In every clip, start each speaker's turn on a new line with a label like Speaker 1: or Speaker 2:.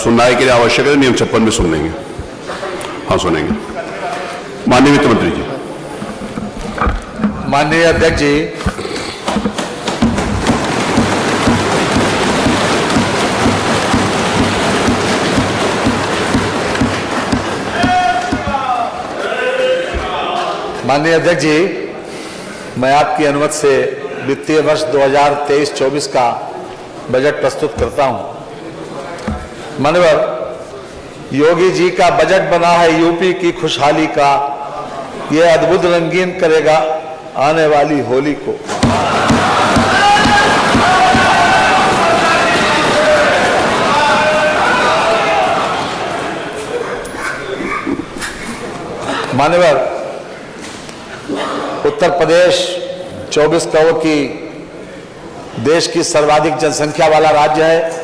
Speaker 1: सुनना है कि आवश्यक है, नियम 56 में सुन लेंगे। हाँ, सुनेंगे। माननीय वित्त मंत्री जी।
Speaker 2: माननीय अध्यक्ष जी, मैं आपकी अनुमति से वित्तीय वर्ष 2023-24 का बजट प्रस्तुत करता हूं। माननीय योगी जी का बजट बना है यूपी की खुशहाली का, यह अद्भुत रंगीन करेगा आने वाली होली को। माननीय उत्तर प्रदेश 24 करोड़ की देश की सर्वाधिक जनसंख्या वाला राज्य है।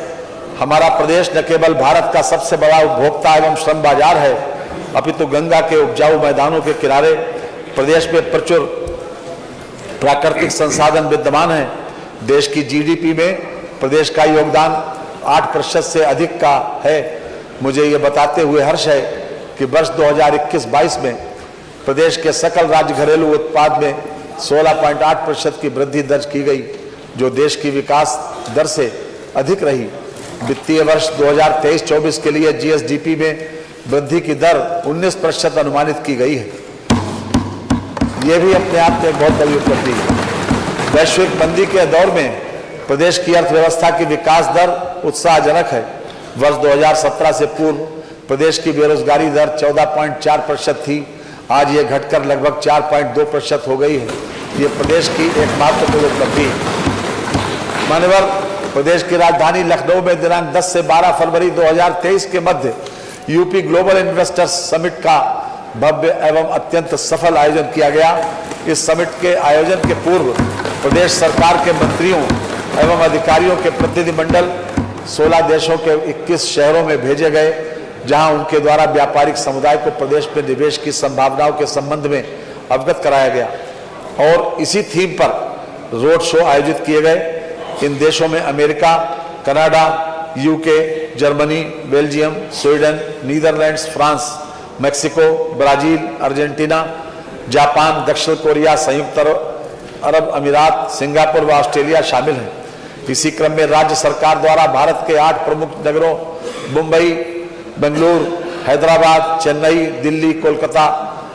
Speaker 2: हमारा प्रदेश न केवल भारत का सबसे बड़ा उपभोक्ता एवं श्रम बाजार है, अपितु गंगा के उपजाऊ मैदानों के किनारे प्रदेश में प्रचुर प्राकृतिक संसाधन विद्यमान है। देश की जीडीपी में प्रदेश का योगदान 8% से अधिक का है। मुझे ये बताते हुए हर्ष है कि वर्ष 2021-22 में प्रदेश के सकल राज्य घरेलू उत्पाद में 16.8% की वृद्धि दर्ज की गई, जो देश की विकास दर से अधिक रही। वित्तीय वर्ष 2023-24 के लिए जीएसडीपी में वृद्धि की दर 19% अनुमानित की गई है। यह भी अपने आप में एक बहुत बड़ी उपलब्धि है। वैश्विक मंदी के दौर में प्रदेश की अर्थव्यवस्था की विकास दर उत्साहजनक है। वर्ष 2017 से पूर्व प्रदेश की बेरोजगारी दर 14.4% थी, आज ये घटकर लगभग 4.2% हो गई है। ये प्रदेश की एक महत्वपूर्ण उपलब्धि है। माननीय प्रदेश की राजधानी लखनऊ में दिनांक 10 से 12 फरवरी 2023 के मध्य यूपी ग्लोबल इन्वेस्टर्स समिट का भव्य एवं अत्यंत सफल आयोजन किया गया। इस समिट के आयोजन के पूर्व प्रदेश सरकार के मंत्रियों एवं अधिकारियों के प्रतिनिधिमंडल 16 देशों के 21 शहरों में भेजे गए, जहां उनके द्वारा व्यापारिक समुदाय को प्रदेश में निवेश की संभावनाओं के संबंध में अवगत कराया गया और इसी थीम पर रोड शो आयोजित किए गए। इन देशों में America, Canada, UK, Germany, Belgium, Sweden, Netherlands, France, Mexico, Brazil, Argentina, Japan, दक्षिण कोरिया, संयुक्त अरब अमीरात, सिंगापुर व ऑस्ट्रेलिया शामिल हैं। इसी क्रम में राज्य सरकार द्वारा भारत के 8 प्रमुख नगरों मुंबई, बेंगलुरु, हैदराबाद, चेन्नई, दिल्ली, कोलकाता,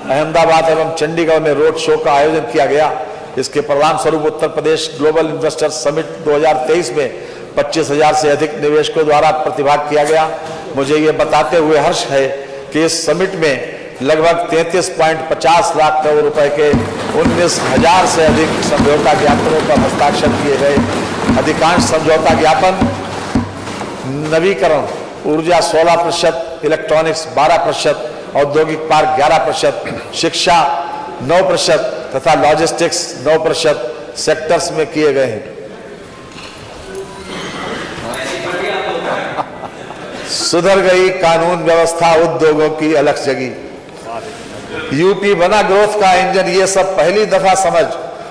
Speaker 2: अहमदाबाद एवं चंडीगढ़ में रोड शो का आयोजन किया गया। इसके परिणाम स्वरूप Uttar Pradesh global investors summit 2023 में 25,000 से अधिक निवेशकों द्वारा प्रतिभाग किया गया। मुझे ये बताते हुए हर्ष है कि इस समिट में लगभग 33.50 लाख करोड़ रुपए के 19,000 से अधिक समझौता ज्ञापनों पर हस्ताक्षर किए गए। अधिकांश समझौता ज्ञापन नवीकरण ऊर्जा 16%, इलेक्ट्रॉनिक्स 12%, औद्योगिक पार्क 11%, शिक्षा 9% तथा लॉजिस्टिक्स 9% सेक्टर्स में किए गए हैं। सुधर गई कानून व्यवस्था, उद्योगों की अलख जगी। यूपी बना ग्रोथ का इंजन, ये सब पहली दफा समझ,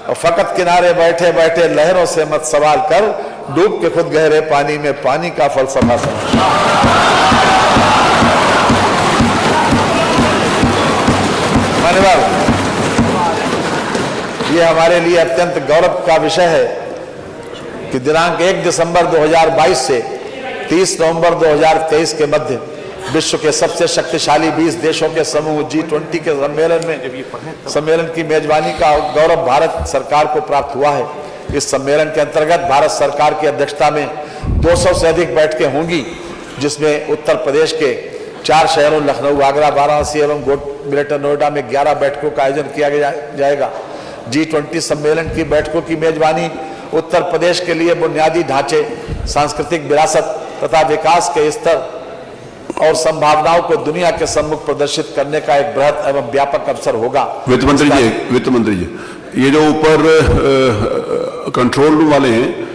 Speaker 2: और फकत किनारे बैठे बैठे लहरों से मत सवाल कर, डूब के खुद गहरे पानी में पानी का फलसफा समझ। माननीय, ये हमारे लिए अत्यंत गौरव का विषय है कि दिनांक 1 दिसंबर 2022 से 30 नवंबर 2023 के मध्य विश्व के सबसे शक्तिशाली 20 देशों के समूह G20 के सम्मेलन की मेजबानी का गौरव भारत सरकार को प्राप्त हुआ है। इस सम्मेलन के अंतर्गत भारत सरकार की अध्यक्षता में 200 से अधिक बैठकें होंगी, जिसमें उत्तर प्रदेश के 4 शहरों लखनऊ, आगरा, वाराणसी एवं ग्रेटर नोएडा में 11 बैठकों का आयोजन किया जाएगा। G20 सम्मेलन की बैठकों की मेजबानी उत्तर प्रदेश के लिए बुनियादी ढांचे, सांस्कृतिक विरासत तथा विकास के स्तर और संभावनाओं को दुनिया के सम्मुख प्रदर्शित करने का एक बृहद एवं व्यापक अवसर होगा।
Speaker 1: वित्त मंत्री जी, ये जो ऊपर कंट्रोल रूम वाले हैं,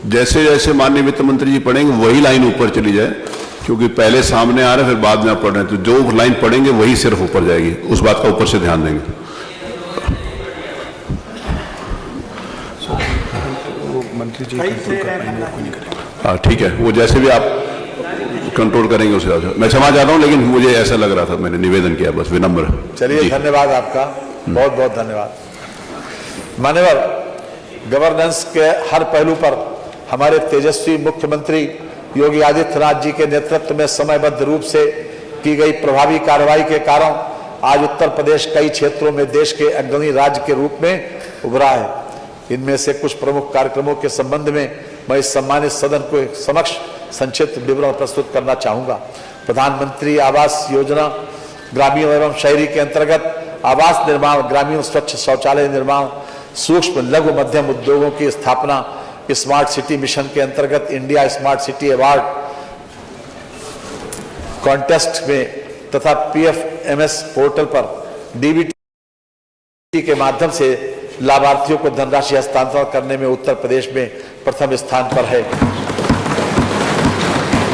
Speaker 1: जैसे जैसे माननीय वित्त मंत्री जी पढ़ेंगे वही लाइन ऊपर चली जाए, क्योंकि पहले सामने आ रहे फिर बाद में आप पढ़ रहे हैं, तो जो लाइन पढ़ेंगे वही सिर्फ ऊपर जाएगी। उस बात का ऊपर से ध्यान देंगे। मंत्री जी हाँ ठीक है, वो जैसे भी आप कंट्रोल करेंगे उसे ज़्यादा। मैं क्षमा चाहता हूँ, लेकिन मुझे ऐसा लग रहा था, मैंने निवेदन किया, बस विनम्र।
Speaker 2: चलिए, धन्यवाद आपका, बहुत बहुत धन्यवाद। मान्यवर, गवर्नेंस के हर पहलू पर हमारे तेजस्वी मुख्यमंत्री योगी आदित्यनाथ जी के नेतृत्व में समयबद्ध रूप से की गई प्रभावी कार्रवाई के कारण आज उत्तर प्रदेश कई क्षेत्रों में देश के अग्रणी राज्य के रूप में उभरा है। इनमें से कुछ प्रमुख कार्यक्रमों के संबंध में मैं इस सम्मानित सदन को समक्ष संक्षिप्त विवरण प्रस्तुत करना चाहूंगा। प्रधानमंत्री आवास योजना ग्रामीण एवं शहरी के अंतर्गत आवास निर्माण, ग्रामीण स्वच्छ शौचालय निर्माण, सूक्ष्म लघु मध्यम उद्योगों की स्थापना, स्मार्ट सिटी मिशन के अंतर्गत India smart city award contest में तथा पीएफएमएस पोर्टल पर डीबीटी के माध्यम से लाभार्थियों को धनराशि हस्तांतरण करने में उत्तर प्रदेश में प्रथम स्थान पर है।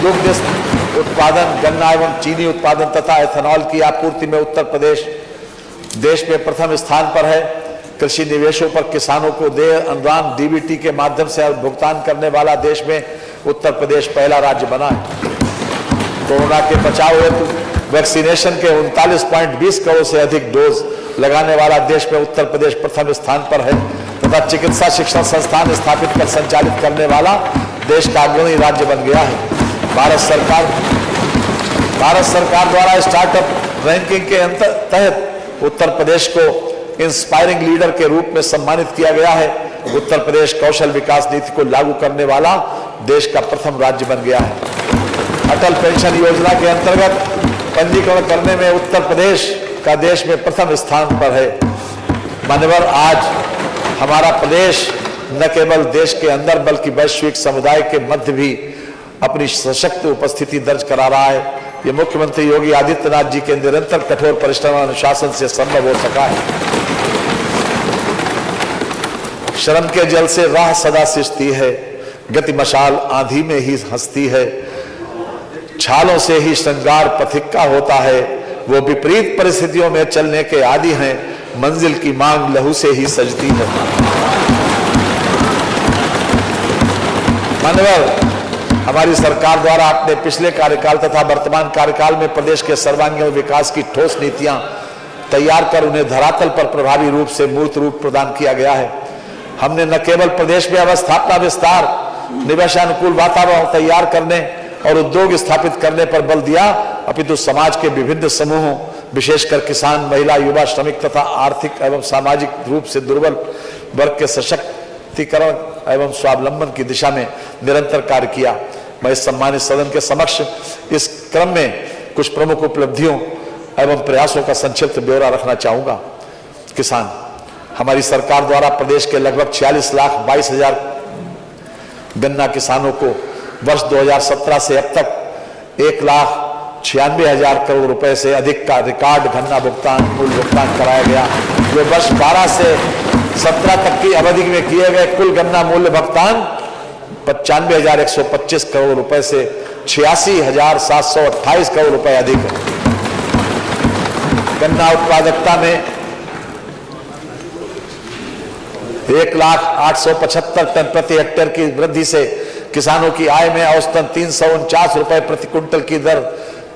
Speaker 2: दुग्ध उत्पादन, गन्ना एवं चीनी उत्पादन तथा एथेनॉल की आपूर्ति में उत्तर प्रदेश देश में प्रथम स्थान पर है। कृषि निवेशों पर किसानों को देय अनुदान डीबीटी के माध्यम से भुगतान करने वाला देश में उत्तर प्रदेश पहला राज्य बना है। कोरोना के बचाव हेतु वैक्सीनेशन के 39.20 करोड़ से अधिक डोज लगाने वाला देश में उत्तर प्रदेश प्रथम स्थान पर है तथा चिकित्सा शिक्षण संस्थान स्थापित कर संचालित करने वाला देश का अग्रणी राज्य बन गया है। भारत सरकार द्वारा स्टार्टअप रैंकिंग के तहत उत्तर प्रदेश को इंस्पायरिंग लीडर के रूप में सम्मानित किया गया है। उत्तर प्रदेश कौशल विकास नीति को लागू करने वाला देश का प्रथम राज्य बन गया है। अटल पेंशन योजना के अंतर्गत पंजीकरण करने में उत्तर प्रदेश का देश में प्रथम स्थान पर है। मान्यवर, आज हमारा प्रदेश न केवल देश के अंदर बल्कि वैश्विक समुदाय के मध्य भी अपनी सशक्त उपस्थिति दर्ज करा रहा है। ये मुख्यमंत्री योगी आदित्यनाथ जी के निरंतर कठोर परिश्रम और अनुशासन से संभव हो सका है। श्रम के जल से राह सदा सिंचती है, गति मशाल आंधी में ही हंसती है, छालों से ही श्रृंगार पथिक्का होता है, वो विपरीत परिस्थितियों में चलने के आदी हैं, मंजिल की मांग लहू से ही सजती है। मानवर, हमारी सरकार द्वारा अपने पिछले कार्यकाल तथा वर्तमान कार्यकाल में प्रदेश के सर्वांगीण विकास की ठोस नीतियां तैयार कर उन्हें धरातल पर प्रभावी रूप से मूर्त रूप प्रदान किया गया है। हमने न केवल प्रदेश में अवस्थापना विस्तार, निवेशानुकूल वातावरण तैयार करने और उद्योग स्थापित करने पर बल दिया, अपितु समाज के विभिन्न समूहों विशेषकर किसान, महिला, युवा, श्रमिक तथा आर्थिक एवं सामाजिक रूप से दुर्बल वर्ग के सशक्तिकरण एवं स्वावलंबन की दिशा में निरंतर कार्य किया। मैं इस सम्मानित सदन के समक्ष इस क्रम में कुछ प्रमुख उपलब्धियों एवं प्रयासों का संक्षिप्त ब्यौरा रखना चाहूंगा। किसान, हमारी सरकार द्वारा प्रदेश के लगभग 46,22,000 गन्ना किसानों को वर्ष 2017 से अब तक 1,96,000 करोड़ रुपए से अधिक का रिकॉर्ड गन्ना मूल्य भुगतान कराया गया, जो वर्ष 12 से 17 तक की अवधि में किए गए कुल गन्ना मूल्य भुगतान 95,125 करोड़ रुपए से 86,728 करोड़ रुपए अधिक है। गन्ना उत्पादकता में 1,08,75 टन प्रति हेक्टेयर की वृद्धि से किसानों की आय में औसतन 349 रुपए प्रति कुंटल की दर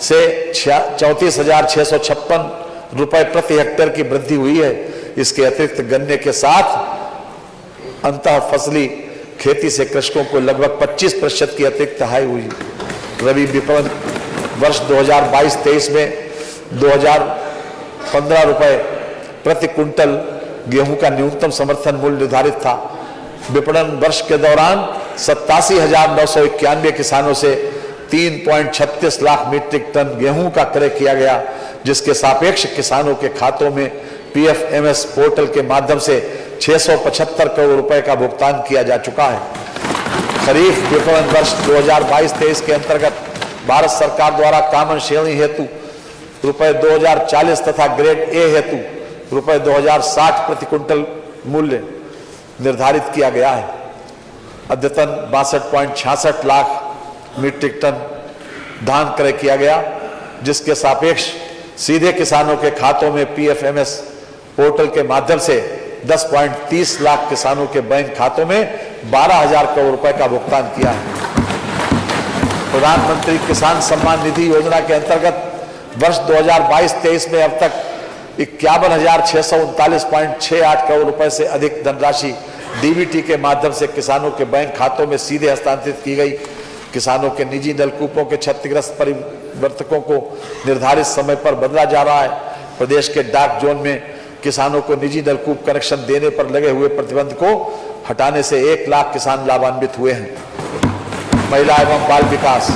Speaker 2: से 34,656 रुपए प्रति हेक्टेयर की वृद्धि हुई है। इसके अतिरिक्त गन्ने के साथ अंतः फसली खेती से कृषकों को लगभग 25% की अतिरिक्त आय हुई। रबी विपणन वर्ष 2022-23 में 2,015 रुपए प्रति कुंटल गेहूं का न्यूनतम समर्थन मूल्य निर्धारित था। विपणन वर्ष के दौरान 87,991 किसानों से 3.36 लाख मीट्रिक टन गेहूं का क्रय किया गया, जिसके सापेक्ष किसानों के खातों में पीएफएमएस पोर्टल के माध्यम से 675 करोड़ रुपए का भुगतान किया जा चुका है। खरीफ विपणन वर्ष 2022-23 के अंतर्गत भारत सरकार द्वारा कॉमन श्रेणी हेतु रुपए 2040 तथा ग्रेड ए हेतु रुपए 2060 प्रति कुंटल मूल्य निर्धारित किया गया है। अद्यतन 62.66 लाख मीट्रिक टन धान क्रय किया गया, जिसके सापेक्ष सीधे किसानों के खातों में पीएफएमएस पोर्टल के माध्यम से 10.30 लाख किसानों के बैंक खातों में 12,000 करोड़ रुपए का भुगतान किया है। प्रधानमंत्री किसान सम्मान निधि योजना के अंतर्गत वर्ष 2022-23 में अब तक 51,639.68 करोड़ रुपए से अधिक धनराशि डीबीटी के माध्यम से किसानों के बैंक खातों में सीधे हस्तांतरित की गई। किसानों के निजी नलकूपों के क्षतिग्रस्त परिवर्तकों को निर्धारित समय पर बदला जा रहा है। प्रदेश के डाक जोन में किसानों को निजी नलकूप कनेक्शन देने पर लगे हुए प्रतिबंध को हटाने से 1 लाख किसान लाभान्वित हुए हैं। महिला एवं बाल विकास,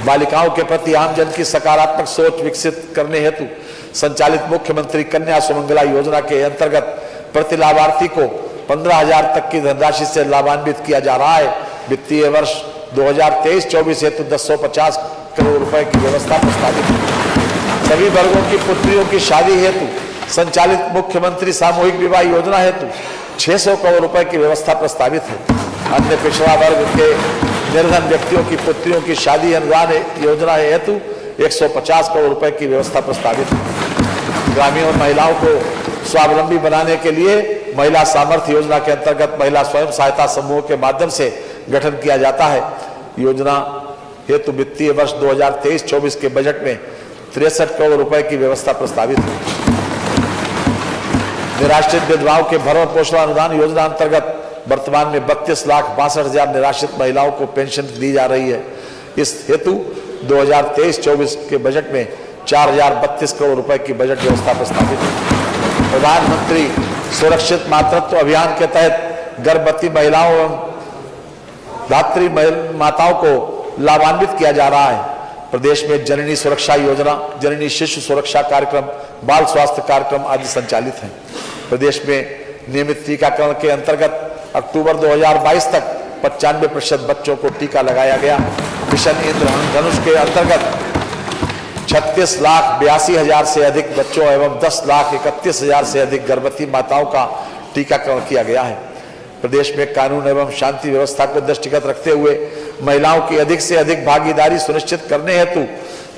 Speaker 2: बालिकाओं के प्रति आमजन की सकारात्मक सोच विकसित करने हेतु संचालित मुख्यमंत्री कन्या सुमंगला योजना के अंतर्गत प्रति लाभार्थी को 15,000 तक की धनराशि से लाभान्वित किया जा रहा है। वित्तीय वर्ष 2023-24 हेतु 250 करोड़ रुपए की व्यवस्था प्रस्तावित है। सभी वर्गों की पुत्रियों की शादी हेतु संचालित मुख्यमंत्री सामूहिक विवाह योजना हेतु 600 करोड़ रुपए की व्यवस्था प्रस्तावित है। अन्य पिछड़ा वर्ग के निर्धन व्यक्तियों की पुत्रियों की शादी अनुदान योजना हेतु 150 करोड़ रुपए की व्यवस्था प्रस्तावित है। ग्रामीण महिलाओं को स्वावलंबी बनाने के लिए महिला सामर्थ्य योजना के अंतर्गत महिला स्वयं सहायता समूह के माध्यम से गठन किया जाता है। योजना हेतु वित्तीय वर्ष 2023-24 के बजट में 63 करोड़ रुपए की व्यवस्था प्रस्तावित है। निराश्रित विधवाओं के भरण पोषण अनुदान योजना अंतर्गत वर्तमान में 32,62,000 निराश्रित महिलाओं को पेंशन दी जा रही है। इस हेतु 2023-24 के बजट में 4,032 करोड़ रुपए की बजट व्यवस्था प्रस्तावित है। प्रधानमंत्री सुरक्षित मातृत्व अभियान के तहत गर्भवती महिलाओं एवं धात्री माताओं को लाभान्वित किया जा रहा है। प्रदेश में जननी सुरक्षा योजना, जननी शिशु सुरक्षा कार्यक्रम, बाल स्वास्थ्य कार्यक्रम आदि संचालित हैं। प्रदेश में नियमित टीकाकरण के अंतर्गत अक्टूबर 2022 तक 95% बच्चों को टीका लगाया गया। मिशन इंद्रधनुष के अंतर्गत 36,82,000 से अधिक बच्चों एवं 10,31,000 से अधिक गर्भवती माताओं का टीकाकरण किया गया है। प्रदेश में कानून एवं शांति व्यवस्था को दृष्टिगत रखते हुए महिलाओं की अधिक से अधिक भागीदारी सुनिश्चित करने हेतु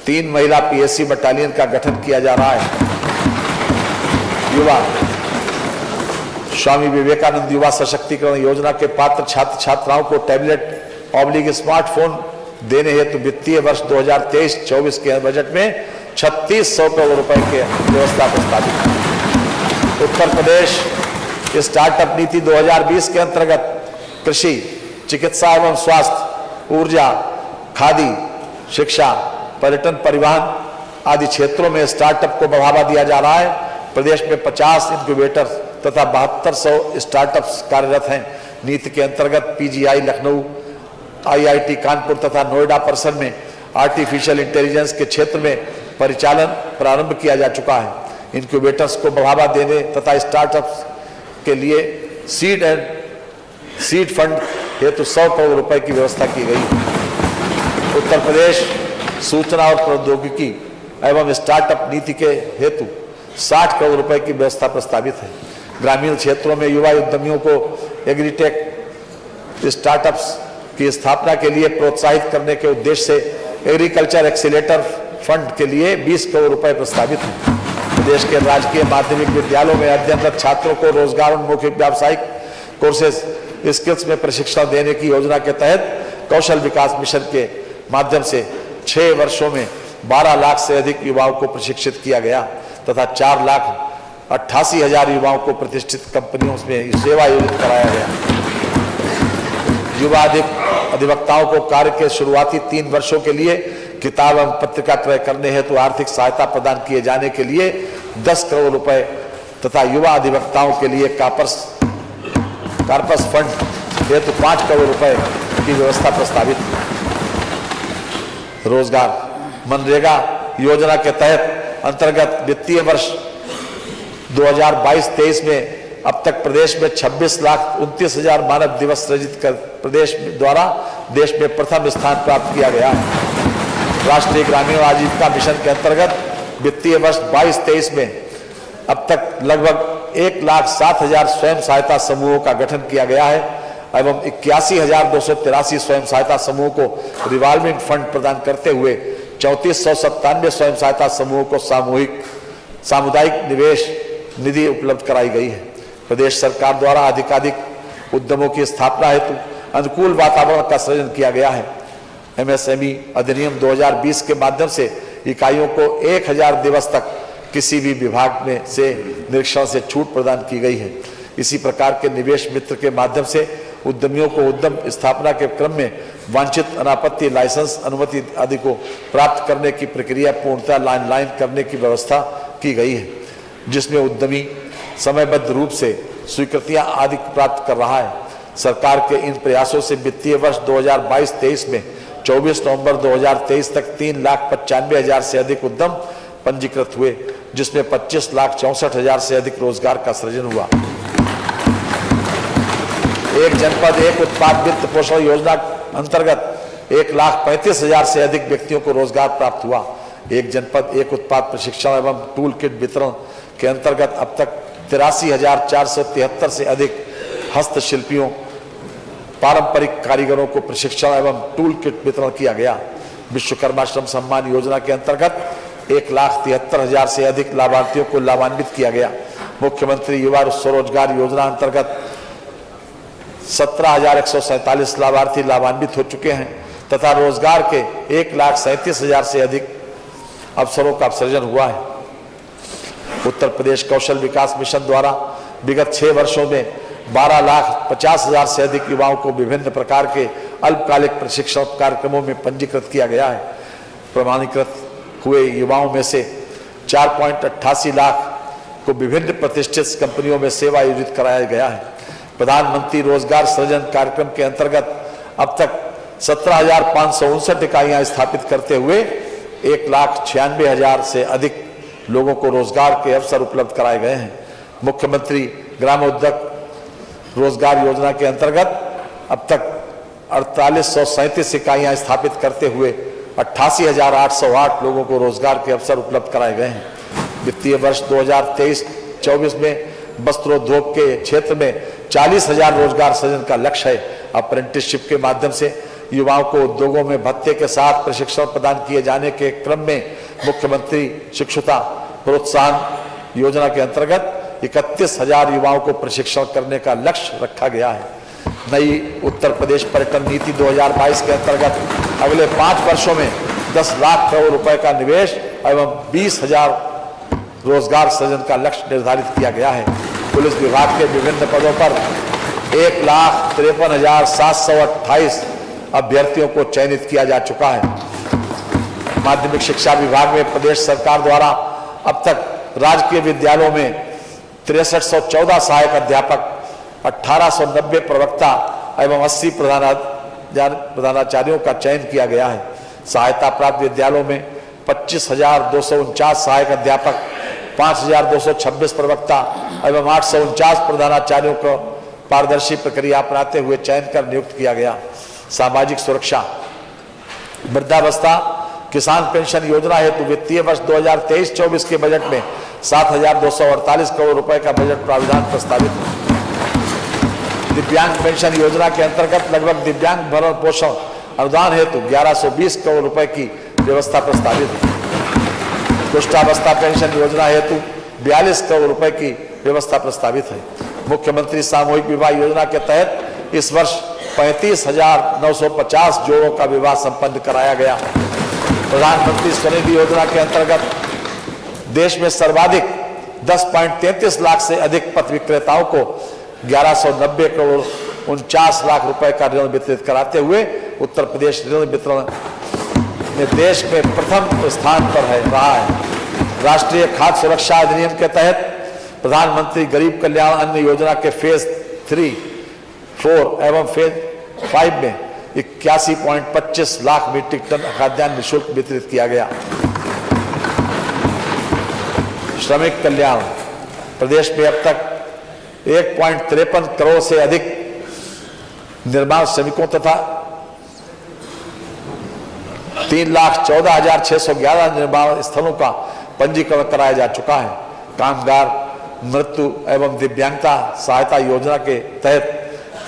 Speaker 2: 3 महिला पीएससी बटालियन का गठन किया जा रहा है। युवा स्वामी विवेकानंद युवा सशक्तिकरण योजना के पात्र छात्र छात्राओं को टैबलेट स्मार्टफोन देने हेतु वित्तीय वर्ष 2023-24 के बजट में 3600 करोड़ रुपए की व्यवस्था प्रस्तावित है। उत्तर प्रदेश स्टार्टअप नीति 2020 के अंतर्गत कृषि, चिकित्सा एवं स्वास्थ्य, ऊर्जा, खादी, शिक्षा, पर्यटन, परिवहन आदि क्षेत्रों में स्टार्टअप को बढ़ावा दिया जा रहा है। प्रदेश में 50 इंक्यूबेटर तथा 7200 स्टार्टअप्स कार्यरत हैं। नीति के अंतर्गत पीजीआई लखनऊ, आईआईटी कानपुर तथा नोएडा परिसर में आर्टिफिशियल इंटेलिजेंस के क्षेत्र में परिचालन प्रारंभ किया जा चुका है। इंक्यूबेटर्स को बढ़ावा देने तथा स्टार्टअप्स के लिए सीड फंड हेतु 100 करोड़ रुपए की व्यवस्था की गई है। उत्तर प्रदेश सूचना और प्रौद्योगिकी एवं स्टार्टअप नीति के हेतु 60 करोड़ रुपए की व्यवस्था प्रस्तावित है। ग्रामीण क्षेत्रों में युवा उद्यमियों को एग्रीटेक स्टार्टअप्स की स्थापना के लिए प्रोत्साहित करने के उद्देश्य से एग्रीकल्चर एक्सीलेटर फंड के लिए 20 करोड़ रुपए प्रस्तावित हैं। प्रदेश के राजकीय माध्यमिक विद्यालयों में अध्ययनरत छात्रों को रोजगारोन्मुखी व्यावसायिक कोर्सेज स्किल्स में प्रशिक्षण देने की योजना के तहत कौशल विकास मिशन के माध्यम से 6 वर्षों में 12 लाख से अधिक युवाओं को प्रशिक्षित किया गया तथा 4,88,000 युवाओं को प्रतिष्ठित कंपनियों में सेवा योजित कराया गया। युवा अधिवक्ताओं को कार्य के शुरुआती 3 वर्षों के लिए किताब एवं पत्रिका क्रय करने हेतु आर्थिक सहायता प्रदान किए जाने के लिए 10 करोड़ रुपए तथा युवा अधिवक्ताओं के लिए कार्पस फंड हेतु 5 करोड़ रुपए की व्यवस्था प्रस्तावित। रोजगार मनरेगा योजना के तहत अंतर्गत वित्तीय वर्ष 2022-23 में अब तक प्रदेश में 26,29,000 मानव दिवस सृजित कर प्रदेश द्वारा देश में प्रथम स्थान प्राप्त किया गया है। राष्ट्रीय ग्रामीण आजीविका मिशन के अंतर्गत वित्तीय वर्ष 22-23 में अब तक लगभग 1,07,000 स्वयं सहायता समूहों का गठन किया गया है एवं 81,283 स्वयं सहायता समूह को रिवॉल्विंग फंड प्रदान करते हुए 3,497 स्वयं सहायता समूहों को सामुदायिक निवेश निधि उपलब्ध कराई गई है। प्रदेश सरकार द्वारा अधिकाधिक उद्यमों की स्थापना हेतु अनुकूल वातावरण का सृजन किया गया है MSME अधिनियम 2020 के माध्यम से इकाइयों को 1000 दिवस तक किसी भी विभाग में से निरीक्षण से छूट प्रदान की गई है। इसी प्रकार के निवेश मित्र के माध्यम से उद्यमियों को उद्यम स्थापना के क्रम में वांछित अनापत्ति लाइसेंस अनुमति आदि को प्राप्त करने की प्रक्रिया पूर्णतः लाइन करने की व्यवस्था की गई है, जिसमें उद्यमी समयबद्ध रूप से स्वीकृतियां आदि प्राप्त कर रहा है। सरकार के इन प्रयासों से वित्तीय वर्ष 2022-23 में 24 नवंबर 2023 तक 3,95,000 से अधिक उद्यम पंजीकृत हुए, जिसमें 25,64,000 से अधिक रोजगार का सृजन हुआ। एक जनपद एक उत्पाद वित्त पोषण योजना अंतर्गत 1,35,000 से अधिक व्यक्तियों को रोजगार प्राप्त हुआ। एक जनपद एक उत्पाद प्रशिक्षण एवं टूल किट वितरण के अंतर्गत अब तक 83,473 से अधिक हस्तशिल्पियों पारंपरिक कारीगरों को प्रशिक्षण एवं टूल किट वितरण किया गया। विश्वकर्मा श्रम सम्मान योजना के अंतर्गत 1,73,000 से अधिक लाभार्थियों को लाभान्वित किया गया। मुख्यमंत्री युवा स्वरोजगार योजना अंतर्गत 17,147 लाभार्थी लाभान्वित हो चुके हैं तथा रोजगार के 1,37,000 से अधिक अवसरों का सृजन हुआ है। उत्तर प्रदेश कौशल विकास मिशन द्वारा विगत 6 वर्षों में 12,50,000 से अधिक युवाओं को विभिन्न प्रकार के अल्पकालिक प्रशिक्षण कार्यक्रमों में पंजीकृत किया गया है। प्रमाणीकृत हुए युवाओं में से 4.88 लाख को विभिन्न प्रतिष्ठित कंपनियों में सेवा आयोजित कराया गया है। प्रधानमंत्री रोजगार सृजन कार्यक्रम के अंतर्गत अब तक 17,559 इकाइयां स्थापित करते हुए 1,96,000 से अधिक लोगों को रोजगार के अवसर उपलब्ध कराए गए हैं। मुख्यमंत्री ग्रामोद्योग रोजगार योजना के अंतर्गत अब तक 4,837 इकाइयां स्थापित करते हुए 88,808 लोगों को रोजगार के अवसर उपलब्ध कराए गए हैं। वित्तीय वर्ष 2023-24 में वस्त्रोद्योग के क्षेत्र में 40,000 रोजगार सृजन का लक्ष्य है। अप्रेंटिसशिप के माध्यम से युवाओं को उद्योगों में भत्ते के साथ प्रशिक्षण प्रदान किए जाने के क्रम में मुख्यमंत्री शिक्षुता प्रोत्साहन योजना के अंतर्गत 31,000 युवाओं को प्रशिक्षण करने का लक्ष्य रखा गया है। नई उत्तर प्रदेश पर्यटन नीति 2022 के अंतर्गत अगले 5 वर्षों में 10 लाख करोड़ रुपए का निवेश एवं 20,000 रोजगार सृजन का लक्ष्य निर्धारित किया गया है। पुलिस विभाग के विभिन्न पदों पर 1,53,728 अभ्यर्थियों को चयनित किया जा चुका है। माध्यमिक शिक्षा विभाग में प्रदेश सरकार द्वारा अब तक राजकीय विद्यालयों में 6314 सहायक अध्यापक, 1890 प्रवक्ता एवं 80 प्रधानाचार्यों का चयन किया गया है। सहायता प्राप्त विद्यालयों में 25,249 सहायक अध्यापक, 5,226 प्रवक्ता एवं 849 प्रधानाचार्यों को पारदर्शी प्रक्रिया अपनाते हुए चयन कर नियुक्त किया गया। सामाजिक सुरक्षा वृद्धावस्था किसान पेंशन योजना हेतु वित्तीय वर्ष 2023-24 के बजट में 7,248 करोड़ रुपए का बजट प्रावधान प्रस्तावित है। दिव्यांग पेंशन योजना के अंतर्गत लगभग दिव्यांग भरण पोषण अनुदान हेतु 1120 करोड़ रुपए की व्यवस्था प्रस्तावित है। कुष्ठावस्था पेंशन योजना हेतु 42 करोड़ रुपए की व्यवस्था प्रस्तावित है। मुख्यमंत्री सामूहिक विवाह योजना के तहत इस वर्ष 35,950 जोड़ों का विवाह संपन्न कराया गया। प्रधानमंत्री स्वनिधि योजना के अंतर्गत देश में सर्वाधिक 10.33 लाख से अधिक पथ विक्रेताओं को 1190 करोड़ 49 लाख रुपए का ऋण वितरित कराते हुए उत्तर प्रदेश ऋण वितरण में देश में प्रथम स्थान पर रहा है। राष्ट्रीय खाद्य सुरक्षा अधिनियम के तहत प्रधानमंत्री गरीब कल्याण अन्न योजना के फेज 3, 4 एवं फेज 5 में 81.25 लाख मीट्रिक टन खाद्यान्न निःशुल्क वितरित किया गया। श्रमिक कल्याण प्रदेश में अब तक 1.53 करोड़ से अधिक निर्माण श्रमिकों तथा 3,14,611 निर्माण स्थलों का पंजीकरण कराया जा चुका है। कामगार मृत्यु एवं दिव्यांगता सहायता योजना के तहत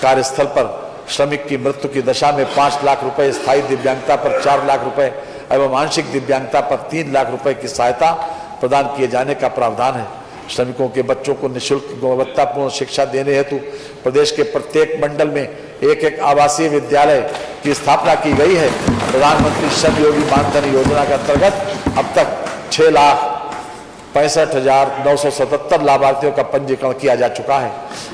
Speaker 2: कार्यस्थल पर श्रमिक की मृत्यु की दशा में 5 लाख रुपए, स्थायी दिव्यांगता पर 4 लाख रुपए एवं आंशिक दिव्यांगता पर 3 लाख रुपए की सहायता प्रदान किए जाने का प्रावधान है। श्रमिकों के बच्चों को निःशुल्क गुणवत्तापूर्ण शिक्षा देने हेतु प्रदेश के प्रत्येक मंडल में एक आवासीय विद्यालय की स्थापना की गई है। प्रधानमंत्री श्रम योगी मानधन योजना के अंतर्गत अब तक 6,65,977 लाभार्थियों का पंजीकरण किया जा चुका है।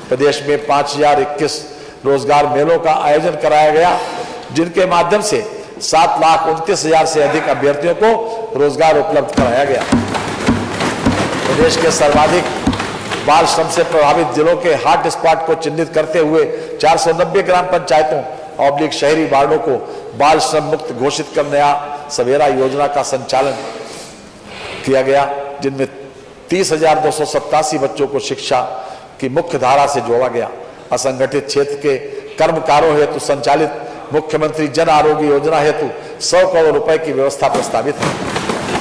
Speaker 2: प्रदेश में 5,021 रोजगार मेलों का आयोजन कराया गया, जिनके माध्यम से 7,29,000 से अधिक अभ्यर्थियों को रोजगार उपलब्ध कराया गया। प्रदेश के सर्वाधिक बाल श्रम से प्रभावित जिलों के हॉट स्पॉट को चिन्हित करते हुए 490 ग्राम पंचायतों ऑब्लिक शहरी वार्डों को बाल श्रम मुक्त घोषित कर नया सवेरा योजना का संचालन किया गया, जिनमें 30,287 बच्चों को शिक्षा की मुख्य धारा से जोड़ा गया। असंगठित क्षेत्र के कर्मकारों हेतु संचालित मुख्यमंत्री जन आरोग्य योजना हेतु 100 करोड़ रुपए की व्यवस्था प्रस्तावित है।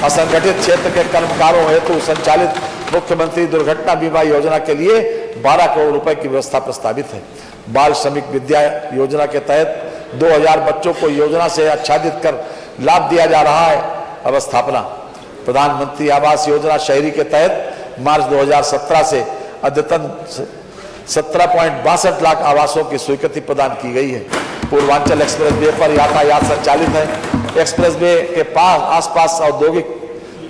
Speaker 2: असंगठित क्षेत्र के कर्मकारों हेतु संचालित मुख्यमंत्री दुर्घटना बीमा योजना के लिए 12 करोड़ रुपए की व्यवस्था प्रस्तावित है। बाल श्रमिक विद्या योजना के तहत 2,000 बच्चों को योजना से आच्छादित कर लाभ दिया जा रहा है। अवस्थापना प्रधानमंत्री आवास योजना शहरी के तहत मार्च 2017 से अद्यतन 17.62 लाख आवासों की स्वीकृति प्रदान की गई है। पूर्वांचल एक्सप्रेस वे पर यातायात संचालित है। एक्सप्रेस वे के पास आसपास औद्योगिक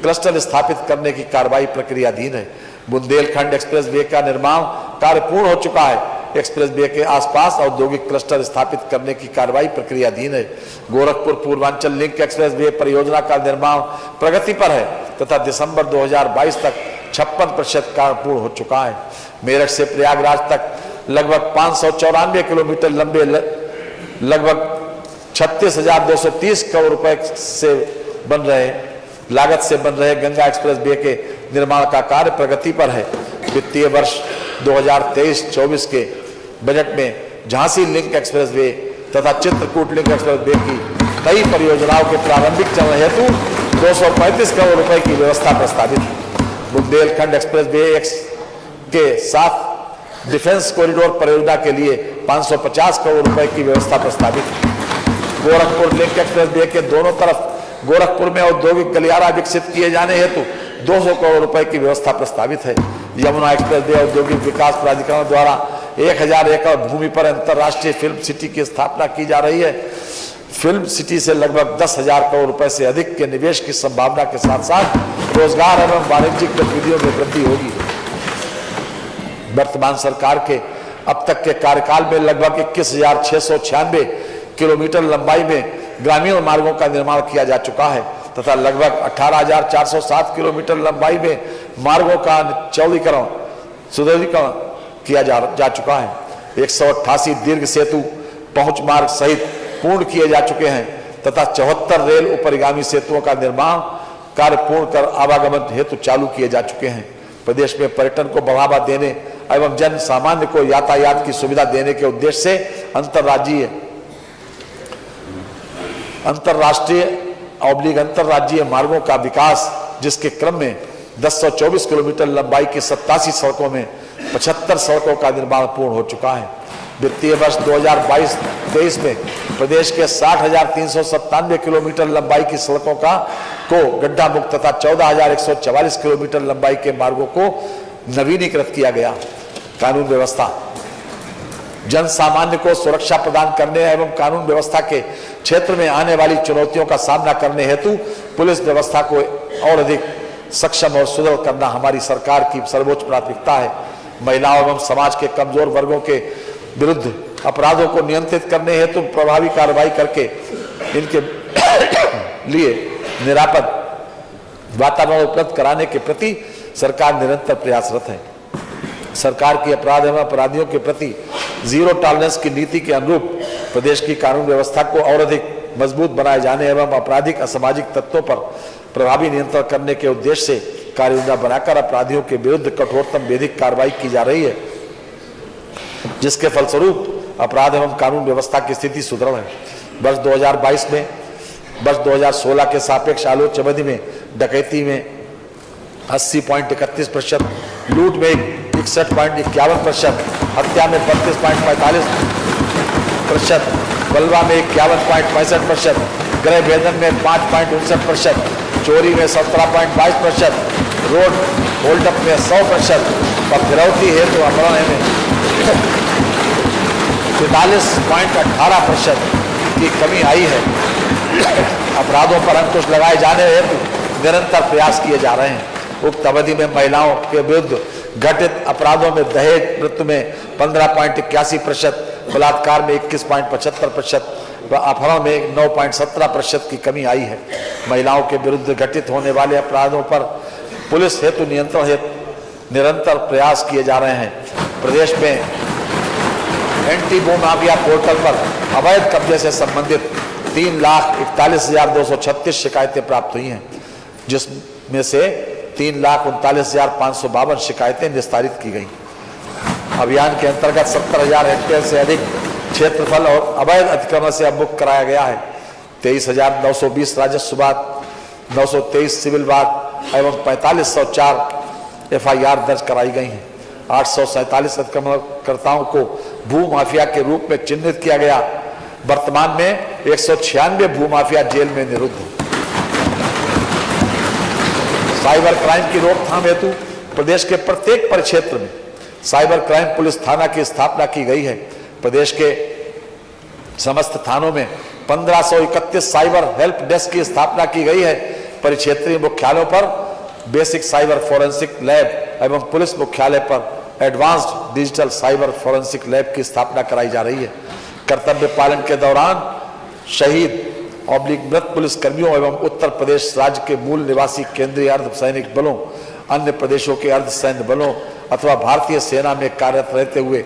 Speaker 2: क्लस्टर स्थापित करने की कार्रवाई प्रक्रियाधीन है। बुंदेलखंड एक्सप्रेस वे का निर्माण कार्य पूर्ण हो चुका है। एक्सप्रेस वे के आसपास औद्योगिक क्लस्टर स्थापित करने की कार्रवाई प्रक्रियाधीन है। Gorakhpur Purvanchal link express way परियोजना का निर्माण प्रगति पर है तथा दिसंबर 2022 तक 56% कार्य पूर्ण हो चुका है। मेरठ से प्रयागराज तक लगभग 594 किलोमीटर लंबे लगभग 36,230 करोड़ रुपए से लागत से बन रहे गंगा एक्सप्रेस वे के निर्माण का कार्य प्रगति पर है। वित्तीय वर्ष 2023-24 के बजट में झांसी लिंक एक्सप्रेस वे तथा चित्रकूट लिंक एक्सप्रेस वे की कई परियोजनाओं के प्रारंभिक चरण हेतु 235 करोड़ रुपए की व्यवस्था प्रस्तावित है। बुंदेलखंड एक्सप्रेस वे के साथ डिफेंस कॉरिडोर परियोजना के लिए 550 करोड़ रुपए की व्यवस्था प्रस्तावित है। गोरखपुर लिंक एक्सप्रेस वे के दोनों तरफ गोरखपुर में औद्योगिक गलियारा विकसित किए जाने हेतु 200 करोड़ रुपए की व्यवस्था प्रस्तावित है। यमुना एक्सप्रेस वे औद्योगिक विकास प्राधिकरण द्वारा 1,000 एकड़ भूमि पर अंतर्राष्ट्रीय फिल्म सिटी की स्थापना की जा रही है। फिल्म सिटी से लगभग 10,000 करोड़ रुपए से अधिक के निवेश की संभावना के साथ साथ रोजगार एवं वाणिज्यिक गतिविधियों में वृद्धि होगी। वर्तमान सरकार के अब तक के कार्यकाल में लगभग 21,696 किलोमीटर लंबाई में ग्रामीण मार्गों का निर्माण किया जा चुका है तथा लगभग 18,407 किलोमीटर लंबाई में मार्गों का चौड़ीकरण सुदृढ़ीकरण किया जा चुका है। 188 दीर्घ सेतु पहुंच मार्ग सहित पूर्ण किए जा चुके हैं तथा 74 रेल उपरिगामी सेतुओं का निर्माण कार्य पूर्ण कर आवागमन हेतु चालू किए जा चुके हैं। प्रदेश में पर्यटन को बढ़ावा देने एवं जन सामान्य को यातायात की सुविधा देने के उद्देश्य से अंतरराज्यीय मार्गों का विकास, जिसके क्रम में 1024 किलोमीटर लंबाई की 87 सड़कों में 75 सड़कों का निर्माण पूर्ण हो चुका है। वित्तीय वर्ष 2022-23 में प्रदेश के 60,397 किलोमीटर लंबाई की सड़कों को गड्ढा मुक्त तथा 14,144 किलोमीटर लंबाई के मार्गों को नवीनीकृत किया गया। कानून व्यवस्था जन सामान्य को सुरक्षा प्रदान करने एवं कानून व्यवस्था के क्षेत्र में आने वाली चुनौतियों का सामना करने हेतु पुलिस व्यवस्था को और अधिक सक्षम और सुदृढ़ करना हमारी सरकार की सर्वोच्च प्राथमिकता है। महिलाओं एवं समाज के कमजोर वर्गों के विरुद्ध अपराधों को नियंत्रित करने हेतु प्रभावी कार्रवाई करके इनके लिए निरापद वातावरण उपलब्ध कराने के प्रति सरकार निरंतर प्रयासरत है। सरकार की अपराध एवं अपराधियों के प्रति जीरो टॉलरेंस की नीति के अनुरूप प्रदेश की कानून व्यवस्था को और अधिक मजबूत बनाए जाने एवं आपराधिक असामाजिक तत्वों पर प्रभावी नियंत्रण करने के उद्देश्य से कार्ययोजना बनाकर अपराधियों के विरुद्ध कठोरतम विधिक कार्रवाई की जा रही है, जिसके फलस्वरूप अपराध एवं कानून व्यवस्था की स्थिति सुदृढ़ है। वर्ष 2022 में वर्ष 2016 के सापेक्ष आलोच्य अवधि में डकैती में 80.31%, लूट में 61.51%, हत्या में 32.45%, बलवा में 51.65%, गृह भेदन में 5.59%, चोरी में 17.22%, रोड होल्डअप में 100% और फिरौती हेतु अपहरण में 43.18% की कमी आई है। अपराधों पर अंकुश लगाए जाने हेतु निरंतर प्रयास किए जा रहे हैं। उक्त अवधि में महिलाओं के विरुद्ध घटित अपराधों में दहेज मृत्यु में 15.81%, बलात्कार में 21.75%, अपहरण में 9.17% की कमी आई है। महिलाओं के विरुद्ध घटित होने वाले अपराधों पर पुलिस हेतु नियंत्रण हेतु निरंतर प्रयास किए जा रहे हैं। प्रदेश में एंटी भू माफिया पोर्टल पर अवैध कब्जे से संबंधित 3,41,236 शिकायतें प्राप्त हुई हैं, जिसमें से 3,39,552 शिकायतें निस्तारित की गई। अभियान के अंतर्गत 70,000 हेक्टेयर से अधिक क्षेत्रफल और अवैध अतिक्रमण से अवमुक्त कराया गया है। 23,920 राजस्व वाद, 923 सिविल वाद एवं 4504 FIR दर्ज कराई गई हैं। 847 अतिक्रमणकर्ताओं को भू माफिया के रूप में चिन्हित किया गया। वर्तमान में 196 भू माफिया जेल में निरुद्ध हैं। साइबर क्राइम की रोकथाम हेतु प्रदेश के प्रत्येक परिक्षेत्र में साइबर क्राइम पुलिस थाना की स्थापना की गई है। प्रदेश के समस्त थानों में 1531 साइबर हेल्प डेस्क की स्थापना की गई है। परिक्षेत्रीय मुख्यालयों पर बेसिक साइबर फोरेंसिक लैब एवं पुलिस मुख्यालय पर advanced digital cyber forensic lab की स्थापना कराई जा रही है। कर्तव्य पालन के दौरान शहीद मृत पुलिस कर्मियों एवं उत्तर प्रदेश राज्य के मूल निवासी केंद्रीय अर्ध सैनिक बलों, अन्य प्रदेशों के अर्ध सैन्य बलों अथवा भारतीय सेना में कार्यरत रहते हुए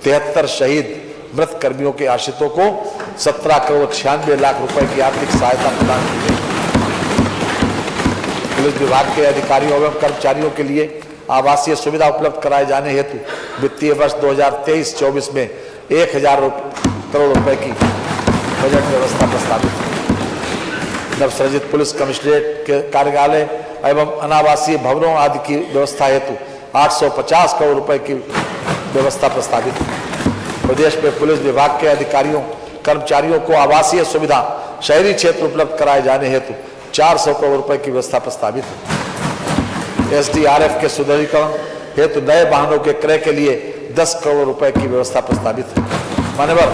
Speaker 2: 73 शहीद मृत कर्मियों के आश्रितों को 17,96,00,000 रुपए की आर्थिक सहायता प्रदान की गई। पुलिस विभाग के अधिकारियों एवं कर्मचारियों के लिए आवासीय सुविधा उपलब्ध कराए जाने हेतु वित्तीय वर्ष 2023-24 में 1,000 करोड़ रुपए की बजट व्यवस्था प्रस्तावित है। नवसृजित पुलिस कमिश्नरेट के कार्यालय एवं अनावासीय भवनों आदि की व्यवस्था हेतु 850 करोड़ रुपए की व्यवस्था प्रस्तावित है। प्रदेश में पुलिस विभाग के अधिकारियों कर्मचारियों को आवासीय सुविधा शहरी क्षेत्र उपलब्ध कराए जाने हेतु 400 करोड़ रुपए की व्यवस्था प्रस्तावित है। SDRF के सुदृढ़ीकरण हेतु नए वाहनों के क्रय के लिए 10 करोड़ रुपए की व्यवस्था प्रस्तावित है। मान्यवर,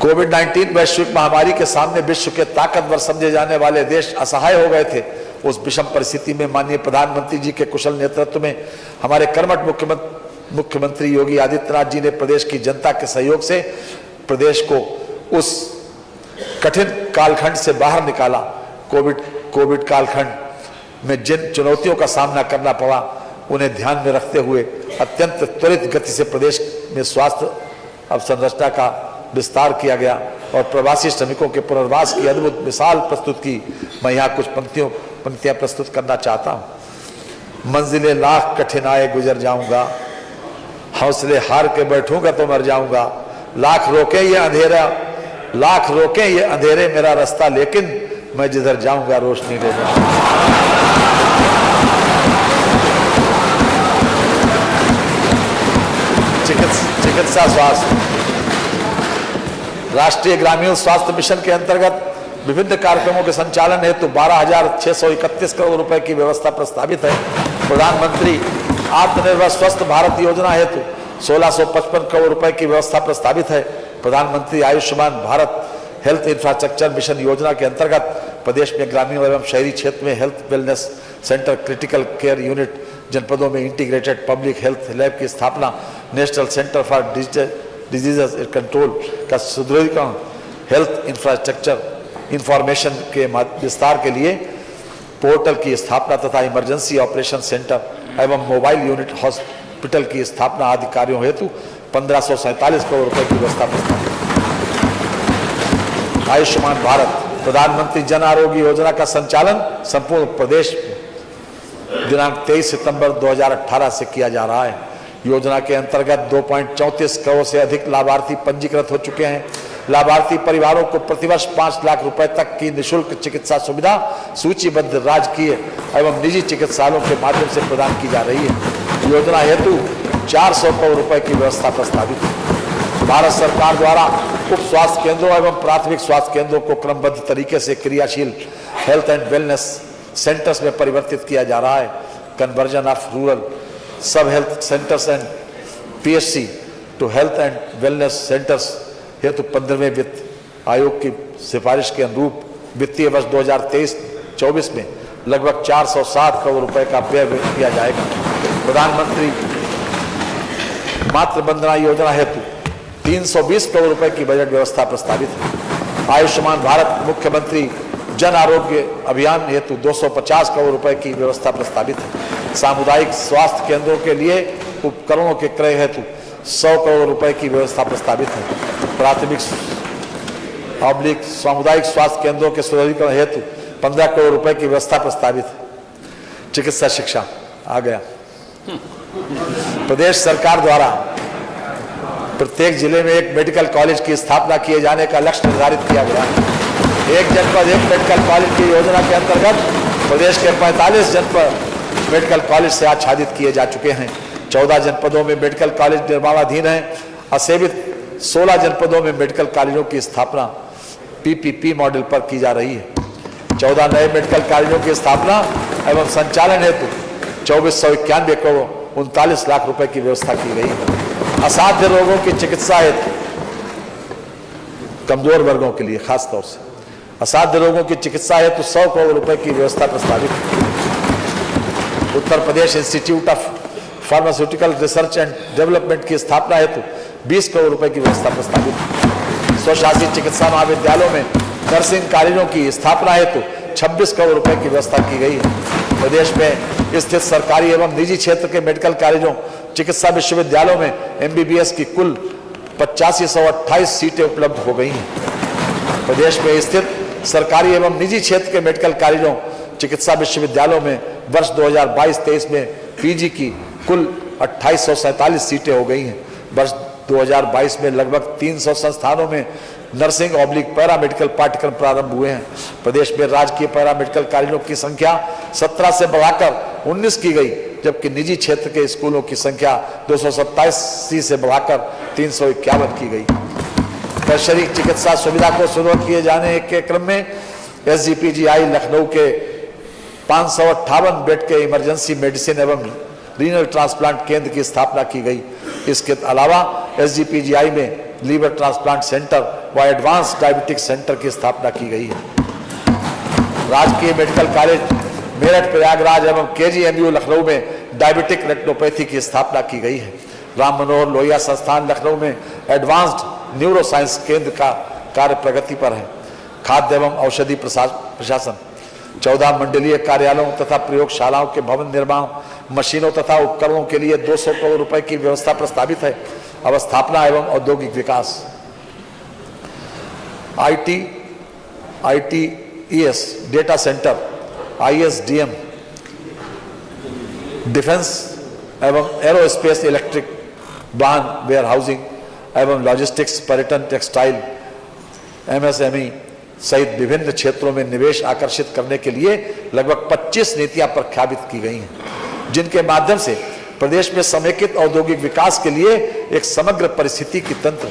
Speaker 2: कोविड-19 वैश्विक महामारी के सामने विश्व के ताकतवर समझे जाने वाले देश असहाय हो गए थे। उस विषम परिस्थिति में माननीय प्रधानमंत्री जी के कुशल नेतृत्व में हमारे कर्मठ मुख्यमंत्री योगी आदित्यनाथ जी ने प्रदेश की जनता के सहयोग से प्रदेश को उस कठिन कालखंड से बाहर निकाला। कोविड कालखंड में जिन चुनौतियों का सामना करना पड़ा, उन्हें ध्यान में रखते हुए अत्यंत त्वरित गति से प्रदेश में स्वास्थ्य अवसंरचना का विस्तार किया गया और प्रवासी श्रमिकों के पुनर्वास की अद्भुत मिसाल प्रस्तुत की। मैं यहाँ कुछ पंक्तियां प्रस्तुत करना चाहता हूँ। मंजिलें लाख कठिनाई गुजर जाऊंगा, हौसले हार के बैठूंगा तो मर जाऊंगा। लाख रोके ये अंधेरे मेरा रास्ता, लेकिन मैं जिधर जाऊंगा रोशनी ले जाऊंगा। चिकित्सा स्वास्थ्य राष्ट्रीय ग्रामीण स्वास्थ्य मिशन के अंतर्गत विभिन्न कार्यक्रमों के संचालन हेतु 12,631 करोड़ रुपए की व्यवस्था प्रस्तावित है। प्रधानमंत्री आत्मनिर्भर स्वस्थ भारत योजना हेतु 1,655 करोड़ रुपए की व्यवस्था प्रस्तावित है। प्रधानमंत्री Ayushman Bharat health infrastructure mission योजना के अंतर्गत प्रदेश में ग्रामीण एवं शहरी क्षेत्र में health wellness centre, critical care unit, जनपदों में इंटीग्रेटेड पब्लिक हेल्थ लैब की स्थापना, national centre for disease control का सुदृढ़ीकरण, हेल्थ इंफ्रास्ट्रक्चर इंफॉर्मेशन के विस्तार के लिए पोर्टल की स्थापना तथा इमरजेंसी ऑपरेशन सेंटर एवं मोबाइल यूनिट हॉस्पिटल की स्थापना आदि कार्यों हेतु 1547 करोड़ रुपए की व्यवस्था प्रस्तावित। आयुष्मान भारत प्रधानमंत्री जन आरोग्य योजना का संचालन संपूर्ण प्रदेश में दिनांक 23 सितंबर 2018 से किया जा रहा है। योजना के अंतर्गत 2.34 करोड़ से अधिक लाभार्थी पंजीकृत हो चुके हैं। लाभार्थी परिवारों को प्रतिवर्ष 5 लाख रुपए तक की निःशुल्क चिकित्सा सुविधा सूचीबद्ध राजकीय एवं निजी चिकित्सालयों के माध्यम से प्रदान की जा रही है। योजना हेतु 400 करोड़ रुपए की व्यवस्था प्रस्तावित है। भारत सरकार द्वारा उप स्वास्थ्य केंद्रों एवं प्राथमिक स्वास्थ्य केंद्रों को क्रमबद्ध तरीके से क्रियाशील हेल्थ एंड वेलनेस सेंटर्स में परिवर्तित किया जा रहा है। Conversion of rural sub health centres and PHC to health and wellness centres हेतु 15वें वित्त आयोग की सिफारिश के अनुरूप वित्तीय वर्ष 2023-24 में लगभग 407 करोड़ रुपए का व्यय किया जाएगा। प्रधानमंत्री मातृ वंदना योजना हेतु 320 करोड़ रुपए की बजट व्यवस्था प्रस्तावित है। आयुष्मान भारत मुख्यमंत्री जन आरोग्य अभियान हेतु 250 करोड़ रुपए की व्यवस्था प्रस्तावित है। सामुदायिक स्वास्थ्य केंद्रों के लिए उपकरणों के क्रय हेतु 100 करोड़ रुपए की व्यवस्था प्रस्तावित है। प्राथमिक सामुदायिक स्वास्थ्य केंद्रों के सुदृढ़ीकरण हेतु 15 करोड़ रुपए की व्यवस्था प्रस्तावित है। चिकित्सा शिक्षा आ गया। प्रदेश सरकार द्वारा प्रत्येक जिले में एक मेडिकल कॉलेज की स्थापना किए जाने का लक्ष्य निर्धारित किया गया है। एक जनपद एक मेडिकल कॉलेज की योजना के अंतर्गत प्रदेश के 45 जनपद मेडिकल कॉलेज से आच्छादित किए जा चुके हैं। 14 जनपदों में मेडिकल कॉलेज निर्माणाधीन है। असेवित 16 जनपदों में मेडिकल कॉलेजों की स्थापना पीपीपी मॉडल पर की जा रही है। 14 नए मेडिकल कॉलेजों की स्थापना एवं संचालन हेतु 2491 करोड़ 39 लाख रुपए की व्यवस्था की गई है। असाध्य रोगों की चिकित्सा हेतु कमजोर वर्गों के लिए खास तौर से असाध्य रोगों की चिकित्सा हेतु 100 करोड़ रुपए की व्यवस्था प्रस्तावित है। Uttar Pradesh institute of pharmaceutical research and development की स्थापना हेतु 20 करोड़ रुपए की व्यवस्था प्रस्तावित है। स्वशासी चिकित्सा महाविद्यालयों में नर्सिंग कॉलेजों की स्थापना हेतु 26 करोड़ रुपए की व्यवस्था की गई है। प्रदेश में स्थित सरकारी एवं निजी क्षेत्र के मेडिकल कॉलेजों चिकित्सा विश्वविद्यालयों में एमबीबीएस की कुल 8528 सीटें उपलब्ध हो गई हैं। प्रदेश में स्थित सरकारी एवं निजी क्षेत्र के मेडिकल कॉलेजों चिकित्सा विश्वविद्यालयों में वर्ष 2022-23 में पीजी की कुल 2847 सीटें हो गई हैं। वर्ष 2022 में लगभग 300 संस्थानों में नर्सिंग ऑब्लिक पैरामेडिकल पाठ्यक्रम प्रारंभ हुए हैं। प्रदेश में राजकीय पैरामेडिकल कॉलेजों की संख्या 17 से बढ़ाकर 19 की गई, जबकि निजी क्षेत्र के स्कूलों की संख्या 287 से बढ़ाकर 351 की गई। टर्शरी चिकित्सा सुविधा को शुरू किए जाने के क्रम में एसजीपीजीआई लखनऊ के 558 बेड के इमरजेंसी मेडिसिन एवं रीनल ट्रांसप्लांट केंद्र की स्थापना की गई। इसके अलावा एसजीपीजीआई में लीवर ट्रांसप्लांट सेंटर व एडवांस डायबिटिक सेंटर की स्थापना की गई है। राजकीय मेडिकल कॉलेज मेरठ प्रयागराज एवं केजीएमयू लखनऊ में डायबिटिक रेटिनोपैथी की स्थापना की गई है। राम मनोहर लोहिया संस्थान लखनऊ में एडवांस्ड न्यूरोसाइंस केंद्र का कार्य प्रगति पर है। खाद्य एवं औषधि प्रशासन 14 मंडलीय कार्यालयों तथा प्रयोगशालाओं के भवन निर्माण, मशीनों तथा उपकरणों के लिए 200 करोड़ रुपए की व्यवस्था प्रस्तावित है। अवस्थापना एवं औद्योगिक विकास आईटीईएस डेटा सेंटर, आईएसडीएम, डिफेंस एवं एरोस्पेस, इलेक्ट्रिक वाहन, वेयर हाउसिंग एवं लॉजिस्टिक्स, पर्यटन, टेक्सटाइल, एमएसएमई सहित विभिन्न क्षेत्रों में निवेश आकर्षित करने के लिए लगभग 25 नीतियां प्रख्यापित की गई हैं, जिनके माध्यम से प्रदेश में समेकित औद्योगिक विकास के लिए एक समग्र परिस्थिति की तंत्र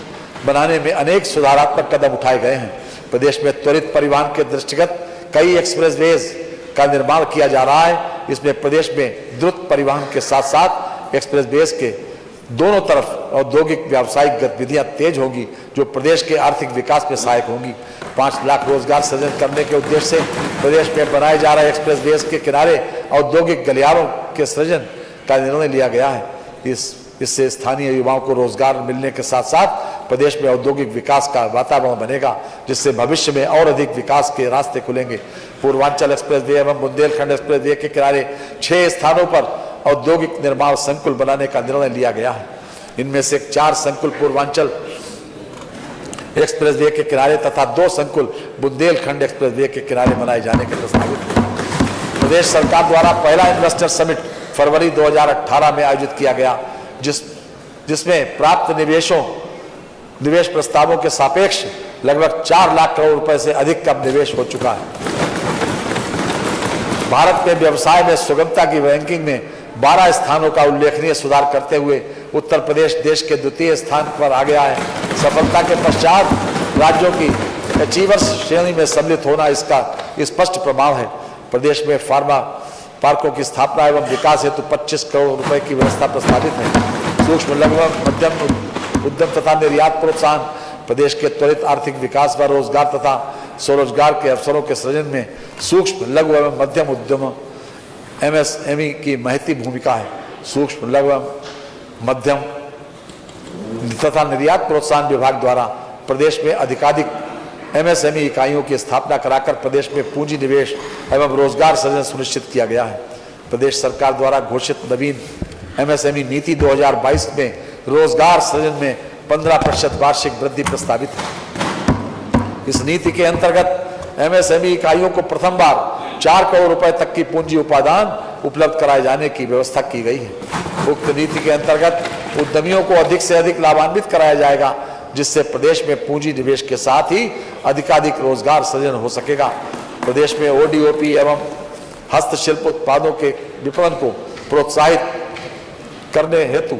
Speaker 2: बनाने में अनेक सुधारात्मक कदम उठाए गए हैं। प्रदेश में त्वरित परिवहन के दृष्टिगत कई एक्सप्रेसवेज का निर्माण किया जा रहा है। इसमें प्रदेश में द्रुत परिवहन के साथ साथ एक्सप्रेसवेज के दोनों तरफ औद्योगिक व्यावसायिक गतिविधियां तेज होंगी, जो प्रदेश के आर्थिक विकास में सहायक होंगी। 5 लाख रोजगार सृजन करने के उद्देश्य से प्रदेश में बनाए जा रहे एक्सप्रेसवेज के किनारे औद्योगिक गलियारों के सृजन का निर्णय लिया गया है। इससे स्थानीय युवाओं को रोजगार मिलने के साथ साथ प्रदेश में औद्योगिक विकास का वातावरण बनेगा, जिससे भविष्य में और अधिक विकास के रास्ते खुलेंगे। पूर्वांचल एक्सप्रेसवे एवं बुंदेलखंड एक्सप्रेसवे के किनारे 6 स्थानों पर औद्योगिक निर्माण संकुल बनाने का निर्णय लिया गया है। इनमें से 4 संकुल पूर्वांचल एक्सप्रेसवे के किनारे तथा 2 संकुल बुंदेलखंड एक्सप्रेसवे के किनारे बनाए जाने के प्रस्तावित है। प्रदेश सरकार द्वारा पहला इन्वेस्टर समिट फरवरी 2018 में आयोजित किया गया, जिसमें प्राप्त निवेश प्रस्तावों के सापेक्ष लगभग 4 लाख करोड़ रुपए से अधिक का निवेश हो चुका है। भारत में व्यवसाय में सुगमता की रैंकिंग में 12 स्थानों का उल्लेखनीय सुधार करते हुए उत्तर प्रदेश देश के 2य स्थान पर आ गया है। सफलता के पश्चात राज्यों की अचीवर्स श्रेणी में सम्मिलित होना इसका स्पष्ट प्रमाण है। प्रदेश में फार्मा पार्कों की स्थापना एवं विकास हेतु 25 करोड़ रुपए की व्यवस्था प्रस्तावित है। सूक्ष्म लघु मध्यम उद्यम तथा निर्यात प्रोत्साहन प्रदेश के त्वरित आर्थिक विकास व रोजगार तथा स्वरोजगार के अवसरों के सृजन में सूक्ष्म लघु एवं मध्यम उद्यम MSME की महती भूमिका है। सूक्ष्म लघु एवं मध्यम तथा निर्यात प्रोत्साहन विभाग द्वारा प्रदेश में अधिकाधिक MSME इकाइयों की स्थापना कराकर प्रदेश में पूंजी निवेश एवं रोजगार सृजन सुनिश्चित किया गया है। प्रदेश सरकार द्वारा घोषित नवीन MSME नीति 2022 में रोजगार सृजन में 15% वार्षिक वृद्धि प्रस्तावित है। इस नीति के अंतर्गत MSME इकाइयों को प्रथम बार 4 करोड़ रुपए तक की पूंजी उपादान उपलब्ध कराए जाने की व्यवस्था की गई है। उक्त नीति के अंतर्गत उद्यमियों को अधिक से अधिक लाभान्वित कराया जाएगा, जिससे प्रदेश में पूंजी निवेश के साथ ही अधिकाधिक रोजगार सृजन हो सकेगा। प्रदेश में ODOP एवं हस्तशिल्प उत्पादों के विपणन को प्रोत्साहित करने हेतु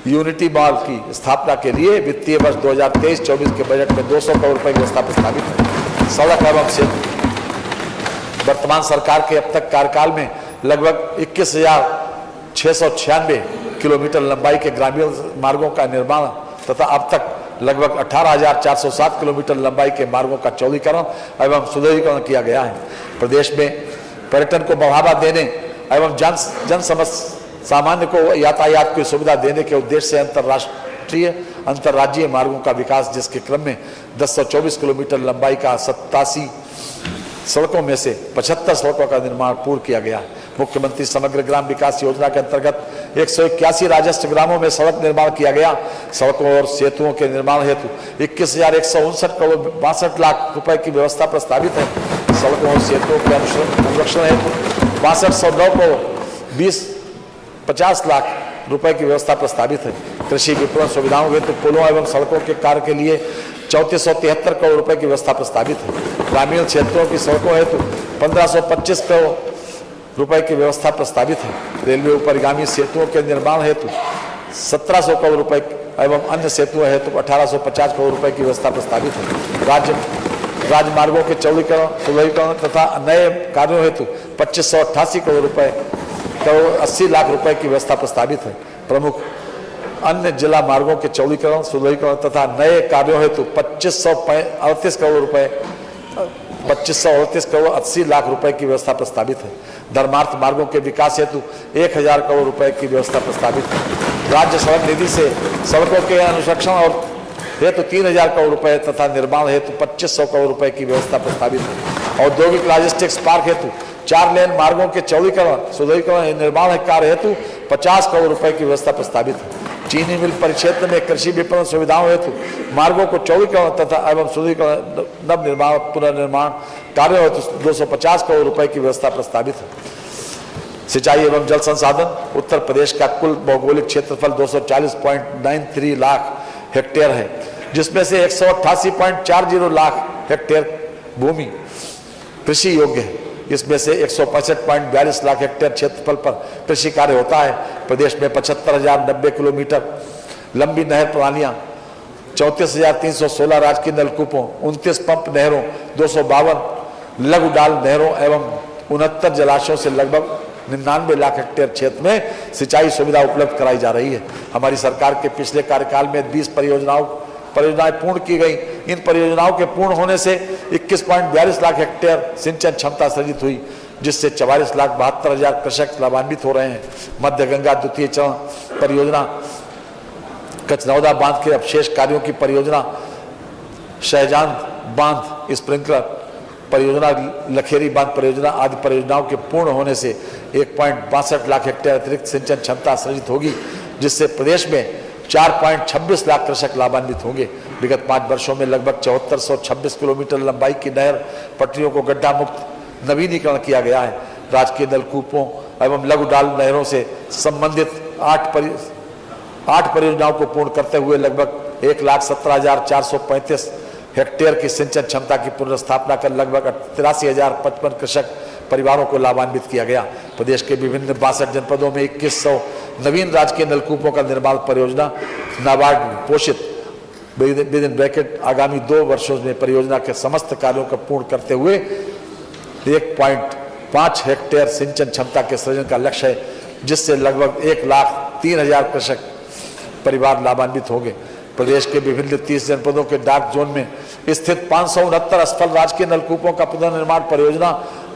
Speaker 2: यूनिटी मॉल की स्थापना के लिए वित्तीय वर्ष 2023-24 के बजट में 200 करोड़ रुपए की व्यवस्था प्रस्तावित है। सड़क एवं सेतु वर्तमान सरकार के अब तक कार्यकाल में लगभग 21,696 किलोमीटर लंबाई के ग्रामीण मार्गों का निर्माण तथा अब तक लगभग 18,407 किलोमीटर लंबाई के मार्गों का चौड़ीकरण एवं सुदृढ़ीकरण किया गया है। प्रदेश में पर्यटन को बढ़ावा देने एवं सामान्य को यातायात की सुविधा देने के उद्देश्य से अंतर्राज्यीय मार्गों का विकास, जिसके क्रम में 1024 किलोमीटर लंबाई का 87 सड़कों में से 75 सड़कों का निर्माण पूर्ण किया गया है। मुख्यमंत्री समग्र ग्राम विकास योजना के अंतर्गत 181 राजस्व ग्रामों में सड़क निर्माण किया गया। सड़कों और सेतुओं के निर्माण हेतु 21,159 करोड़ 62 लाख रुपए की व्यवस्था प्रस्तावित है। सड़कों और सेतुओं के अनुरक्षण हेतु 6209 करोड़ 50 लाख रुपए की व्यवस्था प्रस्तावित है। कृषि विपणन सुविधाओं हेतु पुलों एवं सड़कों के कार्य के लिए 3473 करोड़ रुपए की व्यवस्था प्रस्तावित है। ग्रामीण क्षेत्रों की सड़कों हेतु 1525 करोड़ रुपए की व्यवस्था प्रस्तावित है। रेलवे उपरिगामी सेतुओं के निर्माण हेतु 1700 करोड़ रुपए एवं अन्य सेतुओं हेतु 1850 करोड़ रुपए की व्यवस्था प्रस्तावित है। राजमार्गों के चौड़ीकरण, सुदृढ़ीकरण तथा नए कार्यों हेतु 2588 करोड़ 80 लाख रुपए की व्यवस्था प्रस्तावित है। प्रमुख अन्य जिला मार्गों के चौड़ीकरण, सुदृढ़ीकरण तथा नए कार्यों हेतु 2538 करोड़ 80 लाख रुपए की व्यवस्था प्रस्तावित है। धर्मार्थ मार्गों के विकास हेतु 1000 करोड़ रुपए की व्यवस्था प्रस्तावित है। राज्य सड़क निधि से सड़कों के अनुरक्षण और हेतु 3000 करोड़ रुपए तथा निर्माण हेतु 2500 करोड़ रुपए की व्यवस्था प्रस्तावित है। औद्योगिक लॉजिस्टिक्स पार्क हेतु 4 लेन मार्गों के चौड़ीकरण, सुदृढ़ीकरण, निर्माण कार्य हेतु 50 करोड़ रुपए की व्यवस्था प्रस्तावित है। चीनी मिल परिक्षेत्र में कृषि विपणन सुविधाओं हेतु मार्गों को चौड़ीकरण तथा एवं सुदृढ़ीकरण, नव निर्माण, पुनर्निर्माण कार्यों हेतु 250 करोड़ रुपए की व्यवस्था प्रस्तावित है। सिंचाई एवं जल संसाधन उत्तर प्रदेश का कुल भौगोलिक क्षेत्रफल 240.93 लाख हेक्टेयर है, जिसमें से 188.40 लाख हेक्टेयर भूमि कृषि योग्य है। इसमें से 165.42 लाख हेक्टेयर क्षेत्रफल पर कृषि कार्य होता है। प्रदेश में 75,090 किलोमीटर लंबी नहर प्रणालियां, 34,316 राजकीय नलकूपों, 29 पंप नहरों, 252 लघु डाल नहरों एवं 69 जलाशयों से लगभग 99 लाख हेक्टेयर क्षेत्र में सिंचाई सुविधा उपलब्ध कराई जा रही है। हमारी सरकार के पिछले कार्यकाल में 20 परियोजनाएं पूर्ण की गई। इन परियोजनाओं के पूर्ण होने से 21.42 लाख हेक्टेयर सिंचन क्षमता सृजित हुई, जिससे 44,72,000 कृषक लाभान्वित हो रहे हैं। मध्य गंगा द्वितीय चरण परियोजना, कचनौदा बांध के अवशेष कार्यों की परियोजना, शहजान बांध स्प्रिंकलर परियोजना, लखेरी बांध परियोजना आदि परियोजनाओं के पूर्ण होने से 1.62 लाख हेक्टेयर अतिरिक्त सिंचन क्षमता सृजित होगी, जिससे प्रदेश में 4.26 लाख कृषक लाभान्वित होंगे। विगत 5 वर्षों में लगभग 7426 किलोमीटर लंबाई की नहर पटरियों को गड्ढा मुक्त नवीनीकरण किया गया है। राजकीय नलकूपों एवं लघु डाल नहरों से संबंधित 8 परियोजनाओं को पूर्ण करते हुए लगभग 1,17,435 हेक्टेयर की सिंचन क्षमता की पुनर्स्थापना कर लगभग 83,055 कृषक परिवारों को लाभान्वित किया गया। प्रदेश के विभिन्न 62 जनपदों में 2100 नवीन राजकीय नलकूपों का निर्माण परियोजना नाबार्ड पोषित विद इन ब्रैकेट आगामी 2 वर्षों में परियोजना के समस्त कार्यों को पूर्ण करते हुए 1.5 हेक्टेयर सिंचन क्षमता के सृजन का लक्ष्य है, जिससे लगभग 1,03,000 कृषक परिवार लाभान्वित होंगे। प्रदेश के विभिन्न 30 जनपदों के डार्क जोन में स्थित 569 असफल राजकीय नलकूपों का पुनर्निर्माण परियोजना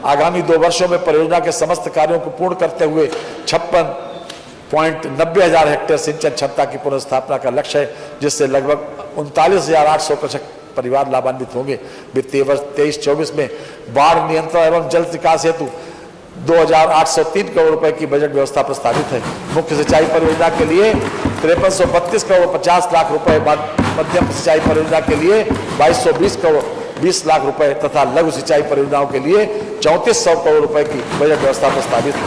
Speaker 2: आगामी 2 वर्षों में परियोजना के समस्त कार्यों को पूर्ण करते हुए 56.90 हजार हेक्टेयर सिंचाई क्षमता की पुनर्स्थापना का लक्ष्य है, जिससे लगभग 39,800 कृषक परिवार लाभान्वित होंगे। वित्तीय वर्ष 23-24 में बाढ़ नियंत्रण एवं जल विकास हेतु 2,803 करोड़ रुपए की बजट व्यवस्था प्रस्तावित है। मुख्य सिंचाई परियोजना के लिए 5332 करोड़ 50 लाख रुपए, मध्यम सिंचाई परियोजना के लिए 2220 करोड़ 20 लाख रुपए तथा लघु सिंचाई परियोजनाओं के लिए 3400 करोड़ रुपए की बजट व्यवस्था प्रस्तावित है।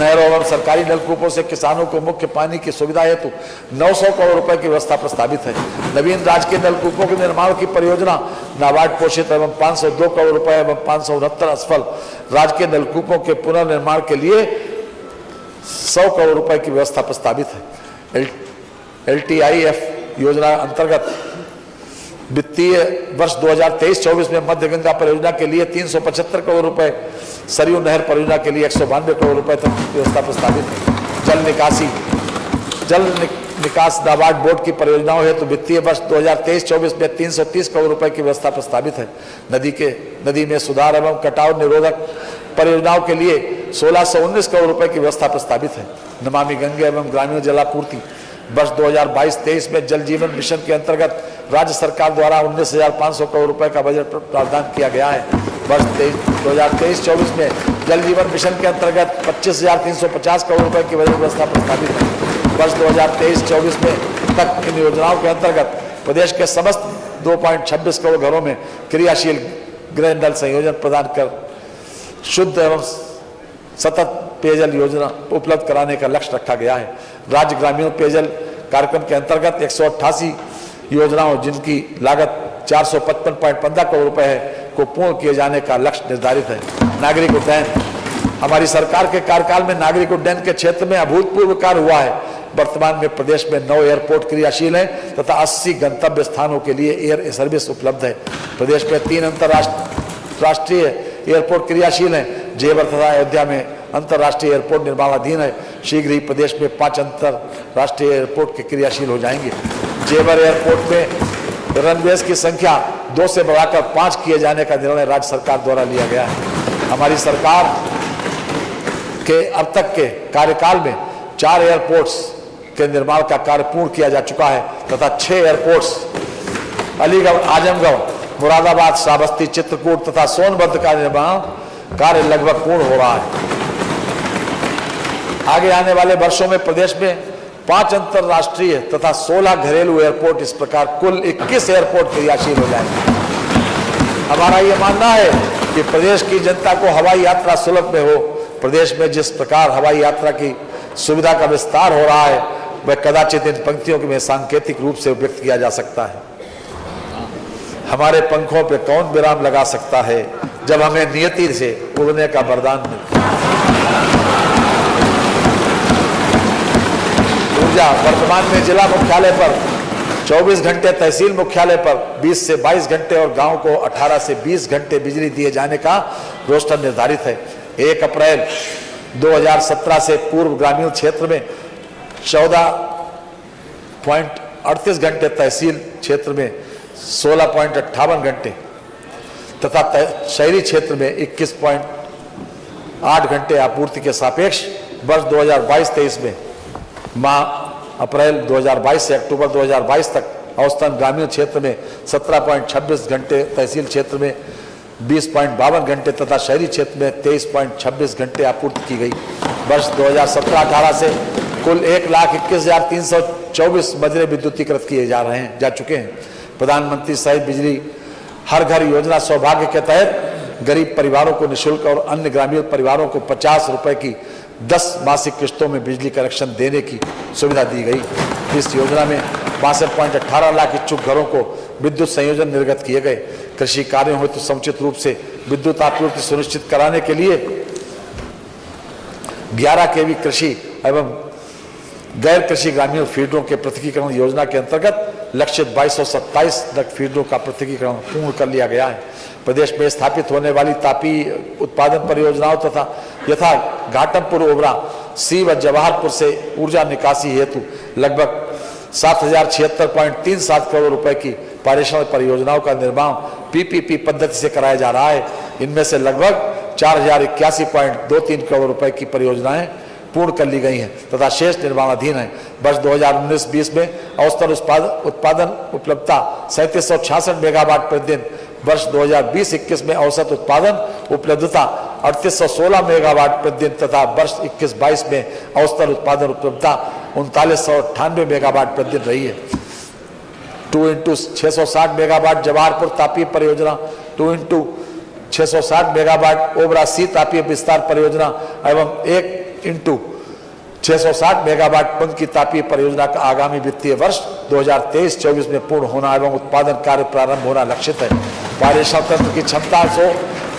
Speaker 2: नहरों एवं सरकारी नलकूपों से किसानों को मुख्य पानी की सुविधा हेतु 900 करोड़ रुपए की व्यवस्था प्रस्तावित है। नवीन राजकीय नलकूपों के निर्माण की परियोजना नाबार्ड पोषित एवं 502 करोड़ रुपए एवं 569 असफल राजकीय नलकूपों के पुनर्निर्माण के लिए 100 करोड़ रुपए की व्यवस्था प्रस्तावित है। LTIF योजना अंतर्गत वित्तीय वर्ष 2023-24 में मध्य गंगा परियोजना के लिए 375 करोड़ रुपए, सरयू नहर परियोजना के लिए 192 करोड़ रुपए तक व्यवस्था प्रस्तावित है। जल निकास नाबार्ड बोर्ड की परियोजनाओं हेतु वित्तीय वर्ष 2023-24 में 330 करोड़ रुपए की व्यवस्था प्रस्तावित है। नदी में सुधार एवं कटाव निरोधक परियोजनाओं के लिए 1619 करोड़ रुपए की व्यवस्था प्रस्तावित है। नमामि गंगे एवं ग्रामीण जलापूर्ति वर्ष 2022-23 में जल जीवन मिशन के अंतर्गत राज्य सरकार द्वारा 19,500 करोड़ रुपए का बजट प्रावधान किया गया है। वर्ष 2023-24 में जल जीवन मिशन के अंतर्गत 25,350 करोड़ रुपए की बजट व्यवस्था प्रस्तावित है। वर्ष 2023-24 में तक इन योजनाओं के अंतर्गत प्रदेश के समस्त 2.26 करोड़ घरों में क्रियाशील गृह नल संयोजन प्रदान कर शुद्ध एवं सतत पेयजल योजना उपलब्ध कराने का लक्ष्य रखा गया है। राज्य ग्रामीण पेयजल कार्यक्रम के अंतर्गत 188 योजनाओं जिनकी लागत 455.15 करोड़ रुपए है को पूर्ण किए जाने का लक्ष्य निर्धारित है। नागरिक उड्डयन, हमारी सरकार के कार्यकाल में नागरिक उड्डयन के क्षेत्र में अभूतपूर्व कार्य हुआ है। वर्तमान में प्रदेश में 9 एयरपोर्ट क्रियाशील हैं तथा 80 गंतव्य स्थानों के लिए एयर सर्विस उपलब्ध है। प्रदेश में 3 अंतर्राष्ट्रीय एयरपोर्ट क्रियाशील हैं। जेवर तथा अयोध्या में अंतर्राष्ट्रीय एयरपोर्ट निर्माणाधीन है। शीघ्र ही प्रदेश में 5 अंतर्राष्ट्रीय एयरपोर्ट के क्रियाशील हो जाएंगे। जेवर एयरपोर्ट में रनवेज की संख्या 2 से बढ़ाकर 5 किए जाने का निर्णय राज्य सरकार द्वारा लिया गया है। हमारी सरकार के अब तक के कार्यकाल में 4 एयरपोर्ट्स के निर्माण का कार्य पूर्ण किया जा चुका है तथा 6 एयरपोर्ट्स अलीगढ़, आजमगढ़, मुरादाबाद, श्रावस्ती, चित्रकूट तथा सोनभद्र का निर्माण कार्य लगभग पूर्ण हो रहा है। आगे आने वाले वर्षों में प्रदेश में 5 अंतर्राष्ट्रीय तथा 16 घरेलू एयरपोर्ट, इस प्रकार कुल 21 एयरपोर्ट क्रियाशील हो जाएंगे। हमारा ये मानना है कि प्रदेश की जनता को हवाई यात्रा सुलभ में हो। प्रदेश में जिस प्रकार हवाई यात्रा की सुविधा का विस्तार हो रहा है वह कदाचित इन पंक्तियों में सांकेतिक रूप से व्यक्त किया जा सकता है। हमारे पंखों पे कौन विराम लगा सकता है जब हमें नियति से उड़ने का वरदान मिलता है। ऊर्जा, वर्तमान में जिला मुख्यालय पर 24 घंटे, तहसील मुख्यालय पर 20 से 22 घंटे और गांव को 18 से 20 घंटे बिजली दिए जाने का रोस्टर निर्धारित है। 1 अप्रैल 2017 से पूर्व ग्रामीण क्षेत्र में 14.38 घंटे, तहसील क्षेत्र में 16.58 घंटे तथा शहरी क्षेत्र में 21.8 घंटे आपूर्ति के सापेक्ष वर्ष 2022-23 में माह अप्रैल 2022 से अक्टूबर 2022 तक औसतन ग्रामीण क्षेत्र में 17.26 घंटे, तहसील क्षेत्र में 20.52 घंटे तथा शहरी क्षेत्र में 23.26 घंटे आपूर्ति की गई। वर्ष 2017-18 से कुल 1,21,324 मजरे विद्युतीकृत किए जा चुके हैं। प्रधानमंत्री सहज बिजली हर घर योजना सौभाग्य के तहत गरीब परिवारों को निःशुल्क और अन्य ग्रामीण परिवारों को 50 रुपए की 10 मासिक किस्तों में बिजली कनेक्शन देने की सुविधा दी गई। इस योजना में 62.18 लाख इच्छुक घरों को विद्युत संयोजन निर्गत किए गए। कृषि कार्यों हेतु समुचित रूप से विद्युत आपूर्ति सुनिश्चित कराने के लिए 11 केवी कृषि एवं गैर कृषि ग्रामीण फीडरों के पृथकीकरण योजना के अंतर्गत लक्ष्य 2227 फीडरों का पृथकीकरण पूर्ण कर लिया गया है। प्रदेश में स्थापित होने वाली तापी उत्पादन परियोजनाओं तथा यथा घाटमपुर, ओबरा, सी व जवाहरपुर से ऊर्जा निकासी हेतु लगभग 7,076.37 करोड़ रुपए की पारिश्रमिक परियोजनाओं का निर्माण पीपीपी पद्धति से कराया जा रहा है। इनमें से लगभग 4,081.23 करोड़ रुपए की परियोजनाएं पूर्ण कर ली गई हैं तथा शेष निर्माणाधीन है। वर्ष 2019-20 में औसतन उत्पादन उपलब्धता 3766 मेगावाट प्रतिदिन, वर्ष 2020-21 में औसत उत्पादन उपलब्धता 3816 मेगावाट प्रतिदिन तथा वर्ष 21-22 में औसतन उत्पादन उपलब्धता 3998 मेगावाट प्रतिदिन रही है। 2x660 मेगावाट जवाहरपुर तापीय परियोजना, 2x660 मेगावाट ओबरा सी तापीय विस्तार परियोजना एवं 1x660 मेगावाट पुंज की तापीय परियोजना का आगामी वित्तीय वर्ष 2023-24 में पूर्ण होना एवं उत्पादन कार्य प्रारंभ होना लक्षित है। पारिश्रमिक तंत्र की क्षमता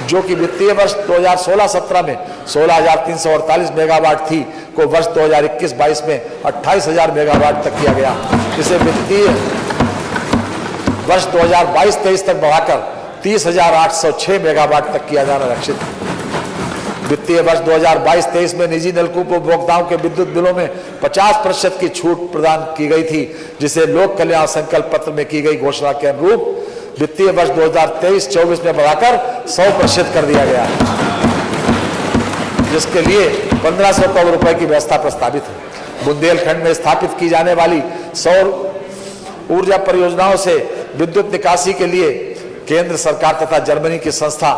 Speaker 2: जो कि वित्तीय वर्ष 2016-17 में 16,348 मेगावाट थी को वर्ष 2021-22 में 28,000 मेगावाट तक किया गया। इसे वित्तीय वर्ष 2022-23 तक बढ़ाकर 30,806 मेगावाट तक किया जाना लक्षित है। वित्तीय वर्ष 2022-23 में निजी नलकूप उपभोक्ताओं के विद्युत बिलों में 50% की छूट प्रदान की गई थी, जिसे लोक कल्याण संकल्प पत्र में की गई घोषणा के अनुरूप वित्तीय वर्ष 2023-24 में बढ़ाकर 100% कर दिया गया है, जिसके लिए 1500 करोड़ रुपए की व्यवस्था प्रस्तावित है। बुंदेलखंड में स्थापित की जाने वाली सौर ऊर्जा परियोजनाओं से विद्युत निकासी के लिए केंद्र सरकार तथा जर्मनी की संस्था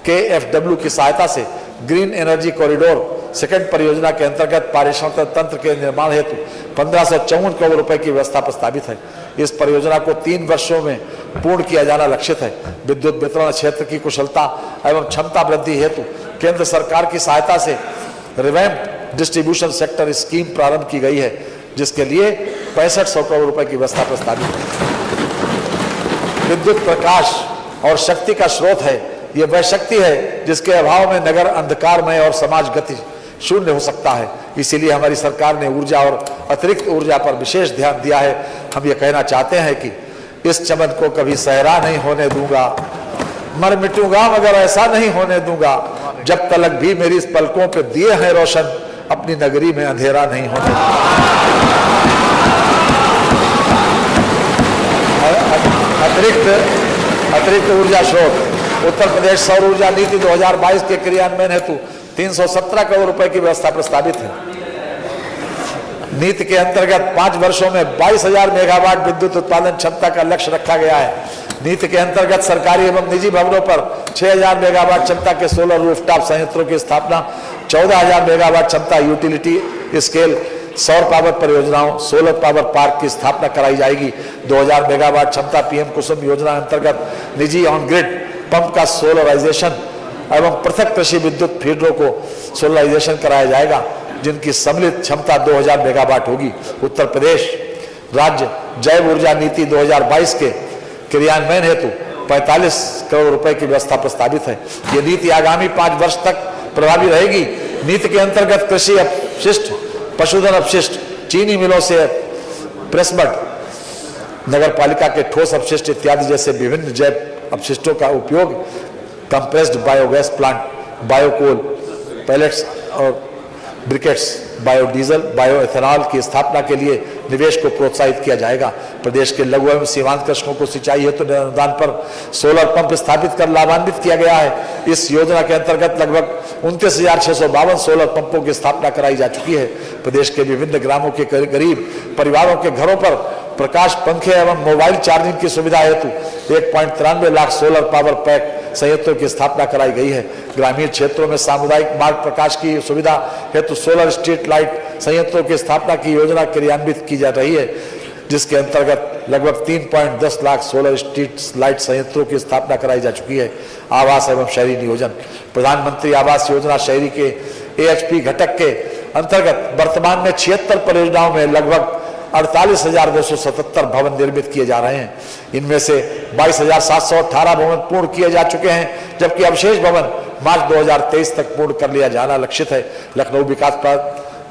Speaker 2: KfW की सहायता से ग्रीन एनर्जी कॉरिडोर सेकंड परियोजना के अंतर्गत पारिश्रमिक तंत्र के निर्माण हेतु 1554 करोड़ रुपए की व्यवस्था प्रस्तावित है। इस परियोजना को 3 वर्षों में पूर्ण किया जाना लक्षित है। विद्युत वितरण क्षेत्र की कुशलता एवं क्षमता वृद्धि हेतु केंद्र सरकार की सहायता से रिवैम्प डिस्ट्रीब्यूशन सेक्टर स्कीम प्रारंभ की गई है, जिसके लिए 6500 करोड़ रुपए की व्यवस्था प्रस्तावित है। विद्युत प्रकाश और शक्ति का स्रोत है। यह वह शक्ति है जिसके अभाव में नगर अंधकारमय और समाज गति शून्य हो सकता है। इसीलिए हमारी सरकार ने ऊर्जा और अतिरिक्त ऊर्जा पर विशेष ध्यान दिया है। हम ये कहना चाहते हैं कि इस चमन को कभी सहरा नहीं होने दूंगा, मर मिटूंगा मगर ऐसा नहीं होने दूंगा, जब तलक भी मेरी इस पलकों पे दिए हैं रोशन, अपनी नगरी में अंधेरा नहीं होने दूंगा। अतिरिक्त ऊर्जा स्रोत उत्तर प्रदेश सौर ऊर्जा नीति 2022 के क्रियान्वयन हेतु 317 करोड़ रुपए की व्यवस्था प्रस्तावित है। नीति के अंतर्गत 5 वर्षों में 22,000 मेगावाट विद्युत उत्पादन क्षमता का लक्ष्य रखा गया है। नीति के अंतर्गत सरकारी एवं निजी भवनों पर 6,000 मेगावाट क्षमता के सोलर रूफटॉप संयंत्रों की स्थापना, 14,000 मेगावाट क्षमता यूटिलिटी स्केल सौर पावर परियोजनाओं सोलर पावर पार्क की स्थापना कराई जाएगी। 2,000 मेगावाट क्षमता पीएम कुसुम योजना अंतर्गत निजी ऑन ग्रिड पंप का सोलराइजेशन एवं पृथक कृषि विद्युत फीडरों को सोलराइजेशन कराया जाएगा, जिनकी सम्मिलित क्षमता 2,000 मेगावाट होगी। उत्तर प्रदेश राज्य जैव ऊर्जा नीति 2022 के क्रियान्वयन हेतु 45 करोड़ रुपए की व्यवस्था प्रस्तावित है। ये नीति आगामी 5 वर्ष तक प्रभावी रहेगी। नीति के अंतर्गत कृषि अपशिष्ट, पशुधन अपशिष्ट, चीनी मिलों से प्रेसमड, नगर पालिका के ठोस अपशिष्ट इत्यादि जैसे विभिन्न जैव अपशिष्टों का उपयोग compressed biogas plant, biocoal pellets और ब्रिकेट्स, बायोडीजल, बायोएथेनॉल की स्थापना के लिए निवेश को प्रोत्साहित किया जाएगा। प्रदेश के लघु एवं सीमांत कृषकों को सिंचाई हेतु अनुदान पर सोलर पंप स्थापित कर लाभान्वित किया गया है। इस योजना के अंतर्गत लगभग 29,652 सोलर पंपों की स्थापना कराई जा चुकी है। प्रदेश के विभिन्न ग्रामों के गरीब परिवारों के घरों पर प्रकाश पंखे एवं मोबाइल चार्जिंग की सुविधा हेतु 1.93 लाख सोलर पावर पैक संयंत्रों की स्थापना कराई गई है। ग्रामीण क्षेत्रों में सामुदायिक मार्ग प्रकाश की सुविधा हेतु सोलर स्ट्रीट लाइट संयंत्रों की स्थापना की योजना क्रियान्वित की जा रही है, जिसके अंतर्गत लगभग 3.10 लाख सोलर स्ट्रीट लाइट संयंत्रों की स्थापना कराई जा चुकी है। आवास एवं शहरी नियोजन प्रधानमंत्री आवास योजना शहरी के AHP घटक के अंतर्गत वर्तमान में 76 परियोजनाओं में लगभग 48,277 भवन निर्मित किए जा रहे हैं। इनमें से 22,718 भवन पूर्ण किए जा चुके हैं, जबकि अवशेष भवन मार्च 2023 तक पूर्ण कर लिया जाना लक्षित है। लखनऊ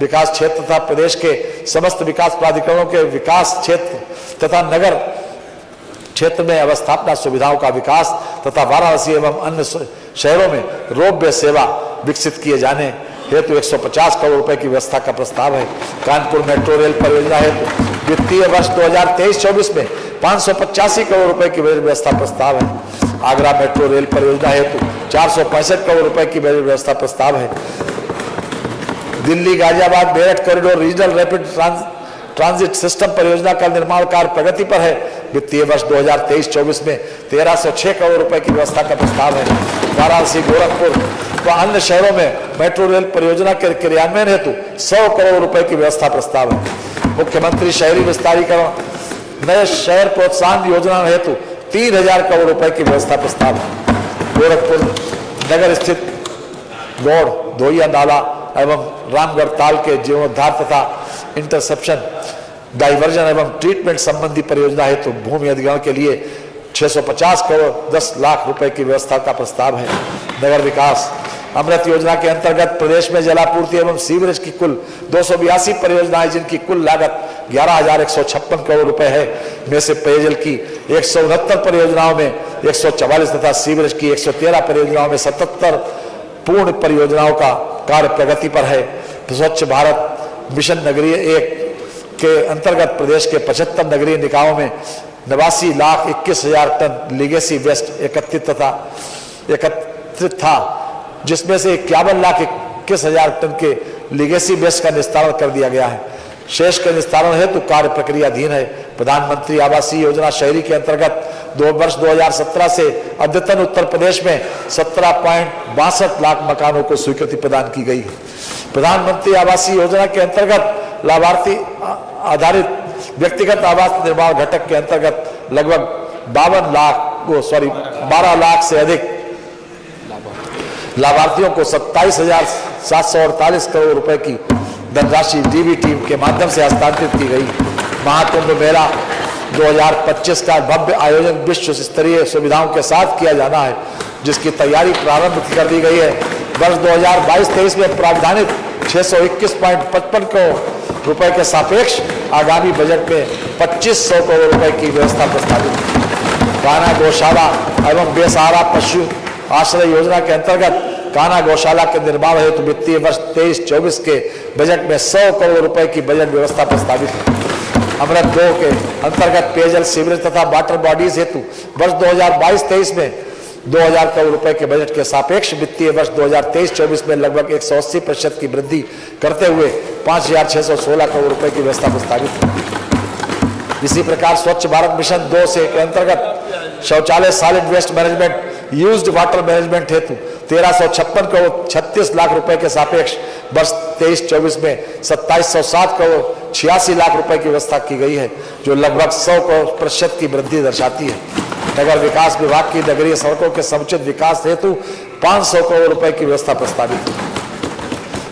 Speaker 2: विकास क्षेत्र तथा प्रदेश के समस्त विकास प्राधिकरणों के विकास क्षेत्र तथा नगर क्षेत्र में अवस्थापना सुविधाओं का विकास तथा वाराणसी एवं अन्य शहरों में रोपवे सेवा विकसित किए जाने हेतु 150 करोड़ रुपए की व्यवस्था का प्रस्ताव है। कानपुर मेट्रो रेल परियोजना हेतु वित्तीय वर्ष 2023-24 में 585 करोड़ रुपए की बजट व्यवस्था प्रस्ताव है। आगरा मेट्रो रेल परियोजना हेतु 465 करोड़ रुपए की बजट व्यवस्था प्रस्ताव है। Delhi Ghaziabad Meerut corridor regional rapid transit system परियोजना का निर्माण कार्य प्रगति पर है। वित्तीय वर्ष 2023-24 में 1306 करोड़ रुपए की व्यवस्था का प्रस्ताव है। वाराणसी, गोरखपुर व अन्य शहरों में मेट्रो रेल परियोजना के क्रियान्वयन हेतु 100 करोड़ रुपए की व्यवस्था प्रस्ताव है। मुख्यमंत्री शहरी विस्तारीकरण नए शहर प्रोत्साहन योजना हेतु 3000 करोड़ रुपए की व्यवस्था प्रस्ताव है। गोरखपुर नगर स्थित गौड़ धोइया नाला एवं रामगढ़ ताल के जीर्णोद्धार तथा इंटरसेप्शन डाइवर्जन एवं ट्रीटमेंट संबंधी परियोजना हेतु भूमि अधिग्रहण के लिए 650 करोड़ 10 लाख रुपए की व्यवस्था का प्रस्ताव है। नगर विकास अमृत योजना के अंतर्गत प्रदेश में जलापूर्ति एवं सीवरेज की कुल 282 परियोजनाएं जिनकी कुल लागत 11,156 करोड़ रुपए है, में से पेयजल की 169 परियोजनाओं में 144 तथा सीवरेज की 113 परियोजनाओं में 77 पूर्ण परियोजनाओं का कार्य प्रगति पर है। स्वच्छ भारत मिशन नगरीय 1 के अंतर्गत प्रदेश के 75 नगरीय निकायों में 89,21,000 टन लीगेसी वेस्ट एकत्रित था, जिसमें से 51,21,000 टन के लीगेसी वेस्ट का निस्तारण कर दिया गया है। शेष के निस्तारण हेतु कार्य प्रक्रियाधीन है। प्रधानमंत्री आवासीय योजना शहरी के अंतर्गत वर्ष 2017 से अद्यतन उत्तर प्रदेश में 17.62 लाख मकानों को स्वीकृति प्रदान की गई है। प्रधानमंत्री आवासीय योजना के अंतर्गत लाभार्थी आधारित व्यक्तिगत आवास निर्माण घटक के अंतर्गत लगभग 12 लाख से अधिक लाभार्थियों को 27,748 करोड़ रुपए की धनराशि डीबीटी के माध्यम से हस्तांतरित की गई। महाकुंभ मेला 2025 का भव्य आयोजन विश्व स्तरीय सुविधाओं के साथ किया जाना है, जिसकी तैयारी प्रारंभ कर दी गई है। वर्ष 2022-23 में प्रावधानित 621.55 करोड़ रुपए के सापेक्ष आगामी बजट में 2500 करोड़ रुपए की व्यवस्था प्रस्तावित है। कान्हा गौशाला एवं बेसहारा पशु आश्रय योजना के अंतर्गत कान्हा गौशाला के निर्माण हेतु वित्तीय वर्ष 23-24 के बजट में 100 करोड़ रुपए की बजट व्यवस्था प्रस्तावित है। अमृत 2 के अंतर्गत पेयजल सीवरेज तथा वाटर बॉडीज हेतु वर्ष 2022-23 में 2000 करोड़ रुपए के बजट के सापेक्ष वित्तीय वर्ष 2023-24 में लगभग 180% की वृद्धि करते हुए 5,616 करोड़ रुपए की व्यवस्था प्रस्तावित है। इसी प्रकार स्वच्छ भारत मिशन 2 से के अंतर्गत शौचालय solid waste management used water management हेतु 1356 करोड़ 36 लाख रुपए के सापेक्ष वर्ष 23-24 में 2707 करोड़ 86 लाख रुपए की व्यवस्था की गई है, जो लगभग 100% की वृद्धि दर्शाती है। नगर विकास विभाग की नगरीय सड़कों के समुचित विकास हेतु 500 करोड़ रुपए की व्यवस्था प्रस्तावित है।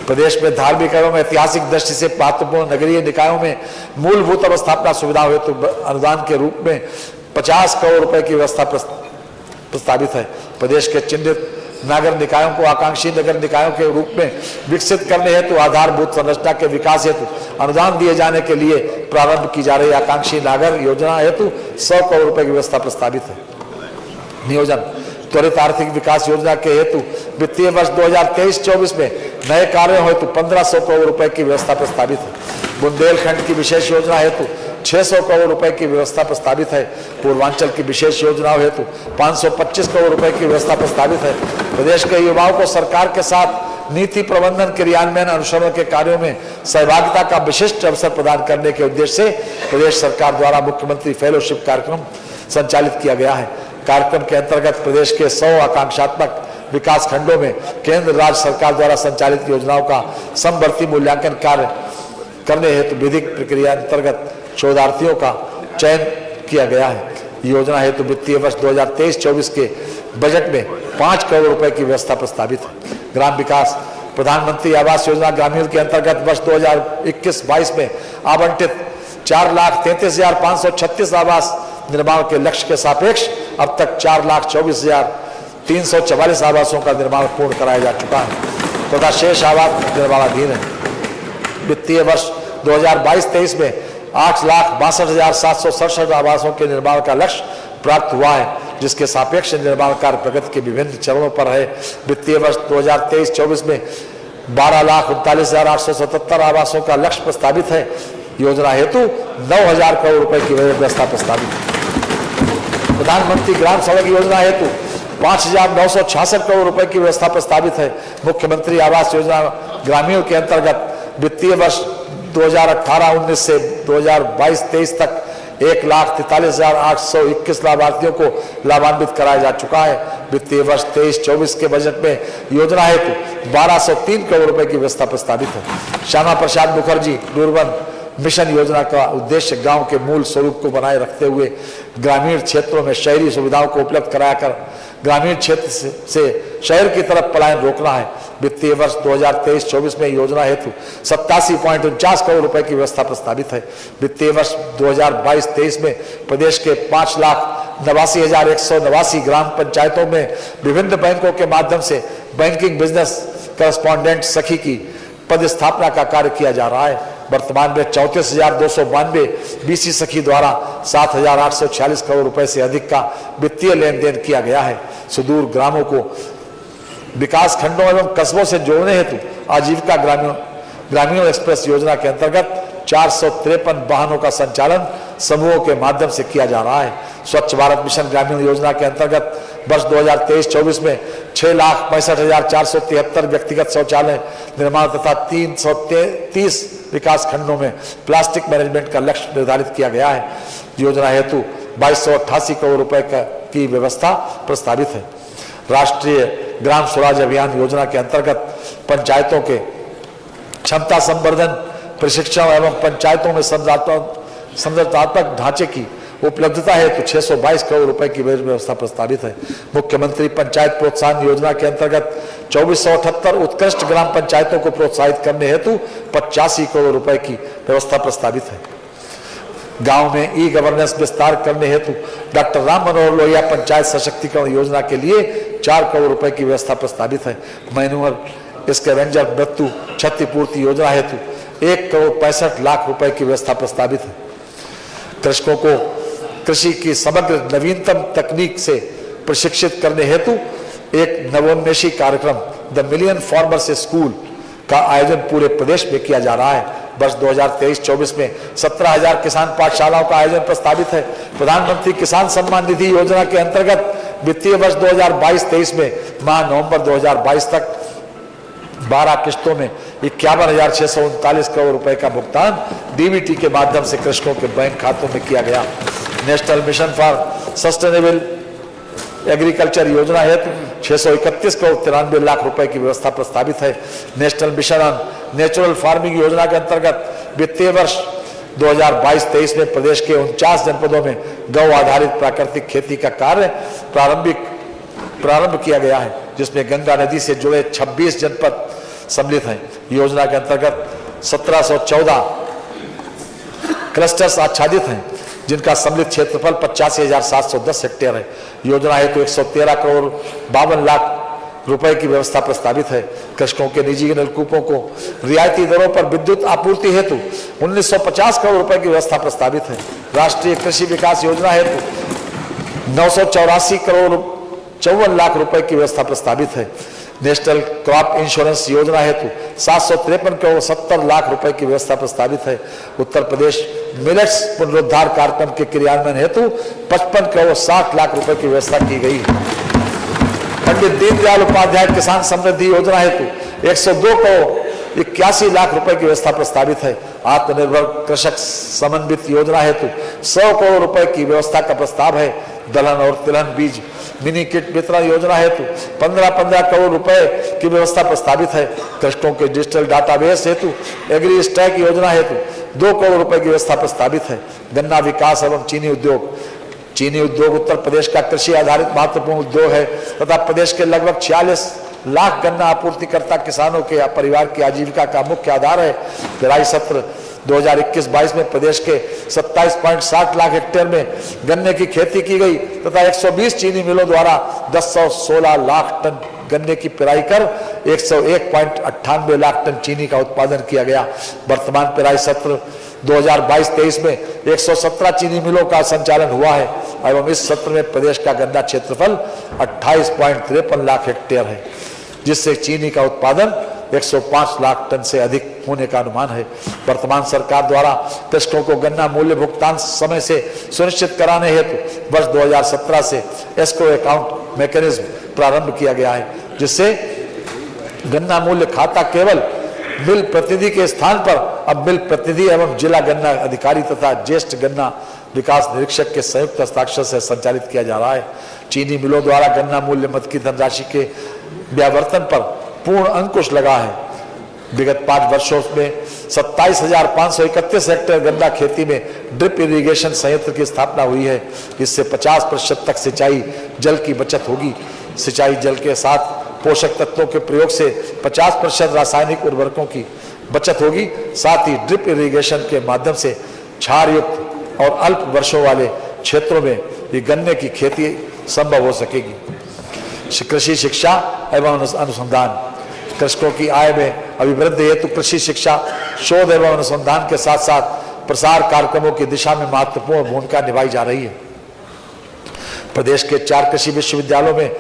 Speaker 2: प्रदेश में धार्मिक एवं ऐतिहासिक दृष्टि से महत्वपूर्ण नगरीय निकायों में मूलभूत अवस्थापना सुविधाओं हेतु अनुदान के रूप में 50 करोड़ रुपए की व्यवस्था प्रस्तावित है। प्रदेश के चिन्हित नगर निकायों को आकांक्षी नगर निकायों के रूप में विकसित करने हेतु आधारभूत संरचना के विकास हेतु अनुदान दिए जाने के लिए प्रारंभ की जा रही आकांक्षी नगर योजना हेतु 100 करोड़ रुपए की व्यवस्था प्रस्तावित है। नियोजन त्वरित आर्थिक विकास योजना के हेतु वित्तीय वर्ष 2023-24 में नए कार्यों हेतु 1500 करोड़ रुपए की व्यवस्था प्रस्तावित है। बुंदेलखंड की विशेष योजना हेतु 600 करोड़ रुपए की व्यवस्था प्रस्तावित है। पूर्वांचल की विशेष योजनाओं हेतु 525 करोड़ रुपए की व्यवस्था प्रस्तावित है। प्रदेश के युवाओं को सरकार के साथ नीति प्रबंधन क्रियान्वयन अनुसरण के कार्यों में सहभागिता का विशिष्ट अवसर प्रदान करने के उद्देश्य से प्रदेश सरकार द्वारा मुख्यमंत्री फेलोशिप कार्यक्रम संचालित किया गया है। कार्यक्रम के अंतर्गत प्रदेश के 100 आकांक्षात्मक विकास खंडों में केंद्र राज्य सरकार द्वारा संचालित योजनाओं का समवर्ती मूल्यांकन कार्य करने हेतु विधिक प्रक्रिया अंतर्गत शोधार्थियों का चयन किया गया है। योजना हेतु वित्तीय वर्ष 2023-24 के बजट में 5 करोड़ रुपए की व्यवस्था प्रस्तावित है। ग्राम विकास प्रधानमंत्री आवास योजना ग्रामीण के अंतर्गत वर्ष 2021-22 में आवंटित 4,33,536 आवास निर्माण के लक्ष्य के सापेक्ष अब तक 4,24,344 आवासों का निर्माण पूर्ण कराया जा चुका है तथा शेष आवास निर्माणाधीन है। वित्तीय वर्ष 2022-23 में 8,62,767 आवासों के निर्माण का लक्ष्य प्राप्त हुआ है, जिसके सापेक्ष निर्माण कार्य प्रगति के विभिन्न चरणों पर है। वित्तीय वर्ष 2023-24 में 12,39,877 आवासों का लक्ष्य प्रस्तावित है, योजना हेतु 9,000 करोड़ रुपए की व्यवस्था प्रस्तावित है। प्रधानमंत्री ग्राम सड़क योजना हेतु 5,966 करोड़ रुपए की व्यवस्था प्रस्तावित है। मुख्यमंत्री आवास योजना ग्रामीण के अंतर्गत वित्तीय वर्ष 2018-19 से 2022-23 तक 1,43,821 लाभार्थियों को लाभान्वित कराया जा चुका है। वित्तीय वर्ष 23-24 के बजट में योजना हेतु 1,203 करोड़ रुपए की व्यवस्था प्रस्तावित है। श्यामा प्रसाद मुखर्जी रुर्बन मिशन योजना का उद्देश्य गांव के मूल स्वरूप को बनाए रखते हुए ग्रामीण क्षेत्रों में शहरी सुविधाओं को उपलब्ध कराकर ग्रामीण क्षेत्र से शहर की तरफ पलायन रोकना है। वित्तीय वर्ष 2023-24 में योजना हेतु 87.49 करोड़ रुपए की व्यवस्था प्रस्तावित है। वित्तीय वर्ष 2022-23 में प्रदेश के 5,89,189 ग्राम पंचायतों में विभिन्न बैंकों के माध्यम से बैंकिंग बिजनेस करस्पॉन्डेंट सखी की पद स्थापना का कार्य किया जा रहा है। वर्तमान में 34,292 बीसी सखी द्वारा 7,846 करोड़ रुपए से अधिक का वित्तीय लेन देन किया गया है। सुदूर ग्रामों को विकास खंडों एवं कस्बों से जोड़ने हेतु आजीविका ग्रामीण एक्सप्रेस योजना के अंतर्गत 453 वाहनों का संचालन समूहों के माध्यम से किया जा रहा है। स्वच्छ भारत मिशन ग्रामीण योजना के अंतर्गत वर्ष 2023-24 में 6,65,473 व्यक्तिगत शौचालय निर्माण तथा 330 विकास खंडों में प्लास्टिक मैनेजमेंट का लक्ष्य निर्धारित किया गया है। योजना हेतु 2,288 करोड़ रुपए की व्यवस्था प्रस्तावित है। राष्ट्रीय ग्राम स्वराज अभियान योजना के अंतर्गत पंचायतों के क्षमता संवर्धन प्रशिक्षण एवं पंचायतों में संरचनात्मक ढांचे की उपलब्धता हेतु 622 करोड़ रुपए की व्यवस्था प्रस्तावित है। मुख्यमंत्री पंचायत प्रोत्साहन योजना के अंतर्गत 2478 उत्कृष्ट ग्राम पंचायतों को प्रोत्साहित करने हेतु 85 करोड़ रुपए की व्यवस्था प्रस्तावित है। गांव में ई गवर्नेंस विस्तार करने हेतु डॉक्टर राम मनोहर लोहिया पंचायत सशक्तिकरण योजना के लिए 4 करोड़ रुपए की व्यवस्था प्रस्तावित है। मैनुअल स्कैवेंजर मृत्यु क्षतिपूर्ति योजना हेतु 1,65,00,000 रुपए की व्यवस्था प्रस्तावित है। कृषकों को कृषि की समग्र नवीनतम तकनीक से प्रशिक्षित करने हेतु एक नवोन्मेषी कार्यक्रम द मिलियन फार्मर्स स्कूल का आयोजन पूरे प्रदेश में किया जा रहा है। वर्ष 2023-24 में 17,000 किसान पाठशालाओं का आयोजन प्रस्तावित है। प्रधानमंत्री किसान सम्मान निधि योजना के अंतर्गत वित्तीय वर्ष 2022-23 में माह नवंबर 2022 तक 12 किस्तों में 51,639 करोड़ रुपए का भुगतान डीबीटी के माध्यम से कृषकों के बैंक खातों में किया गया। National mission for sustainable agriculture योजना हेतु 631 करोड़ 93 लाख रुपए की व्यवस्था प्रस्तावित है। National mission on natural farming योजना के अंतर्गत वित्तीय वर्ष 2022-23 में प्रदेश के 49 जनपदों में गौ आधारित प्राकृतिक खेती का कार्य प्रारंभ किया गया है, जिसमें गंगा नदी से जुड़े 26 जनपद सम्मिलित हैं। योजना के अंतर्गत 1714 क्लस्टर्स आच्छादित हैं, जिनका सम्मिलित क्षेत्रफल 85,710 हेक्टेयर है। योजना हेतु 113 करोड़ 52 लाख रुपए की व्यवस्था प्रस्तावित है। कृषकों के निजी नलकूपों को रियायती दरों पर विद्युत आपूर्ति हेतु 1950 करोड़ रुपए की व्यवस्था प्रस्तावित है। राष्ट्रीय कृषि विकास योजना हेतु 984 करोड़ 54 लाख रुपए की व्यवस्था प्रस्तावित है। नेशनल क्रॉप इंश्योरेंस योजना हेतु 753 करोड़ 70 लाख रुपए की व्यवस्था प्रस्तावित है। उत्तर प्रदेश मिलेट्स पुनरुद्धार कार्यक्रम के क्रियान्वयन हेतु 55 करोड़ 60 लाख रुपए की व्यवस्था की गई। पंडित दीनदयाल उपाध्याय किसान समृद्धि योजना हेतु 102 करोड़ 81 लाख रुपए की व्यवस्था प्रस्तावित है। आत्मनिर्भर कृषक समन्वित योजना हेतु 100 करोड़ रुपए की व्यवस्था का प्रस्ताव है। दलहन और तिलहन बीज मिनी किट वितरण योजना हेतु 15 करोड़ रुपए की व्यवस्था प्रस्तावित है। कृषकों के डिजिटल डाटाबेस हेतु एग्री स्टैक योजना हेतु 2 करोड़ रुपए की व्यवस्था प्रस्तावित है। गन्ना विकास एवं चीनी उद्योग उत्तर प्रदेश का कृषि आधारित महत्वपूर्ण उद्योग है तथा प्रदेश के लगभग 46 लाख गन्ना आपूर्तिकर्ता किसानों के परिवार की आजीविका का मुख्य आधार है। पेराई सत्र 2021-22 में प्रदेश के 27.60 लाख हेक्टेयर में गन्ने की खेती की गई तथा 120 चीनी मिलों द्वारा 1016 लाख टन गन्ने की पेराई कर 101.98 लाख टन चीनी का उत्पादन किया गया। वर्तमान पेराई सत्र 2022-23 में 117 चीनी मिलों का संचालन हुआ है एवं इस सत्र में प्रदेश का गन्ना क्षेत्रफल 28.53 लाख हेक्टेयर है, जिससे चीनी का उत्पादन 105 लाख टन से अधिक होने का अनुमान है। वर्तमान सरकार द्वारा कृषकों को गन्ना मूल्य भुगतान समय से सुनिश्चित कराने हेतु वर्ष 2017 से एस्क्रो अकाउंट मैकेनिज्म प्रारंभ किया गया है, जिससे गन्ना मूल्य खाता केवल मिल प्रतिनिधि के स्थान पर अब मिल प्रतिनिधि एवं जिला गन्ना अधिकारी तथा ज्येष्ठ गन्ना विकास निरीक्षक के संयुक्त हस्ताक्षर से संचालित किया जा रहा है। चीनी मिलों द्वारा गन्ना मूल्य मद की धनराशि के व्यावर्तन पर पूर्ण अंकुश लगा है। विगत 5 वर्षों में 27,531 हेक्टेयर गन्ना खेती में ड्रिप इरिगेशन संयंत्र की स्थापना हुई है। इससे 50% तक सिंचाई जल की बचत होगी। सिंचाई जल के साथ पोषक तत्वों के प्रयोग से 50% रासायनिक उर्वरकों की बचत होगी। साथ ही ड्रिप इरिगेशन के माध्यम से क्षार युक्त और अल्प वर्षों वाले क्षेत्रों में ये गन्ने की खेती संभव हो सकेगी। कृषि शिक्षा एवं अनुसंधान, कृषकों की आय में अभिवृद्धि हेतु कृषि शिक्षा, शोध एवं अनुसंधान के साथ साथ प्रसार कार्यक्रमों की दिशा में महत्वपूर्ण भूमिका निभाई जा रही है। प्रदेश के 4 कृषि विश्वविद्यालयों में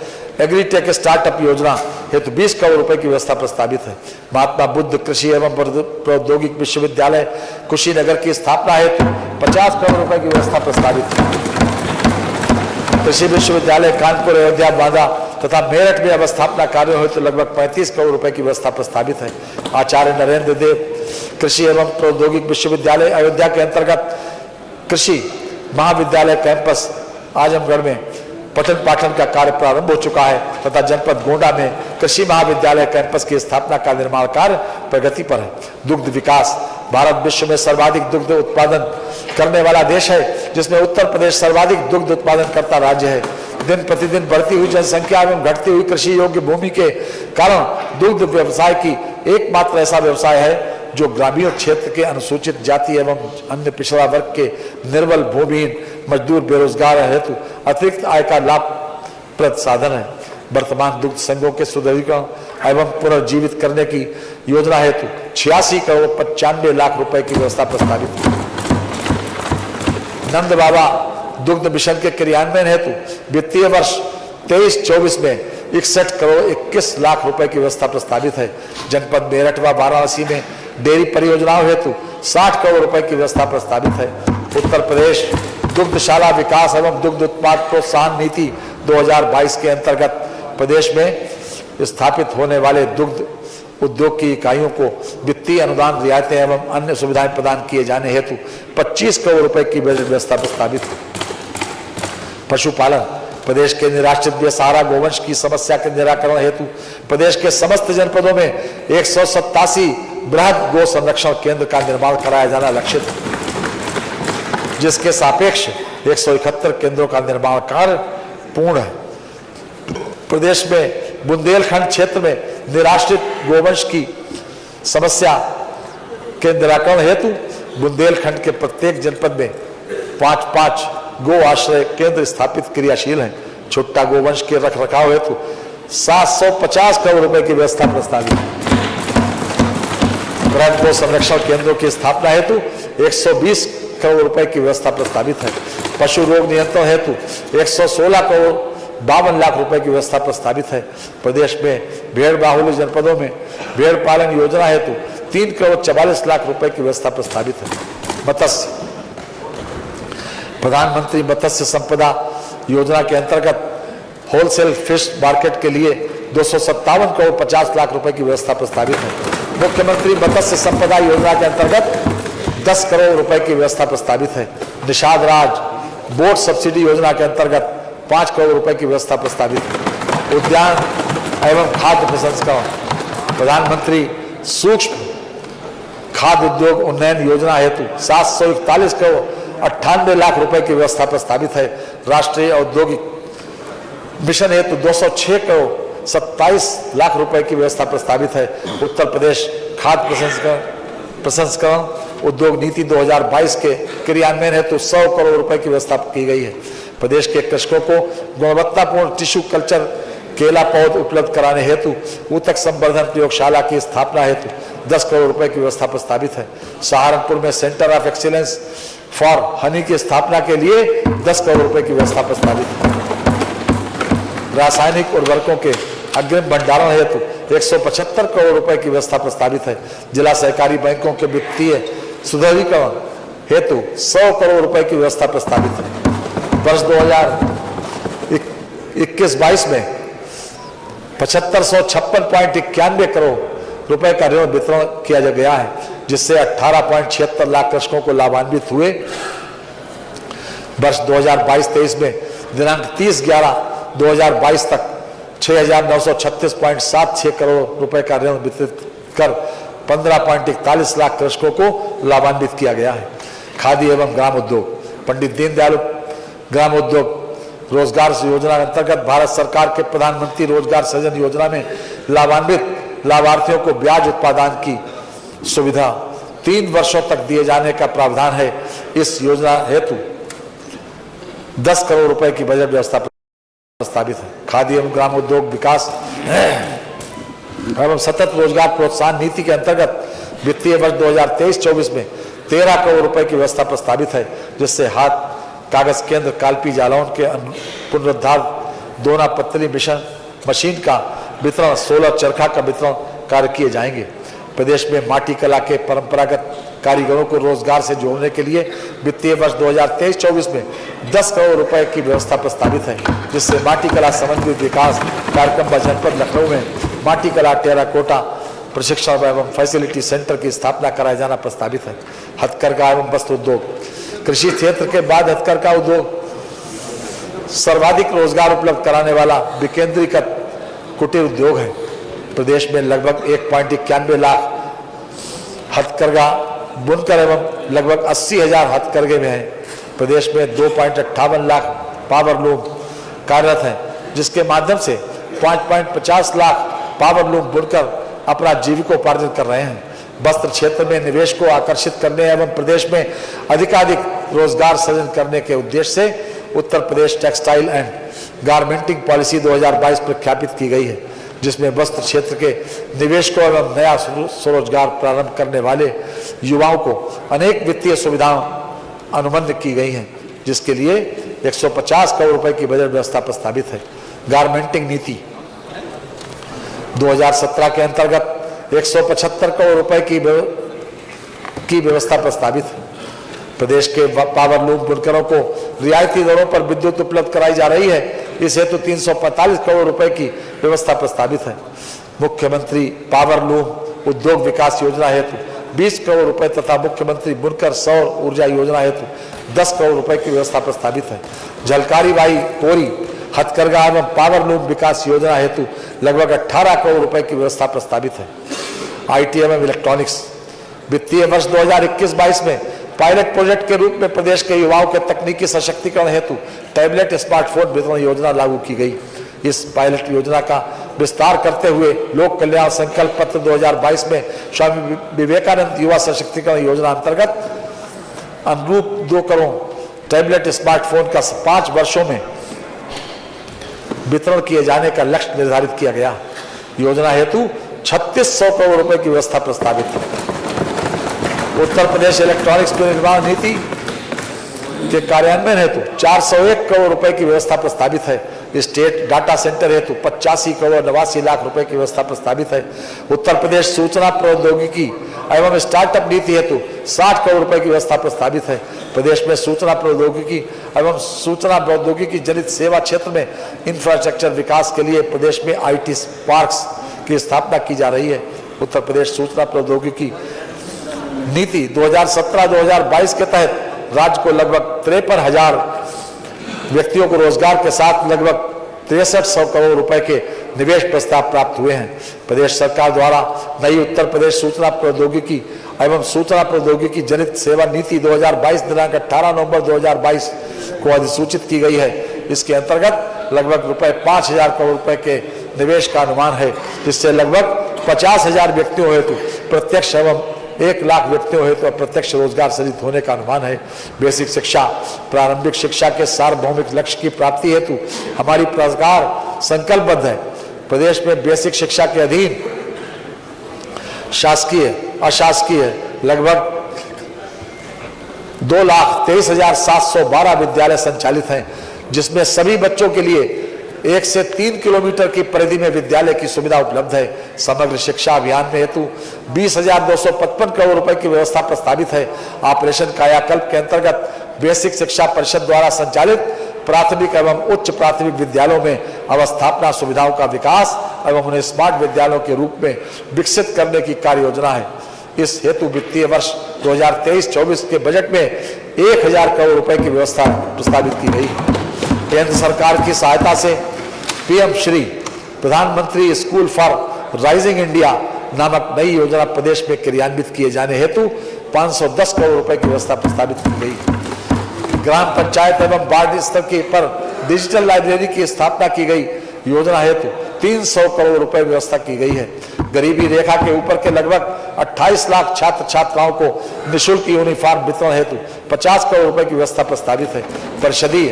Speaker 2: एग्रीटेक स्टार्टअप योजना हेतु 20 करोड़ रुपए की व्यवस्था प्रस्तावित है। महात्मा बुद्ध कृषि एवं प्रौद्योगिक विश्वविद्यालय कुशीनगर की स्थापना हेतु 50 करोड़ रुपए की व्यवस्था प्रस्तावित है। कृषि विश्वविद्यालय कानपुर, अयोध्या, बांदा तथा मेरठ में अवस्थापना कार्यों हेतु लगभग 35 करोड़ रुपए की व्यवस्था प्रस्तावित है। आचार्य नरेंद्र देव कृषि एवं प्रौद्योगिक विश्वविद्यालय अयोध्या के अंतर्गत कृषि महाविद्यालय कैंपस आजमगढ़ में पठन पाठन का कार्य प्रारंभ हो चुका है तथा जनपद गोंडा में कृषि महाविद्यालय कैंपस की स्थापना का निर्माण कार्य प्रगति पर है। दुग्ध विकास, भारत विश्व में सर्वाधिक दुग्ध उत्पादन करने वाला देश है, जिसमें उत्तर प्रदेश सर्वाधिक दुग्ध उत्पादन करता राज्य है। दिन प्रतिदिन बढ़ती हुई जनसंख्या एवं घटती हुई कृषि योग्य भूमि के कारण दुग्ध व्यवसाय की एकमात्र ऐसा व्यवसाय है जो ग्रामीण क्षेत्र के अनुसूचित जाति एवं अन्य पिछड़ा वर्ग के निर्बल भूमिहीन मजदूर बेरोजगार हेतु अतिरिक्त आय का लाभप्रद साधन है। वर्तमान दुग्ध संघों के सुदृढ़ीकरण एवं पुनर्जीवित करने की योजना हेतु 86 करोड़ 95 लाख रुपए की व्यवस्था प्रस्तावित है। नंद बाबा दुग्ध मिशन के क्रियान्वयन हेतु वित्तीय वर्ष 23-24 में 61 करोड़ 21 लाख रुपए की व्यवस्था प्रस्तावित है। जनपद मेरठ व वाराणसी में डेयरी परियोजनाओं हेतु 60 करोड़ रुपए की व्यवस्था प्रस्तावित है। उत्तर प्रदेश दुग्धशाला विकास एवं दुग्ध उत्पाद प्रोत्साहन नीति 2022 के अंतर्गत प्रदेश में स्थापित होने वाले दुग्ध उद्योग की इकाइयों को वित्तीय अनुदान, रियायतें एवं अन्य सुविधाएं प्रदान किए जाने हेतु 25 करोड़ रुपए की व्यवस्था प्रस्तावित है। पशुपालन, प्रदेश के निराश्रित बेसहारा गोवंश की समस्या के निराकरण हेतु प्रदेश के समस्त जनपदों में 187 बृहद गो संरक्षण केंद्र का निर्माण कराया जाना लक्षित है, जिसके सापेक्ष 171 केंद्रों का निर्माण कार्य पूर्ण है। प्रदेश में बुंदेलखंड क्षेत्र में निराश्रित गोवंश की समस्या के निराकरण हेतु बुंदेलखंड के प्रत्येक जनपद में 5-5 गो आश्रय केंद्र स्थापित क्रियाशील हैं। छुट्टा गोवंश के रखरखाव हेतु 750 करोड़ रुपए की व्यवस्था प्रस्तावित है। बृहद गो संरक्षण केंद्रों की स्थापना हेतु 120 करोड़ रुपए की व्यवस्था प्रस्तावित है। पशु रोग नियंत्रण हेतु 116 करोड़ 52 लाख रुपए की व्यवस्था प्रस्तावित है। प्रदेश में भेड़ बाहुल्य जनपदों में भेड़ पालन योजना हेतु 3 करोड़ 44 लाख रुपए की व्यवस्था प्रस्तावित है। मत्स्य, प्रधानमंत्री मत्स्य संपदा योजना के अंतर्गत होलसेल फिश मार्केट के लिए 257 करोड़ 50 लाख रुपए की व्यवस्था प्रस्तावित है। मुख्यमंत्री मत्स्य संपदा योजना के अंतर्गत 10 करोड़ रुपए की व्यवस्था प्रस्तावित है। निषाद राज बोट सब्सिडी योजना के अंतर्गत 5 करोड़ रुपए की व्यवस्था प्रस्तावित है। उद्यान एवं खाद्य प्रसंस्करण, प्रधानमंत्री सूक्ष्म खाद्य उद्योग उन्नयन योजना हेतु 741 करोड़ 98 लाख रुपए की व्यवस्था प्रस्तावित है। राष्ट्रीय औद्योगिक मिशन हेतु 206 करोड़ 27 लाख रुपए की व्यवस्था प्रस्तावित है। उत्तर प्रदेश खाद्य प्रसंस्करण उद्योग नीति 2022 के क्रियान्वयन हेतु 100 करोड़ रुपए की व्यवस्था की गई है। प्रदेश के कृषकों को गुणवत्तापूर्ण टिश्यू कल्चर केला पौध उपलब्ध कराने हेतु ऊतक संवर्धन प्रयोगशाला की स्थापना हेतु 10 करोड़ रुपए की व्यवस्था प्रस्तावित है। सहारनपुर में centre of excellence for Honey की स्थापना के लिए 10 करोड़ रुपए की व्यवस्था प्रस्तावित है। रासायनिक उर्वरकों के अग्रिम भंडारण हेतु 175 करोड़ रुपए की व्यवस्था प्रस्तावित है। जिला सहकारी बैंकों के वित्तीय सुदृढ़ीकरण हेतु 100 करोड़ रुपए की व्यवस्था प्रस्तावित है। वर्ष 2021-22 में 7556.91 करोड़ रुपए का ऋण वितरण किया गया है, जिससे 18.76 लाख कृषकों को लाभान्वित हुए। वर्ष 2022-23 में दिनांक 30/11/2022 तक 6,936.76 करोड़ रुपए का ऋण वितरित कर 15.41 लाख कृषकों को लाभान्वित किया गया है। खादी एवं ग्राम उद्योग, पंडित दीनदयाल ग्राम उद्योग रोजगार योजना के अंतर्गत भारत सरकार के प्रधानमंत्री रोजगार सृजन योजना में लाभान्वित लाभार्थियों को ब्याज उत्पादन की सुविधा 3 वर्षों तक दिए जाने का प्रावधान है। इस योजना हेतु 10 करोड़ रुपए की बजट व्यवस्था प्रस्तावित है। खादी एवं ग्राम उद्योग विकास एवं सतत रोजगार प्रोत्साहन नीति के अंतर्गत वित्तीय वर्ष 2023-24 में 13 करोड़ रुपए की व्यवस्था प्रस्तावित है, जिससे हाथ कागज केंद्र, कालपी जालौन के पुनरुद्धार, दोना पत्तली मिशन मशीन का वितरण, सोलर चरखा का वितरण कार्य किए जाएंगे। प्रदेश में माटी कला के परंपरागत कारीगरों को रोजगार से जोड़ने के लिए वित्तीय वर्ष 2023-24 में 10 करोड़ रुपए की व्यवस्था प्रस्तावित है, जिससे माटी कला समन्वित विकास कार्यक्रम व जनपद लखनऊ में माटी कला टेराकोटा प्रशिक्षण एवं फैसिलिटी सेंटर की स्थापना कराया जाना प्रस्तावित है। हथकरघा एवं वस्त्र उद्योग, कृषि क्षेत्र के बाद हथकरघा उद्योग सर्वाधिक रोजगार उपलब्ध कराने वाला विकेंद्रीकृत कुटीर उद्योग है। प्रदेश में लगभग 1.91 लाख हथकरघा बुनकर एवं लगभग 80,000 हथकरघे में है। प्रदेश में 2.58 लाख पावरलूम कार्यरत हैं, जिसके माध्यम से 5.50 लाख पावरलूम बुनकर अपना जीविकोपार्जन कर रहे हैं। वस्त्र क्षेत्र में निवेश को आकर्षित करने एवं प्रदेश में अधिकाधिक रोजगार सृजन करने के उद्देश्य से Uttar Pradesh textile and garmenting policy 2022 प्रख्यापित की गई है, जिसमें वस्त्र क्षेत्र के निवेशकों एवं नया स्वरोजगार प्रारंभ करने वाले युवाओं को अनेक वित्तीय सुविधाएं अनुबंध की गई हैं, जिसके लिए 150 करोड़ रुपए की बजट व्यवस्था प्रस्तावित है। गारमेंटिंग नीति 2017 के अंतर्गत 175 करोड़ रुपए की व्यवस्था प्रस्तावित है। प्रदेश के पावरलूम बुनकरों को रियायती दरों पर विद्युत उपलब्ध कराई जा रही है। इस हेतु 345 करोड़ रुपए की व्यवस्था प्रस्तावित है। मुख्यमंत्री पावरलूम उद्योग विकास योजना हेतु 20 करोड़ रुपए तथा मुख्यमंत्री बुनकर सौर ऊर्जा योजना हेतु 10 करोड़ रुपए की व्यवस्था प्रस्तावित है। झलकारी बाई कोरी हथकरघा एवं पावरलूम विकास योजना हेतु लगभग 18 करोड़ रुपए की व्यवस्था प्रस्तावित है। आईटी एवं इलेक्ट्रॉनिक्स वित्तीय वर्ष 2021-22 में पायलट प्रोजेक्ट के रूप में प्रदेश के युवाओं के तकनीकी सशक्तिकरण हेतु टैबलेट स्मार्टफोन वितरण योजना लागू की गई। इस पायलट योजना का विस्तार करते हुए लोक कल्याण संकल्प पत्र 2022 में स्वामी विवेकानंद युवा सशक्तिकरण योजना अंतर्गत अनुरूप 2 करोड़ टैबलेट स्मार्टफोन का 5 वर्षों में वितरण किए जाने का लक्ष्य निर्धारित किया गया। योजना हेतु 3600 करोड़ रुपए की व्यवस्था प्रस्तावित है। उत्तर प्रदेश इलेक्ट्रॉनिक्स विनिर्माण नीति के कार्यान्वयन हेतु 401 करोड़ रुपए की व्यवस्था प्रस्तावित है। स्टेट डाटा सेंटर हेतु 85 करोड़ 89 लाख रुपए की व्यवस्था प्रस्तावित है। उत्तर प्रदेश सूचना प्रौद्योगिकी एवं स्टार्टअप नीति हेतु 60 करोड़ रुपए की व्यवस्था प्रस्तावित है। प्रदेश में सूचना प्रौद्योगिकी एवं सूचना प्रौद्योगिकी जनित सेवा क्षेत्र में इंफ्रास्ट्रक्चर विकास के लिए प्रदेश में IT पार्क्स की स्थापना की जा रही है। उत्तर प्रदेश सूचना प्रौद्योगिकी नीति 2017-2022 के तहत राज्य को लगभग 53,000 व्यक्तियों को रोजगार के साथ लगभग 6300 करोड़ रुपए के निवेश प्रस्ताव प्राप्त हुए हैं। प्रदेश सरकार द्वारा नई उत्तर प्रदेश सूचना प्रौद्योगिकी एवं सूचना प्रौद्योगिकी जनित सेवा नीति 2022 दिनांक 18 नवंबर 2022 को अधिसूचित की गई है। इसके अंतर्गत लगभग रुपए 5,000 करोड़ रुपए के निवेश का अनुमान है, जिससे लगभग 50,000 व्यक्तियों हेतु प्रत्यक्ष एवं 1 लाख व्यक्तियों हेतु अप्रत्यक्ष रोजगार सृजित होने का अनुमान है। बेसिक शिक्षा प्रारंभिक शिक्षा के सार्वभौमिक लक्ष्य की प्राप्ति हेतु हमारी सरकार संकल्पबद्ध है। प्रदेश में बेसिक शिक्षा के अधीन शासकीय अशासकीय लगभग 2,23,712 विद्यालय संचालित हैं, जिसमें सभी बच्चों के लिए 1 से 3 किलोमीटर की परिधि में विद्यालय की सुविधा उपलब्ध है। समग्र शिक्षा अभियान में हेतु 20,255 करोड़ रुपए की व्यवस्था प्रस्तावित है। ऑपरेशन कायाकल्प के अंतर्गत बेसिक शिक्षा परिषद द्वारा संचालित प्राथमिक एवं उच्च प्राथमिक विद्यालयों में अवस्थापना सुविधाओं का विकास एवं उन्हें स्मार्ट विद्यालयों के रूप में विकसित करने की कार्य योजना है। इस हेतु वित्तीय वर्ष 2023-24 के बजट में 1,000 करोड़ रुपए की व्यवस्था प्रस्तावित की गई है। केंद्र सरकार की सहायता से पीएम श्री प्रधानमंत्री स्कूल फॉर राइजिंग इंडिया नामक नई योजना प्रदेश में क्रियान्वित किए जाने हेतु 510 करोड़ रुपए की व्यवस्था प्रस्तावित की गई है। ग्राम पंचायत एवं वार्ड स्तर के पर डिजिटल लाइब्रेरी की स्थापना की गई योजना हेतु 300 करोड़ रुपए व्यवस्था की गई है। गरीबी रेखा के ऊपर के लगभग 28 लाख छात्र छात्राओं को निःशुल्क यूनिफॉर्म वितरण हेतु 50 करोड़ रुपए की व्यवस्था प्रस्तावित है। परिषदीय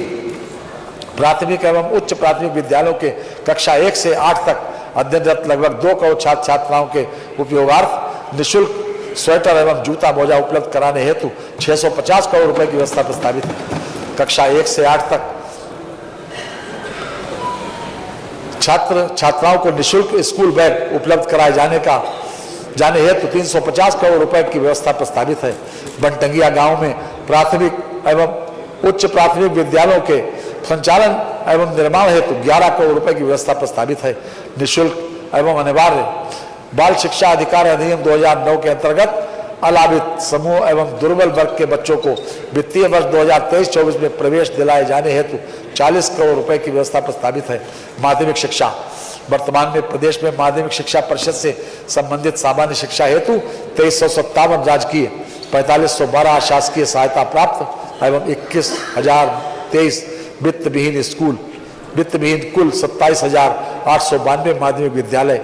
Speaker 2: प्राथमिक एवं उच्च प्राथमिक विद्यालयों के कक्षा 1 से 8 तक अध्ययनरत लगभग 2 करोड़ छात्र छात्राओं के उपयोगार्थ निःशुल्क स्वेटर एवं जूता मोजा उपलब्ध कराने हेतु 650 करोड़ रुपए की व्यवस्था प्रस्तावित है। कक्षा 1 से 8 तक छात्र छात्राओं को निःशुल्क स्कूल बैग उपलब्ध कराए जाने हेतु 350 करोड़ रुपए की व्यवस्था प्रस्तावित है। बनटंगिया गांव में प्राथमिक एवं उच्च प्राथमिक विद्यालयों के संचालन एवं निर्माण हेतु 11 करोड़ रुपए की व्यवस्था प्रस्तावित है। निःशुल्क एवं अनिवार्य बाल शिक्षा अधिकार अधिनियम 2009 के अंतर्गत अलाभित समूह एवं दुर्बल वर्ग के बच्चों को वित्तीय वर्ष 2023-24 में प्रवेश दिलाए जाने हेतु 40 करोड़ रुपए की व्यवस्था प्रस्तावित है। माध्यमिक शिक्षा वर्तमान में प्रदेश में माध्यमिक शिक्षा परिषद से संबंधित सामान्य शिक्षा हेतु 2357 राजकीय, 4512 अशासकीय सहायता प्राप्त एवं 21,023 वित्तविहीन कुल 27,892 माध्यमिक विद्यालय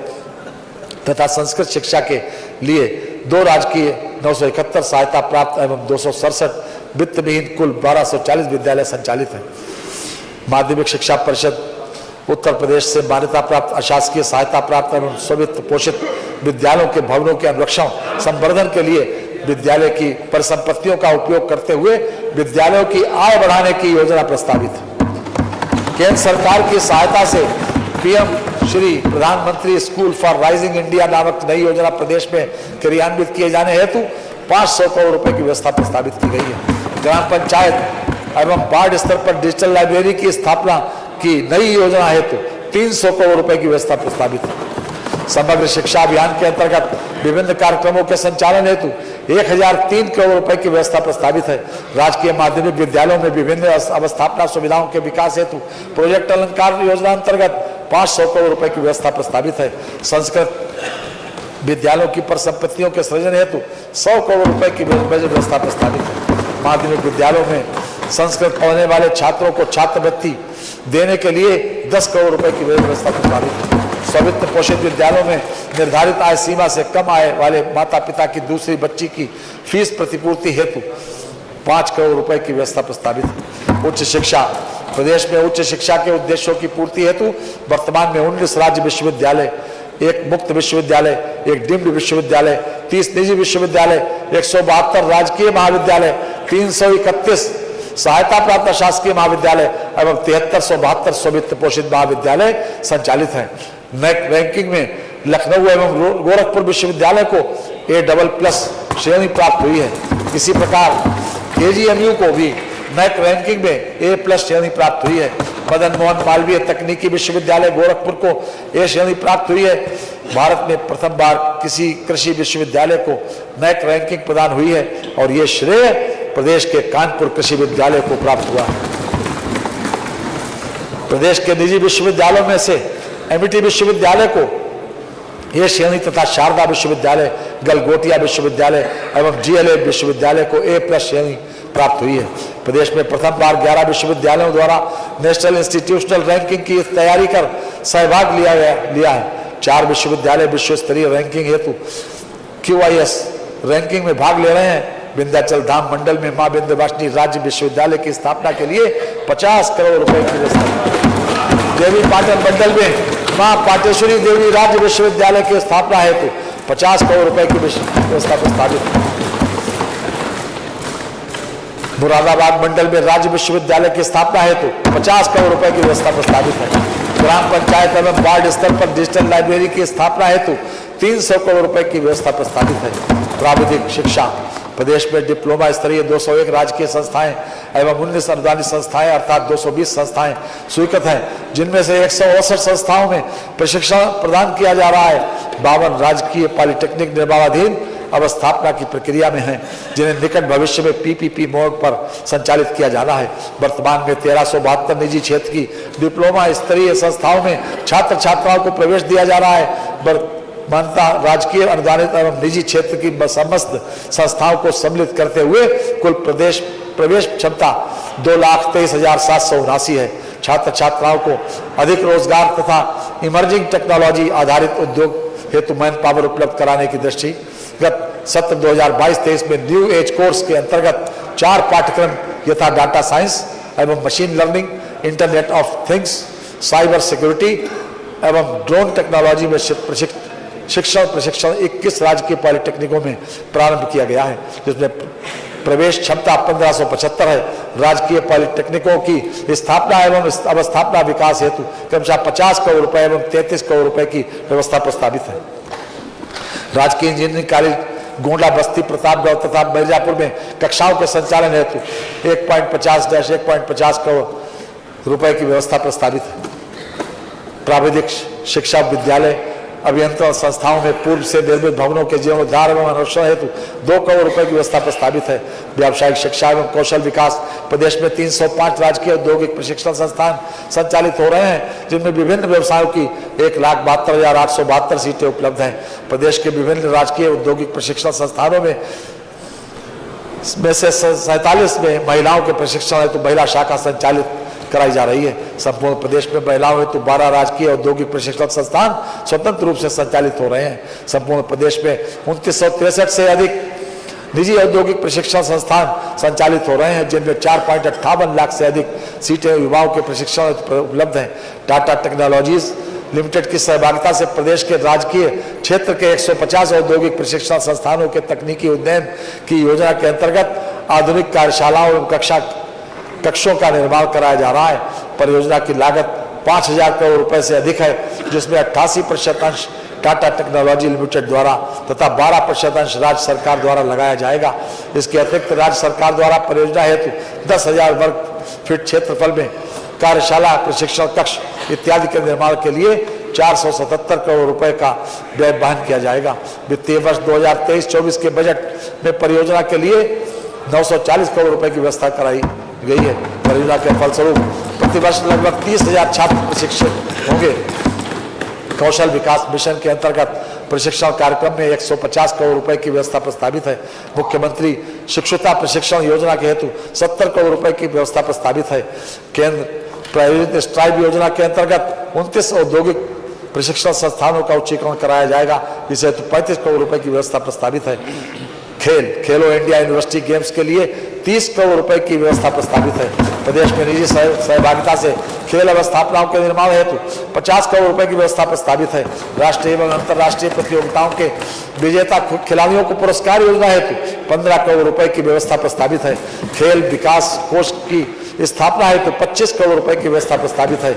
Speaker 2: तथा संस्कृत शिक्षा के लिए 2 राजकीय, 971 सहायता प्राप्त एवं 267 वित्तविहीन कुल 1240 विद्यालय संचालित हैं। माध्यमिक शिक्षा परिषद उत्तर प्रदेश से मान्यता प्राप्त अशासकीय सहायता प्राप्त एवं स्वित्त पोषित विद्यालयों के भवनों के अनुरक्षण संवर्धन के लिए विद्यालय की परिसंपत्तियों का उपयोग करते हुए विद्यालयों की आय बढ़ाने की योजना प्रस्तावित है। केंद्र सरकार की सहायता से पीएम श्री प्रधानमंत्री स्कूल फॉर राइजिंग इंडिया नामक नई योजना प्रदेश में क्रियान्वित किए जाने हेतु 500 करोड़ रुपए की व्यवस्था प्रस्तावित की गई है। ग्राम पंचायत एवं वार्ड स्तर पर डिजिटल लाइब्रेरी की स्थापना की नई योजना हेतु 300 करोड़ रुपए की व्यवस्था प्रस्तावित है। समग्र शिक्षा अभियान के अंतर्गत विभिन्न कार्यक्रमों के संचालन हेतु 1003 करोड़ रुपए की व्यवस्था प्रस्तावित है। राजकीय माध्यमिक विद्यालयों में विभिन्न अवस्थापना सुविधाओं के विकास हेतु प्रोजेक्ट अलंकार योजना अंतर्गत 500 करोड़ रुपए की व्यवस्था प्रस्तावित है। संस्कृत विद्यालयों की परिसंपत्तियों के सृजन हेतु 100 करोड़ रुपए की बजट व्यवस्था प्रस्तावित है। माध्यमिक विद्यालयों में संस्कृत पढ़ने वाले छात्रों को छात्रवृत्ति देने के लिए 10 करोड़ रुपए की व्यवस्था प्रस्तावित है। स्वित्त पोषित विद्यालयों में निर्धारित आय सीमा से कम आय वाले माता पिता की दूसरी बच्ची की फीस प्रतिपूर्ति हेतु 5 करोड़ रुपए की व्यवस्था प्रस्तावित है। उच्च शिक्षा प्रदेश में उच्च शिक्षा के उद्देश्यों की पूर्ति हेतु वर्तमान में 19 राज्य विश्वविद्यालय, 1 मुक्त विश्वविद्यालय, 1 डीम्ड विश्वविद्यालय, 30 निजी विश्वविद्यालय, 172 राजकीय महाविद्यालय, 331 सहायता प्राप्त शासकीय महाविद्यालय एवं 7372 स्वित्त पोषित महाविद्यालय संचालित हैं। नेट रैंकिंग में लखनऊ एवं गोरखपुर विश्वविद्यालय को A++ श्रेणी प्राप्त हुई है। इसी प्रकार KGMU को भी नेट रैंकिंग में A+ श्रेणी प्राप्त हुई है। मदन मोहन मालवीय तकनीकी विश्वविद्यालय गोरखपुर को A श्रेणी प्राप्त हुई है। भारत में प्रथम बार किसी कृषि विश्वविद्यालय को नेट रैंकिंग प्रदान हुई है और ये श्रेय प्रदेश के कानपुर कृषि विद्यालय को प्राप्त हुआ है। प्रदेश के निजी विश्वविद्यालयों में से MIT विश्वविद्यालय को A श्रेणी तथा शारदा विश्वविद्यालय, गलगोटिया विश्वविद्यालय एवं GLA विश्वविद्यालय को A+ श्रेणी प्राप्त हुई है। प्रदेश में प्रथम बार 11 विश्वविद्यालयों द्वारा नेशनल इंस्टीट्यूशनल रैंकिंग की तैयारी कर सहभाग लिया है। 4 विश्वविद्यालय विश्व स्तरीय रैंकिंग हेतु QIS रैंकिंग में भाग ले रहे हैं। विंध्याचल धाम मंडल में मां विंध्यवासिनी राज्य विश्वविद्यालय की स्थापना के लिए 50 करोड़ रुपए की व्यवस्था। देवी पाटन मंडल में मां पाटेश्वरी देवी राज्य विश्वविद्यालय की स्थापना हेतु 50 करोड़ रुपए की व्यवस्था प्रस्तावित है। मुरादाबाद मंडल में राज्य विश्वविद्यालय की स्थापना हेतु 50 करोड़ रुपए की व्यवस्था प्रस्तावित है। ग्राम पंचायत एवं वार्ड स्तर पर डिजिटल लाइब्रेरी की स्थापना हेतु 300 करोड़ रुपए की व्यवस्था प्रस्तावित है। प्राविधिक शिक्षा, प्रदेश में डिप्लोमा स्तरीय 201 राजकीय संस्थाएं एवं 19 अनुदानित संस्थाएं अर्थात 220 संस्थाएं स्वीकृत हैं, जिनमें से 168 संस्थाओं में प्रशिक्षण प्रदान किया जा रहा है। 52 राजकीय पॉलिटेक्निक निर्माणाधीन अवस्थापना की प्रक्रिया में हैं, जिन्हें निकट भविष्य में पीपीपी मोड पर संचालित किया जाना है। वर्तमान में 1372 निजी क्षेत्र की डिप्लोमा स्तरीय संस्थाओं में छात्र छात्राओं को प्रवेश दिया जा रहा है। मान्यता राजकीय अनुदानित एवं निजी क्षेत्र की समस्त संस्थाओं को सम्मिलित करते हुए कुल प्रदेश प्रवेश क्षमता 2,23,779 है। छात्र छात्राओं को अधिक रोजगार तथा इमर्जिंग टेक्नोलॉजी आधारित उद्योग हेतु मैन पावर उपलब्ध कराने की दृष्टिगत सत्र 2022-23 में न्यू एज कोर्स के अंतर्गत 4 पाठ्यक्रम यथा डाटा साइंस एवं machine learning, internet of things, cyber security एवं ड्रोन टेक्नोलॉजी में प्रशिक्षण 21 राजकीय पॉलिटेक्निकों में प्रारंभ किया गया है, जिसमें प्रवेश क्षमता 1575 है। राजकीय पॉलिटेक्निकों की स्थापना एवं अवस्थापना विकास हेतु क्रमशः 50 करोड़ रुपए एवं 33 करोड़ रुपए की व्यवस्था प्रस्तावित है। राजकीय इंजीनियरिंग कॉलेज गोंडा, बस्ती, प्रतापगढ़ तथा मिर्जापुर में कक्षाओं के संचालन हेतु 1.50 करोड़ रुपए की व्यवस्था प्रस्तावित है। प्राविधिक शिक्षा विद्यालय अभियंत्रण संस्थाओं में पूर्व से निर्मित भवनों के जीर्णोद्धार एवं अनुष्ठान हेतु 2 करोड़ रुपए की व्यवस्था प्रस्तावित है। व्यावसायिक शिक्षा एवं कौशल विकास, प्रदेश में 305 राजकीय औद्योगिक प्रशिक्षण संस्थान संचालित हो रहे हैं, जिनमें विभिन्न व्यवसायों की 1,72,872 सीटें उपलब्ध हैं। प्रदेश के विभिन्न राजकीय औद्योगिक प्रशिक्षण संस्थानों में से 47 में महिलाओं के प्रशिक्षण हेतु महिला शाखा संचालित कराई जा रही है। संपूर्ण प्रदेश में महिलाओं हेतु 12 राजकीय औद्योगिक प्रशिक्षण संस्थान स्वतंत्र रूप से संचालित हो रहे हैं। संपूर्ण प्रदेश में 2963 से अधिक निजी औद्योगिक प्रशिक्षण संस्थान संचालित हो रहे हैं, जिनमें 4.58 लाख से अधिक सीटें युवाओं के प्रशिक्षण हेतु उपलब्ध हैं। टाटा टेक्नोलॉजीज लिमिटेड की सहभागिता से प्रदेश के राजकीय क्षेत्र के 150 औद्योगिक प्रशिक्षण संस्थानों के तकनीकी उन्नयन की योजना के अंतर्गत आधुनिक कार्यशालाओं एवं कक्षों का निर्माण कराया जा रहा है। परियोजना की लागत 5,000 करोड़ रुपए से अधिक है, जिसमें 88% अंश टाटा टेक्नोलॉजी लिमिटेड द्वारा तथा 12% अंश राज्य सरकार द्वारा लगाया जाएगा। इसके अतिरिक्त राज्य सरकार द्वारा परियोजना हेतु 10,000 वर्ग फीट क्षेत्रफल में कार्यशाला, प्रशिक्षण कक्ष इत्यादि के निर्माण के लिए 477 करोड़ रुपए का व्यय वहन किया जाएगा। वित्तीय वर्ष 2023-24 के बजट में परियोजना के लिए 940 करोड़ रुपए की व्यवस्था कराई गई है। परियोजना के फलस्वरूप प्रतिवर्ष लगभग 30,000 छात्र प्रशिक्षित होंगे। कौशल विकास मिशन के अंतर्गत प्रशिक्षण कार्यक्रम में 150 करोड़ रुपए की व्यवस्था प्रस्तावित है। मुख्यमंत्री शिक्षुता प्रशिक्षण योजना के हेतु 70 करोड़ रुपए की व्यवस्था प्रस्तावित है। केंद्र प्रायोजित स्ट्राइब योजना के अंतर्गत 29 औद्योगिक प्रशिक्षण संस्थानों का उच्चीकरण कराया जाएगा। इस हेतु 35 करोड़ रुपए की व्यवस्था प्रस्तावित है। खेलो इंडिया यूनिवर्सिटी गेम्स के लिए 30 करोड़ रुपए की व्यवस्था प्रस्तावित है। प्रदेश में निजी सहभागिता से खेल अवस्थापनाओं के निर्माण हेतु 50 करोड़ रुपए की व्यवस्था प्रस्तावित है। राष्ट्रीय एवं अंतर्राष्ट्रीय प्रतियोगिताओं के विजेता खिलाड़ियों को पुरस्कार योजना हेतु 15 करोड़ रुपए की व्यवस्था प्रस्तावित है। खेल विकास कोष की स्थापना हेतु 25 करोड़ रुपए की व्यवस्था प्रस्तावित है।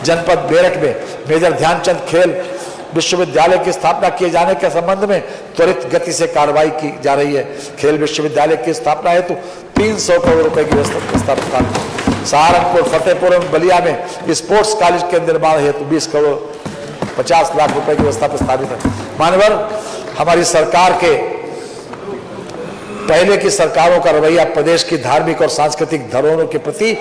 Speaker 2: जनपद बेरक में मेजर ध्यानचंद खेल विश्वविद्यालय की स्थापना किए जाने के संबंध में त्वरित गति से कार्रवाई की जा रही है। खेल विश्वविद्यालय की स्थापना हेतु 300 करोड़ रुपए की व्यवस्था प्रस्तावित है। सहारनपुर, फतेहपुर एवं बलिया में स्पोर्ट्स कॉलेज के निर्माण हेतु 20 करोड़ 50 लाख रुपए की व्यवस्था प्रस्तावित है। मानवर, हमारी सरकार के पहले की सरकारों का रवैया प्रदेश की धार्मिक और सांस्कृतिक धरोहरों के प्रति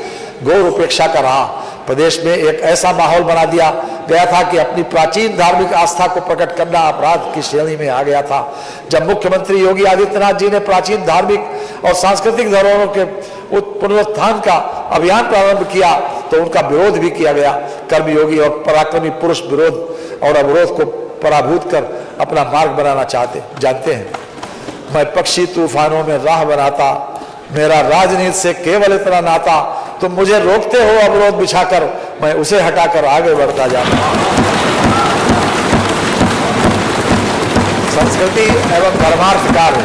Speaker 2: घोर उपेक्षा का रहा। प्रदेश में एक ऐसा माहौल बना दिया गया था कि अपनी प्राचीन धार्मिक आस्था को प्रकट करना अपराध की श्रेणी में आ गया था। जब मुख्यमंत्री योगी आदित्यनाथ जी ने प्राचीन धार्मिक और सांस्कृतिक धरोहरों के पुनरुत्थान का अभियान प्रारंभ किया तो उनका विरोध भी किया गया। कर्मयोगी और पराक्रमी पुरुष विरोध और अवरोध को पराभूत कर अपना मार्ग बनाना जानते हैं। मैं पक्षी तूफानों में राह बनाता, मेरा राजनीति से केवल इतना नाता, तुम मुझे रोकते हो अवरोध बिछाकर, मैं उसे हटाकर आगे बढ़ता जाता। संस्कृति एवं धर्मार्थ कार्य,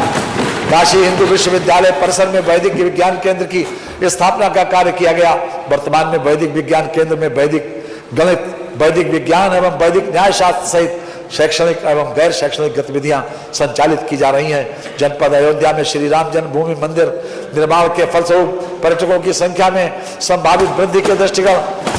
Speaker 2: काशी हिंदू विश्वविद्यालय परिसर में वैदिक विज्ञान केंद्र की स्थापना का कार्य किया गया। वर्तमान में वैदिक विज्ञान केंद्र में वैदिक गणित वैदिक विज्ञान एवं वैदिक न्याय शास्त्र सहित शैक्षणिक एवं गैर शैक्षणिक गतिविधियां संचालित की जा रही हैं। जनपद अयोध्या में श्री राम जन्मभूमि मंदिर निर्माण के फलस्वरूप पर्यटकों की संख्या में संभावित वृद्धि के दृष्टिगत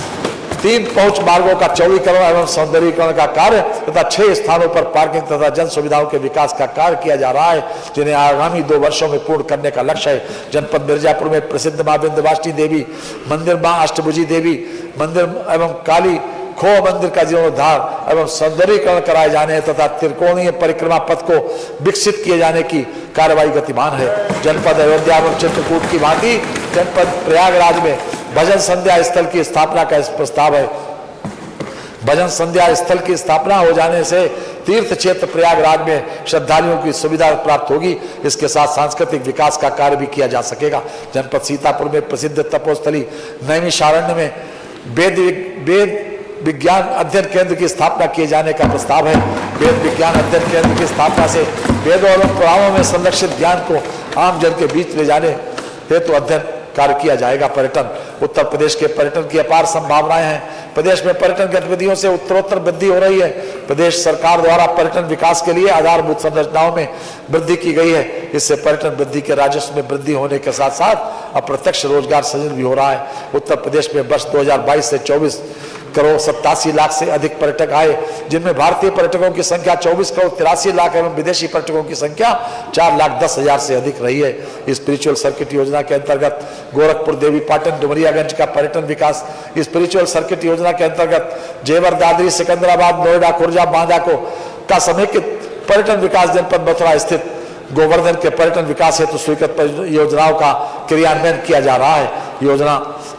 Speaker 2: 3 पहुंच मार्गों का चौड़ीकरण एवं सौंदर्यीकरण का कार्य तथा 6 स्थानों पर पार्किंग तथा जन सुविधाओं के विकास का कार्य किया जा रहा है, जिन्हें आगामी 2 वर्षों में पूर्ण करने का लक्ष्य है। जनपद मिर्जापुर में प्रसिद्ध मां विंध्यवासिनी देवी मंदिर, मां अष्टभुजी देवी मंदिर एवं काली खो मंदिर का जीर्णोद्धार एवं सौंदर्यीकरण कराए जाने तथा त्रिकोणीय परिक्रमा पथ को विकसित किए जाने की कार्रवाई गतिमान है। जनपद अयोध्या एवं चित्रकूट की भांति जनपद प्रयागराज में भजन संध्या स्थल की स्थापना का प्रस्ताव है। भजन संध्या स्थल की स्थापना हो जाने से तीर्थ क्षेत्र प्रयागराज में श्रद्धालुओं की सुविधा प्राप्त होगी। इसके साथ सांस्कृतिक विकास का कार्य भी किया जा सकेगा। जनपद सीतापुर में प्रसिद्ध तपोस्थली नैमिषारण्य में वेद विज्ञान अध्ययन केंद्र की स्थापना किए जाने का प्रस्ताव है। वेद विज्ञान अध्ययन केंद्र की स्थापना से वेदों और पुराणों में संरक्षित ज्ञान को आम जन के बीच ले जाने हेतु अध्ययन कार्य किया जाएगा। पर्यटन, उत्तर प्रदेश के पर्यटन की अपार संभावनाएं हैं। प्रदेश में पर्यटन गतिविधियों से उत्तरोत्तर वृद्धि हो रही है। प्रदेश सरकार द्वारा पर्यटन विकास के लिए आधारभूत संरचनाओं में वृद्धि की गई है। इससे पर्यटन वृद्धि के राजस्व में वृद्धि होने के साथ साथ अप्रत्यक्ष रोजगार सृजन भी हो रहा है। उत्तर प्रदेश में वर्ष 2022 से 24 करोड़ 87 लाख से अधिक पर्यटक आए, जिनमें भारतीय पर्यटकों की संख्या 24 करोड़ 83 लाख एवं विदेशी पर्यटकों की संख्या 4,10,000 से अधिक रही है। स्पिरिचुअल सर्किट योजना के अंतर्गत गोरखपुर, देवी पाटन, डुमरियागंज का पर्यटन विकास, स्पिरिचुअल सर्किट योजना के अंतर्गत जेवर, दादरी, सिकंदराबाद, नोएडा, खुर्जा, बांदा का समेकित पर्यटन विकास जनपद मथुरा स्थित गोवर्धन के पर्यटन विकास हेतु स्वीकृत योजनाओं का क्रियान्वयन किया जा रहा है। योजना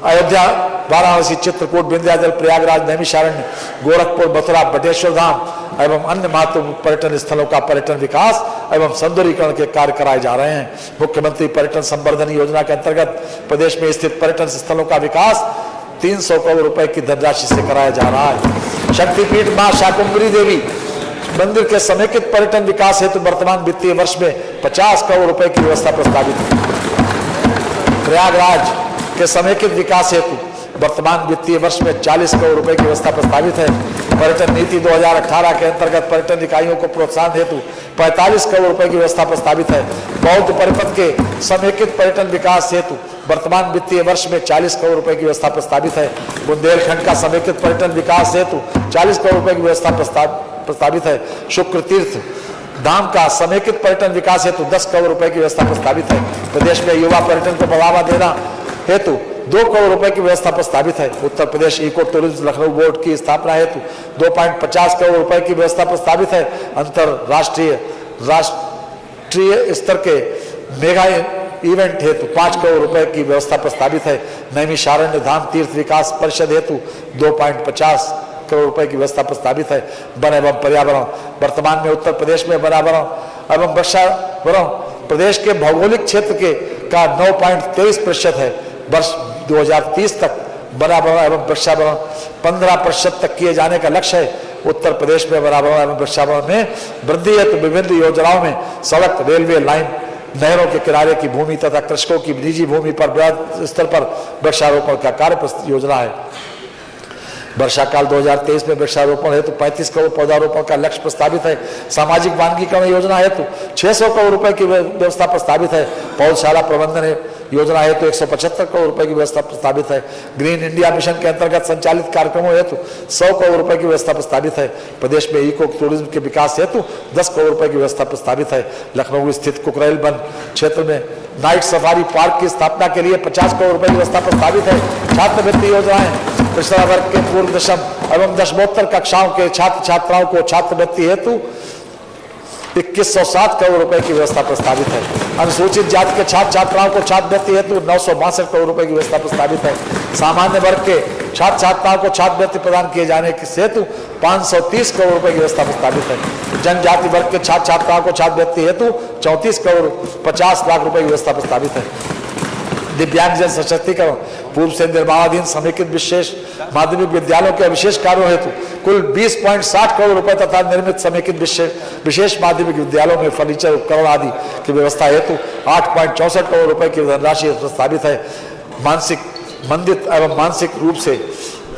Speaker 2: अयोध्या, वाराणसी, चित्रकूट, विंध्याचल, प्रयागराज, नैमिषारण्य, गोरखपुर, मथुरा, बटेश्वर धाम एवं अन्य महत्वपूर्ण पर्यटन स्थलों का पर्यटन विकास एवं सौंदर्यीकरण के कार्य कराए जा रहे हैं। मुख्यमंत्री पर्यटन संवर्धन योजना के अंतर्गत प्रदेश में स्थित पर्यटन स्थलों का विकास 300 करोड़ रुपए की धनराशि से कराया जा रहा है। शक्तिपीठ मां शाकुंभरी देवी मंदिर के समेकित पर्यटन विकास हेतु वर्तमान वित्तीय वर्ष में 50 करोड़ रुपए की व्यवस्था प्रस्तावित है। प्रयागराज के समेकित विकास हेतु वर्तमान वित्तीय वर्ष में 40 करोड़ रुपए की व्यवस्था प्रस्तावित है। पर्यटन नीति 2018 के अंतर्गत पर्यटन इकाइयों को प्रोत्साहन हेतु 45 करोड़ रुपए की व्यवस्था प्रस्तावित है। बौद्ध परिपथ के समेकित पर्यटन विकास हेतु वर्तमान वित्तीय वर्ष में 40 करोड़ रुपए की व्यवस्था प्रस्तावित है। बुंदेलखंड का समेकित पर्यटन विकास हेतु 40 करोड़ रुपए की व्यवस्था प्रस्तावित है। शुक्र तीर्थ धाम का समेकित पर्यटन विकास हेतु 10 करोड़ रुपए की व्यवस्था प्रस्तावित है। प्रदेश में युवा पर्यटन को बढ़ावा देना हेतु 2 करोड़ रुपए की व्यवस्था प्रस्तावित है। उत्तर प्रदेश इको टूरिज्म लखनऊ बोर्ड की स्थापना हेतु 2.50 करोड़ रुपए की व्यवस्था प्रस्तावित है। अंतरराष्ट्रीय स्तर के मेगा इवेंट हेतु 5 करोड़ रुपए की व्यवस्था प्रस्तावित है। नैमिषारण्य धाम तीर्थ विकास परिषद हेतु 2.50 करोड़ रुपए की व्यवस्था प्रस्तावित है। वन एवं पर्यावरण, वर्तमान में उत्तर प्रदेश में पर्यावरण एवं वृक्षारोपण प्रदेश के भौगोलिक क्षेत्र के का 9.23% है। वर्ष 2030 तक पर्यावरण एवं वृक्षारोपण 15% तक किए जाने का लक्ष्य है। उत्तर प्रदेश में पर्यावरण एवं वृक्षारोपण में वृद्धि हेतु विभिन्न योजनाओं में सड़क, रेलवे लाइन, नहरों के किनारे की भूमि तथा कृषकों की निजी भूमि पर बृहद स्तर पर वृक्षारोपण का कार्य योजना है। वर्षा काल 2023 में वृक्षारोपण हेतु 35 करोड़ पौधारोपण का लक्ष्य प्रस्तावित है। सामाजिक वानिकीकरण योजना हेतु 600 करोड़ रुपए की व्यवस्था प्रस्तावित है। पौधशाला प्रबंधन योजना हेतु 175 करोड़ रुपए की व्यवस्था प्रस्तावित है। ग्रीन इंडिया मिशन के अंतर्गत संचालित कार्यक्रमों हेतु 100 करोड़ रुपए की व्यवस्था प्रस्तावित है। प्रदेश में इको टूरिज्म के विकास हेतु 10 करोड़ रुपए की व्यवस्था प्रस्तावित है। लखनऊ स्थित कुकरेल वन क्षेत्र में नाइट सफारी पार्क की स्थापना के लिए 50 करोड़ रुपए की व्यवस्था प्रस्तावित है। छात्रवृत्ति योजनाएं पिछड़ा वर्ग के पूर्व दशम एवं दशमोत्तर कक्षाओं के छात्र छात्राओं को छात्रवृत्ति हेतु 2107 करोड़ रुपए की व्यवस्था प्रस्तावित है। अनुसूचित जाति के छात्र छात्राओं को छात्रवृत्ति हेतु 962 करोड़ रुपए की व्यवस्था प्रस्तावित है। सामान्य वर्ग के छात्र छात्राओं को छात्रवृत्ति प्रदान किए जाने के हेतु 530 करोड़ रुपए की व्यवस्था प्रस्तावित है। जनजाति वर्ग के छात्र छात्राओं को छात्रवृत्ति हेतु 34 करोड़ 50 लाख रुपए की व्यवस्था प्रस्तावित है। दिव्यांगजन सशक्तिकरण, पूर्व से निर्माणाधीन समेकित विशेष माध्यमिक विद्यालयों के विशेष कार्यों हेतु कुल 20.60 करोड़ रुपए तथा निर्मित समेकित विशेष माध्यमिक विद्यालयों में फर्नीचर, उपकरण आदि की व्यवस्था हेतु 8.64 करोड़ रुपए की धनराशि प्रस्तावित है। मानसिक मंदित एवं मानसिक रूप से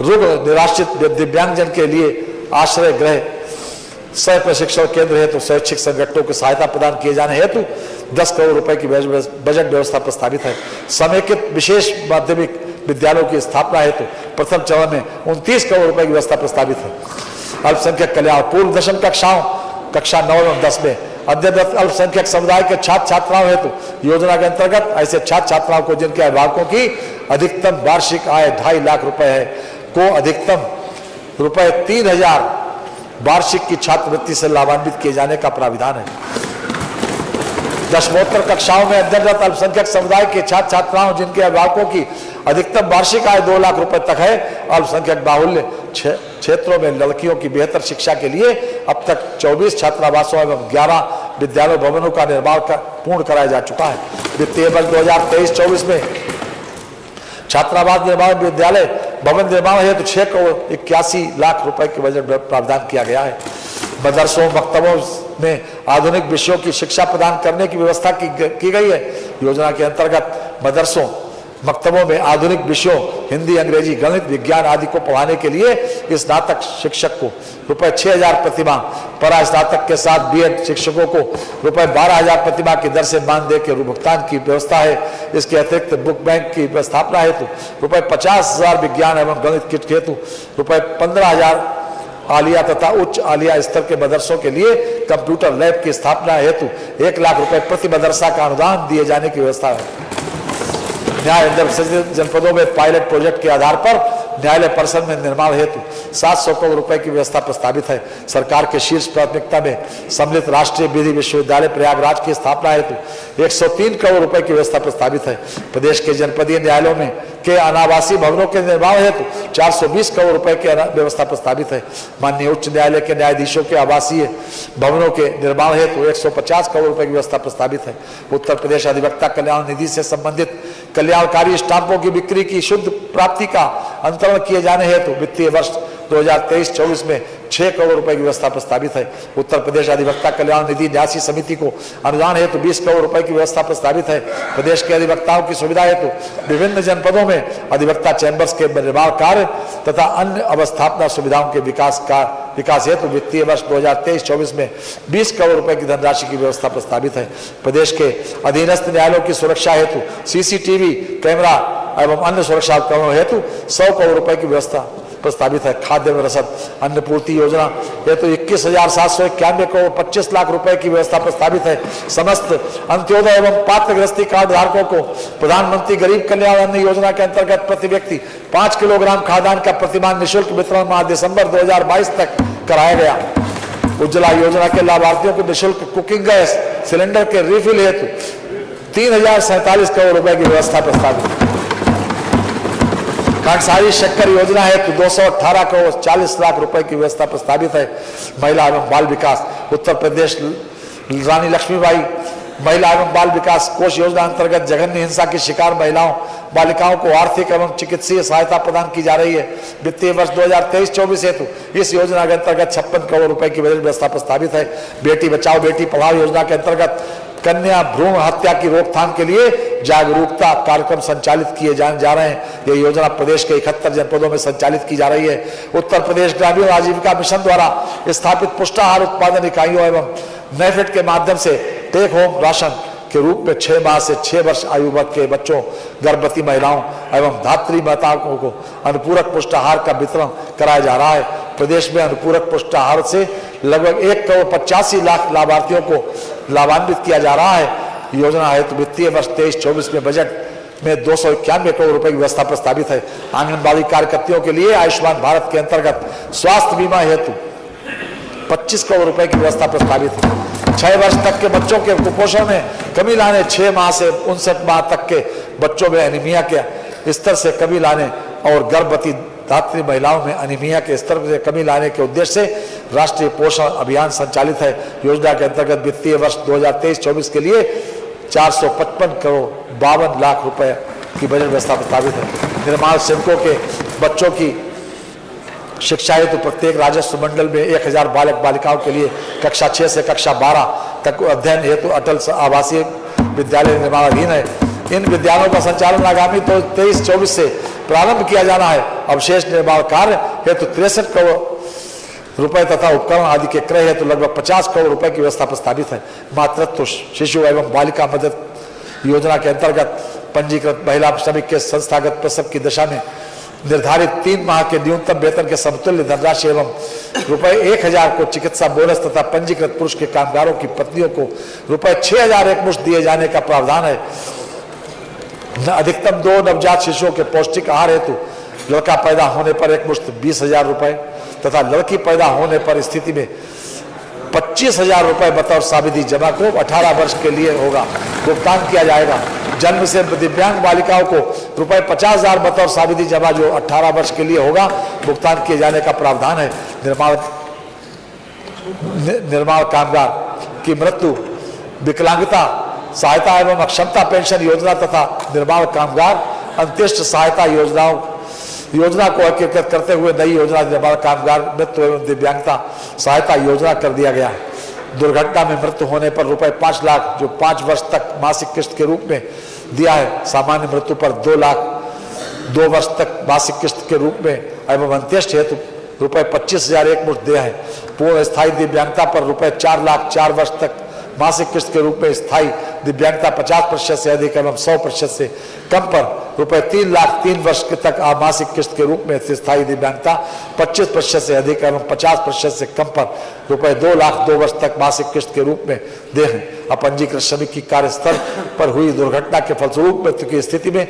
Speaker 2: रुग्ण निराश्रित दिव्यांगजन के लिए आश्रय गृह, सह प्रशिक्षण केंद्र हेतु शैक्षिक संगठनों को सहायता प्रदान किए जाने हेतु 10 करोड़ रुपए की बजट व्यवस्था प्रस्तावित है। समेकित विशेष माध्यमिक विद्यालयों की स्थापना हेतु प्रथम चरण में 29 करोड़ रुपए की व्यवस्था प्रस्तावित है। अल्पसंख्यक कल्याण, पूर्व दशम कक्षाओं कक्षा 9 एवं 10 में अध्ययनरत अल्पसंख्यक समुदाय के छात्र छात्राओं हेतु योजना के अंतर्गत ऐसे छात्र छात्राओं को जिनके अभिभावकों की अधिकतम वार्षिक आय 2.5 लाख रुपए है को अधिकतम रुपए 3,000 वार्षिक की छात्रवृत्ति से लाभान्वित किए जाने का प्राविधान है। दशमोत्तर कक्षाओं में अध्ययनरत अल्पसंख्यक समुदाय के छात्र छात्राओं जिनके अभिभावकों की अधिकतम वार्षिक आय 2 लाख रुपए तक है, अल्पसंख्यक बाहुल्य क्षेत्रों में लड़कियों की बेहतर शिक्षा के लिए अब तक 24 छात्रावासों एवं 11 विद्यालय भवनों का निर्माण पूर्ण कराया जा चुका है। वित्तीय वर्ष 2023-24 में छात्रावास निर्माण विद्यालय भवन निर्माण हेतु 6 करोड़ 81 लाख रुपए के बजट प्रावधान किया गया है। मदरसों मकतबों में आधुनिक विषयों की शिक्षा प्रदान करने की व्यवस्था की गई है। योजना के अंतर्गत मदरसों मकतबों में आधुनिक विषयों हिंदी, अंग्रेजी, गणित, विज्ञान आदि को पढ़ाने के लिए स्नातक शिक्षक को रुपए 6,000 प्रतिमाह, परा स्नातक के साथ बीएड शिक्षकों को रुपए 12,000 प्रतिमाह की दर से मानदेय के भुगतान की व्यवस्था है। इसके अतिरिक्त बुक बैंक की स्थापना हेतु रुपए 50,000, विज्ञान एवं गणित किट हेतु रुपए 15,000 आलिया तथा उच्च आलिया स्तर के मदरसों के लिए कंप्यूटर लैब की स्थापना हेतु 1 लाख रुपए प्रति मदरसा का अनुदान दिए जाने की व्यवस्था है। न्याय जनपदों में पायलट प्रोजेक्ट के आधार पर न्यायालय परिसर में निर्माण हेतु 700 करोड़ रुपए की व्यवस्था प्रस्तावित है। सरकार के शीर्ष प्राथमिकता में सम्मिलित राष्ट्रीय विधि विश्वविद्यालय प्रयागराज की स्थापना हेतु 103 करोड़ रुपए की व्यवस्था प्रस्तावित है। प्रदेश के जनपदीय न्यायालयों में के अनावासीय भवनों के निर्माण हेतु 420 करोड़ रुपए की व्यवस्था प्रस्तावित है। माननीय उच्च न्यायालय के न्यायाधीशों के आवासीय भवनों के निर्माण हेतु 150 करोड़ रुपए की व्यवस्था प्रस्तावित है। उत्तर प्रदेश अधिवक्ता कल्याण निधि से संबंधित कल्याणकारी स्टाम्पों की बिक्री की शुद्ध प्राप्ति का अंतरण किए जाने हेतु वित्तीय वर्ष 2023-24 में 6 करोड़ रुपए की व्यवस्था प्रस्तावित है। उत्तर प्रदेश अधिवक्ता कल्याण निधि न्यासी समिति को अनुदान हेतु 20 करोड़ रुपए की व्यवस्था प्रस्तावित है। प्रदेश के अधिवक्ताओं की सुविधा हेतु विभिन्न जनपदों में अधिवक्ता चैंबर्स के निर्माण कार्य तथा अन्य अवस्थापना सुविधाओं के विकास हेतु वित्तीय वर्ष 2023-24 में 20 करोड़ रुपए की धनराशि की व्यवस्था प्रस्तावित है। प्रदेश के अधीनस्थ न्यायालयों की सुरक्षा हेतु सीसीटीवी कैमरा एवं अन्य सुरक्षा उपकरणों हेतु 100 करोड़ रुपए की व्यवस्था प्रस्तावित है। खाद्य एवं रसद अन्न पूर्ति योजना हेतु 21,791 करोड़ 25 लाख रुपए की व्यवस्था प्रस्तावित है। समस्त अंत्योदय एवं पात्रग्रस्ती कार्ड धारकों को प्रधानमंत्री गरीब कल्याण अन्न योजना के अंतर्गत प्रति व्यक्ति 5 किलोग्राम खाद्यान्न का प्रतिमाह निःशुल्क वितरण माह दिसंबर 2022 तक कराया गया। उज्ज्वला योजना के लाभार्थियों को निःशुल्क कुकिंग गैस सिलेंडर के रिफिल हेतु 3,047 करोड़ रुपए की व्यवस्था प्रस्तावित है। कांसारी शक्कर योजना हेतु 218 करोड़ 40 लाख रुपए की व्यवस्था प्रस्तावित है। महिला एवं बाल विकास उत्तर प्रदेश रानी लक्ष्मीबाई महिला एवं बाल विकास कोष योजना अंतर्गत जघन्य हिंसा की शिकार महिलाओं बालिकाओं को आर्थिक एवं चिकित्सीय सहायता प्रदान की जा रही है। वित्तीय वर्ष 2023-24 हेतु इस योजना के अंतर्गत 56 करोड़ रुपए की बजट व्यवस्था प्रस्तावित है। बेटी बचाओ बेटी पढ़ाओ योजना के अंतर्गत कन्या भ्रूण हत्या की रोकथाम के लिए जागरूकता कार्यक्रम संचालित किए जा रहे हैं। यह योजना प्रदेश के 71 जनपदों में संचालित की जा रही है। उत्तर प्रदेश ग्रामीण आजीविका मिशन द्वारा स्थापित पुष्टाहार उत्पादन इकाइयों एवं नेफेड के माध्यम से टेक होम राशन के रूप में 6 माह से 6 वर्ष आयु वर्ग के बच्चों, गर्भवती महिलाओं एवं धात्री माताओं को अनुपूरक पुष्टाहार का वितरण कराया जा रहा है। प्रदेश में अनुपूरक पुष्टाहार से लगभग 1 करोड़ 85 लाख लाभार्थियों को लाभान्वित किया जा रहा है। योजना हेतु वित्तीय वर्ष 23-24 में बजट में 291 करोड़ रुपए की व्यवस्था प्रस्तावित है। आंगनबाड़ी कार्यकर्तियों के लिए आयुष्मान भारत के अंतर्गत स्वास्थ्य बीमा हेतु 25 करोड़ रुपए की व्यवस्था प्रस्तावित है। 6 वर्ष तक के बच्चों के कुपोषण में कमी लाने, 6 माह से 59 माह तक के बच्चों में एनीमिया के स्तर से कमी लाने और गर्भवती धात्री महिलाओं में एनीमिया के स्तर से कमी लाने के उद्देश्य से राष्ट्रीय पोषण अभियान संचालित है। योजना के अंतर्गत वित्तीय वर्ष 2023-24 के लिए 455 करोड़ 52 लाख रुपए की बजट व्यवस्था प्रस्तावित है। निर्माण श्रमिकों के बच्चों की शिक्षा हेतु प्रत्येक राजस्व मंडल में 1000 बालक बालिकाओं के लिए कक्षा 6 से कक्षा 12 तक अध्ययन हेतु अटल आवासीय विद्यालय निर्माणाधीन है। इन विद्यालयों का संचालन आगामी 23-24 से प्रारंभ किया जाना है। अवशेष निर्माण कार्य हेतु 63 करोड़ रुपए तथा उपकरण आदि के क्रय हेतु लगभग 50 करोड़ रुपए की व्यवस्था प्रस्तावित है। मातृत्व शिशु एवं बालिका मदद योजना के अंतर्गत पंजीकृत महिला श्रमिक के संस्थागत प्रसव की दशा में निर्धारित 3 माह के न्यूनतम वेतन के समतुल्य धनराशि एवं रुपए 1000 को चिकित्सा बोनस तथा पंजीकृत पुरुष के कामगारों की पत्नियों को रुपए 6000 एकमुश्त दिए जाने का प्रावधान है। अधिकतम 2 नवजात शिशुओं के पौष्टिक आहार हेतु लड़का पैदा होने पर एकमुश्त 20,000 रुपए तथा लड़की पैदा होने पर स्थिति में 25,000 रुपए बतौर साबिती जमा को 18 वर्ष के लिए होगा भुगतान किया जाएगा। जन्म से दिव्यांग बालिकाओं को रुपए 50,000 बतौर साबिती जमा जो 18 वर्ष के लिए होगा भुगतान किए जाने का प्रावधान है। निर्माण कामगार की मृत्यु, विकलांगता सहायता एवं अक्षमता पेंशन योजना तथा निर्माण कामगार अंत्येष्टि सहायता योजना को एकीकृत करते हुए नई योजना निर्माण कामगार मृत्यु एवं दिव्यांगता सहायता योजना कर दिया गया है। दुर्घटना में मृत्यु होने पर रुपए 5 लाख जो 5 वर्ष तक मासिक किस्त के रूप में दिया है। सामान्य मृत्यु पर 2 लाख 2 वर्ष तक मासिक किस्त के रूप में एवं अंत्येष्टि हेतु रुपए 25,000 एकमुश्त दिया है। पूर्ण स्थायी दिव्यांगता पर रुपए 4 लाख 4 वर्ष तक मासिक किस्त के रूप में स्थायी दिव्यांगता 50% से अधिक एवं 100% से कम पर रुपए 3 लाख 3 वर्ष तक मासिक किस्त के रूप में स्थायी दिव्यांगता 25% से अधिक एवं 50% से कम पर रुपए 2 लाख 2 वर्ष तक मासिक किस्त के रूप में दे हैं। अपंजीकृत श्रमिक की कार्यस्थल पर हुई दुर्घटना के फलस्वरूप मृत्यु की स्थिति में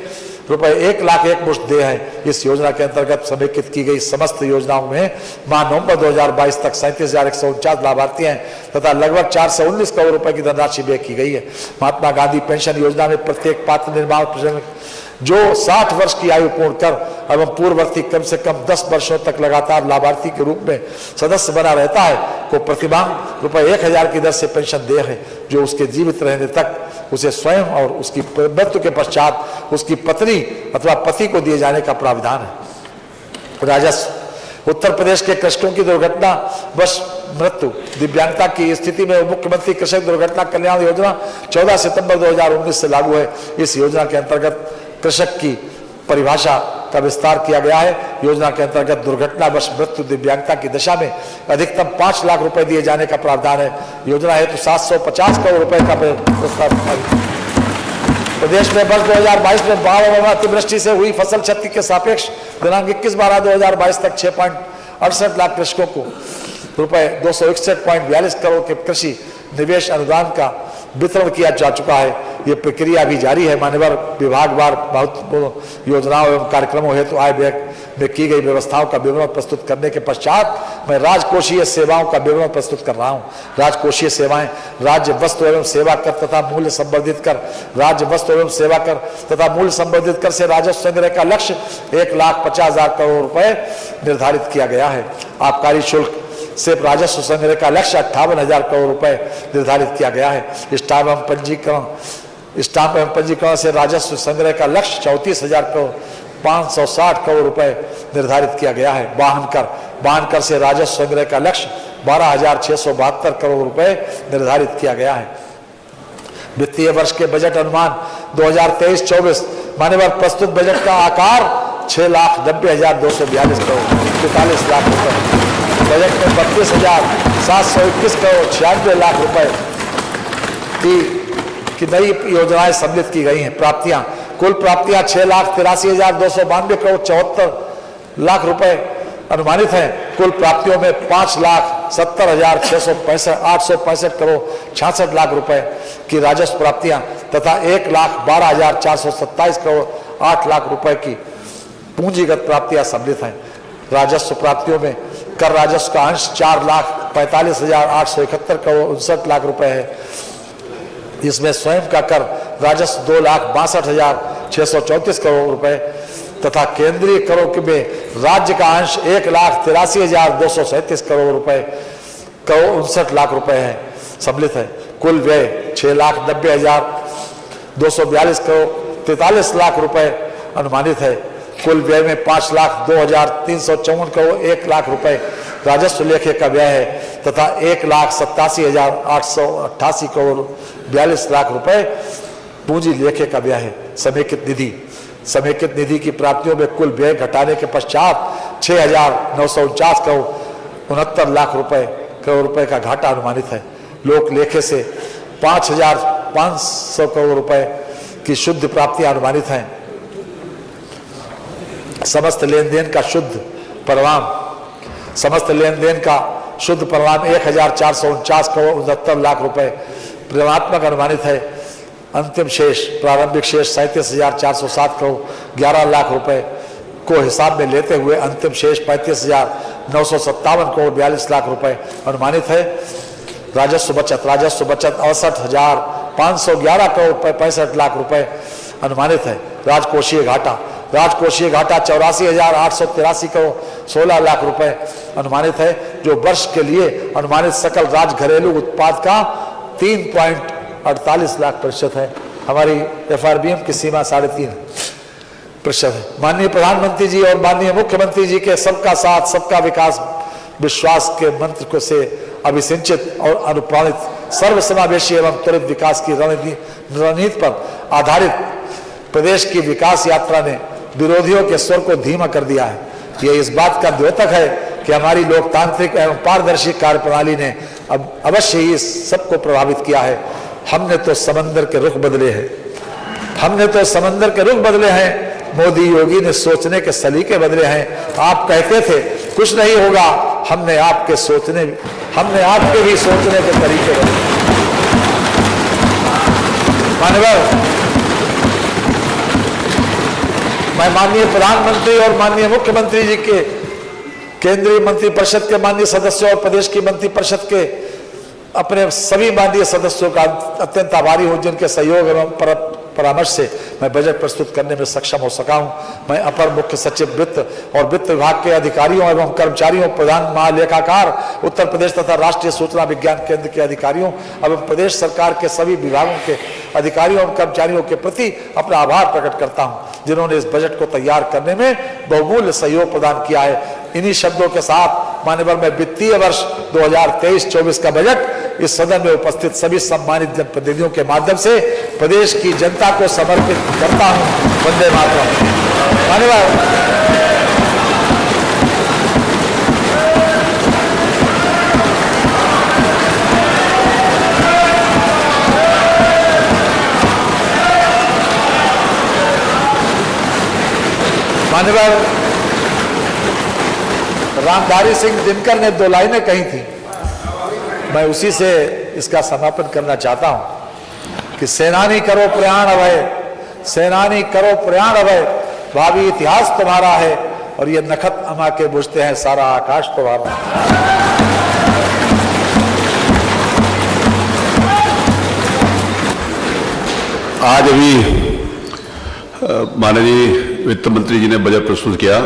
Speaker 2: रुपए 1 लाख एकमुश्त दे हैं। इस योजना के अंतर्गत समेकित की गई समस्त योजनाओं में माह नवंबर 2022 तक 37,149 लाभार्थी हैं तथा लगभग 419 करोड़ रुपए की धनराशि व्यय की गई है। महात्मा गांधी पेंशन योजना में प्रत्येक पात्र निर्माण श्रमिक जो 60 वर्ष की आयु पूर्ण कर एवं पूर्ववर्ती कम से कम 10 वर्षों तक लगातार लाभार्थी के रूप में सदस्य बना रहता है को प्रतिमाह रुपए 1000 की दर से पेंशन दे है, जो उसके जीवित रहने तक उसे स्वयं और उसकी मृत्यु के पश्चात उसकी पत्नी अथवा पति को दिए जाने का प्रावधान है। राजस्व उत्तर प्रदेश के कृषकों की दुर्घटना बस मृत्यु दिव्यांगता की स्थिति में मुख्यमंत्री कृषक दुर्घटना कल्याण योजना 14 सितंबर 2019 से लागू है। इस योजना के अंतर्गत कृषक की परिभाषा का विस्तार किया गया है। योजना के अंतर्गत दुर्घटनावश मृत्यु दिव्यांगता की दशा में अधिकतम 5 लाख रुपए दिए जाने का प्रावधान है। योजना हेतु 750 करोड़ रुपए का प्रस्ताव। प्रदेश में वर्ष 2022 में बाढ़ एवं अतिवृष्टि से हुई फसल क्षति के सापेक्ष दिनांक 21/12/2022 तक 6.68 लाख कृषकों को रुपए 261.42 करोड़ के कृषि निवेश अनुदान का वितरण किया जा चुका है। ये प्रक्रिया भी जारी है। मान्यवर विभागवार महत्वपूर्ण योजनाओं एवं कार्यक्रमों हेतु आय व्यय में की गई व्यवस्थाओं का विवरण प्रस्तुत करने के पश्चात मैं राजकोषीय सेवाओं का विवरण प्रस्तुत कर रहा हूँ। राजकोषीय सेवाएं राज्य वस्तु एवं सेवा कर तथा मूल्य संवर्धित कर राज्य वस्तु एवं सेवा कर तथा मूल्य संवर्धित कर से राजस्व संग्रह का लक्ष्य 1,50,000 करोड़ रुपए निर्धारित किया गया है। आबकारी शुल्क से राजस्व संग्रह का लक्ष्य 58,000 करोड़ रुपए निर्धारित किया गया है। स्टाम्प एवं पंजीकरण से राजस्व संग्रह का लक्ष्य 34,560 करोड़ रुपए निर्धारित किया गया है। वाहन कर से राजस्व संग्रह का लक्ष्य 12,672 करोड़ रुपए निर्धारित किया गया है। वित्तीय वर्ष के बजट अनुमान 2023-24 मान्यवर प्रस्तुत बजट का आकार 6,90,242 करोड़ 45 लाख रुपए। बजट में 32,721 करोड़ 96 लाख रुपए की नई योजनाएं सम्मिलित की गई हैं। प्राप्तियां कुल प्राप्तियां 6,83,292 करोड़ 74 लाख रुपए अनुमानित हैं। कुल प्राप्तियों में 5,70,865 करोड़ 66 लाख रुपए की राजस्व प्राप्तियां तथा 1,12,427 करोड़ 8 लाख रुपए की पूंजीगत प्राप्तियां सम्मिलित हैं। राजस्व प्राप्तियों में कर राजस्व का अंश 4,45,871 करोड़ 59 लाख रुपए है। इसमें स्वयं का कर राजस्व 2,62,634 करोड़ रुपए तथा केंद्रीय करों में राज्य का अंश 1,83,237 करोड़ रुपए 59 लाख रुपए है सम्मिलित है। कुल व्यय 6,90,242 करोड़ 43 लाख रुपए अनुमानित है। कुल व्यय में 5,02,354 करोड़ 1 लाख रुपए राजस्व लेखे का व्यय है तथा 1,87,888 करोड़ 42 लाख रुपए पूंजी लेखे का व्यय है। समेकित निधि समेकित निधि की प्राप्तियों में कुल व्यय घटाने के पश्चात 6,949 करोड़ 69 लाख करोड़ रुपए का घाटा अनुमानित है। लोक लेखे से 5,500 करोड़ रुपए की शुद्ध प्राप्तियां अनुमानित हैं। समस्त लेन देन का शुद्ध परिणाम 1,449 करोड़ 69 लाख रुपए ऋणात्मक अनुमानित है। अंतिम शेष प्रारंभिक शेष 37,407 करोड़ 11 लाख रुपए को हिसाब में लेते हुए अंतिम शेष 35,957 करोड़ 42 लाख रुपए अनुमानित है। राजस्व बचत 68,511 करोड़ 65 लाख रुपए अनुमानित है। राजकोषीय घाटा 84,883 करोड़ 16 लाख रुपए अनुमानित है, जो वर्ष के लिए अनुमानित सकल राज घरेलू उत्पाद का 3.48 लाख प्रतिशत है। हमारी FRBM की सीमा 3.5% है। माननीय प्रधानमंत्री जी और माननीय मुख्यमंत्री जी के सबका साथ सबका विकास विश्वास के मंत्र को से अभिसिंचित और अनुप्राणित सर्वसमावेशी एवं त्वरित विकास की रणनीति पर आधारित प्रदेश की विकास यात्रा ने विरोधियों के स्वर को धीमा कर दिया है। यह इस बात का द्योतक है कि हमारी लोकतांत्रिक एवं पारदर्शी कार्यप्रणाली ने अब अवश्य ही सबको प्रभावित किया है। हमने तो समंदर के रुख बदले हैं, मोदी योगी ने सोचने के सलीके बदले हैं। आप कहते थे कुछ नहीं होगा, हमने आपके भी सोचने के तरीके बदले। माननीय मैं माननीय प्रधानमंत्री और माननीय मुख्यमंत्री जी के केंद्रीय मंत्रिपरिषद के माननीय सदस्यों और प्रदेश की मंत्रिपरिषद के अपने सभी माननीय सदस्यों का अत्यंत आभारी हूं, जिनके सहयोग एवं परामर्श से मैं बजट प्रस्तुत करने में सक्षम हो सका हूं। मैं अपर मुख्य सचिव वित्त और वित्त विभाग के अधिकारियों एवं कर्मचारियों, प्रधान महालेखाकार उत्तर प्रदेश तथा राष्ट्रीय सूचना विज्ञान केंद्र के अधिकारियों एवं प्रदेश सरकार के सभी विभागों के अधिकारियों एवं कर्मचारियों के प्रति अपना आभार प्रकट करता हूं, जिन्होंने इस बजट को तैयार करने में बहुमूल्य सहयोग प्रदान किया है। इन्हीं शब्दों के साथ माननीय मैं वित्तीय वर्ष 2023-24 का बजट इस सदन में उपस्थित सभी सम्मानित जनप्रतिनिधियों के माध्यम से प्रदेश की जनता को समर्पित करता हूं। वंदे मातरम। माननीय रामधारी सिंह दिनकर ने 2 लाइनें कही थी, मैं उसी से इसका समापन करना चाहता हूं कि सेनानी करो प्रयाण अभय, भावी इतिहास तुम्हारा है और ये नखत अमा के बुझते हैं सारा आकाश तुम्हारा।
Speaker 1: आज अभी माननीय वित्त मंत्री जी ने बजट प्रस्तुत किया।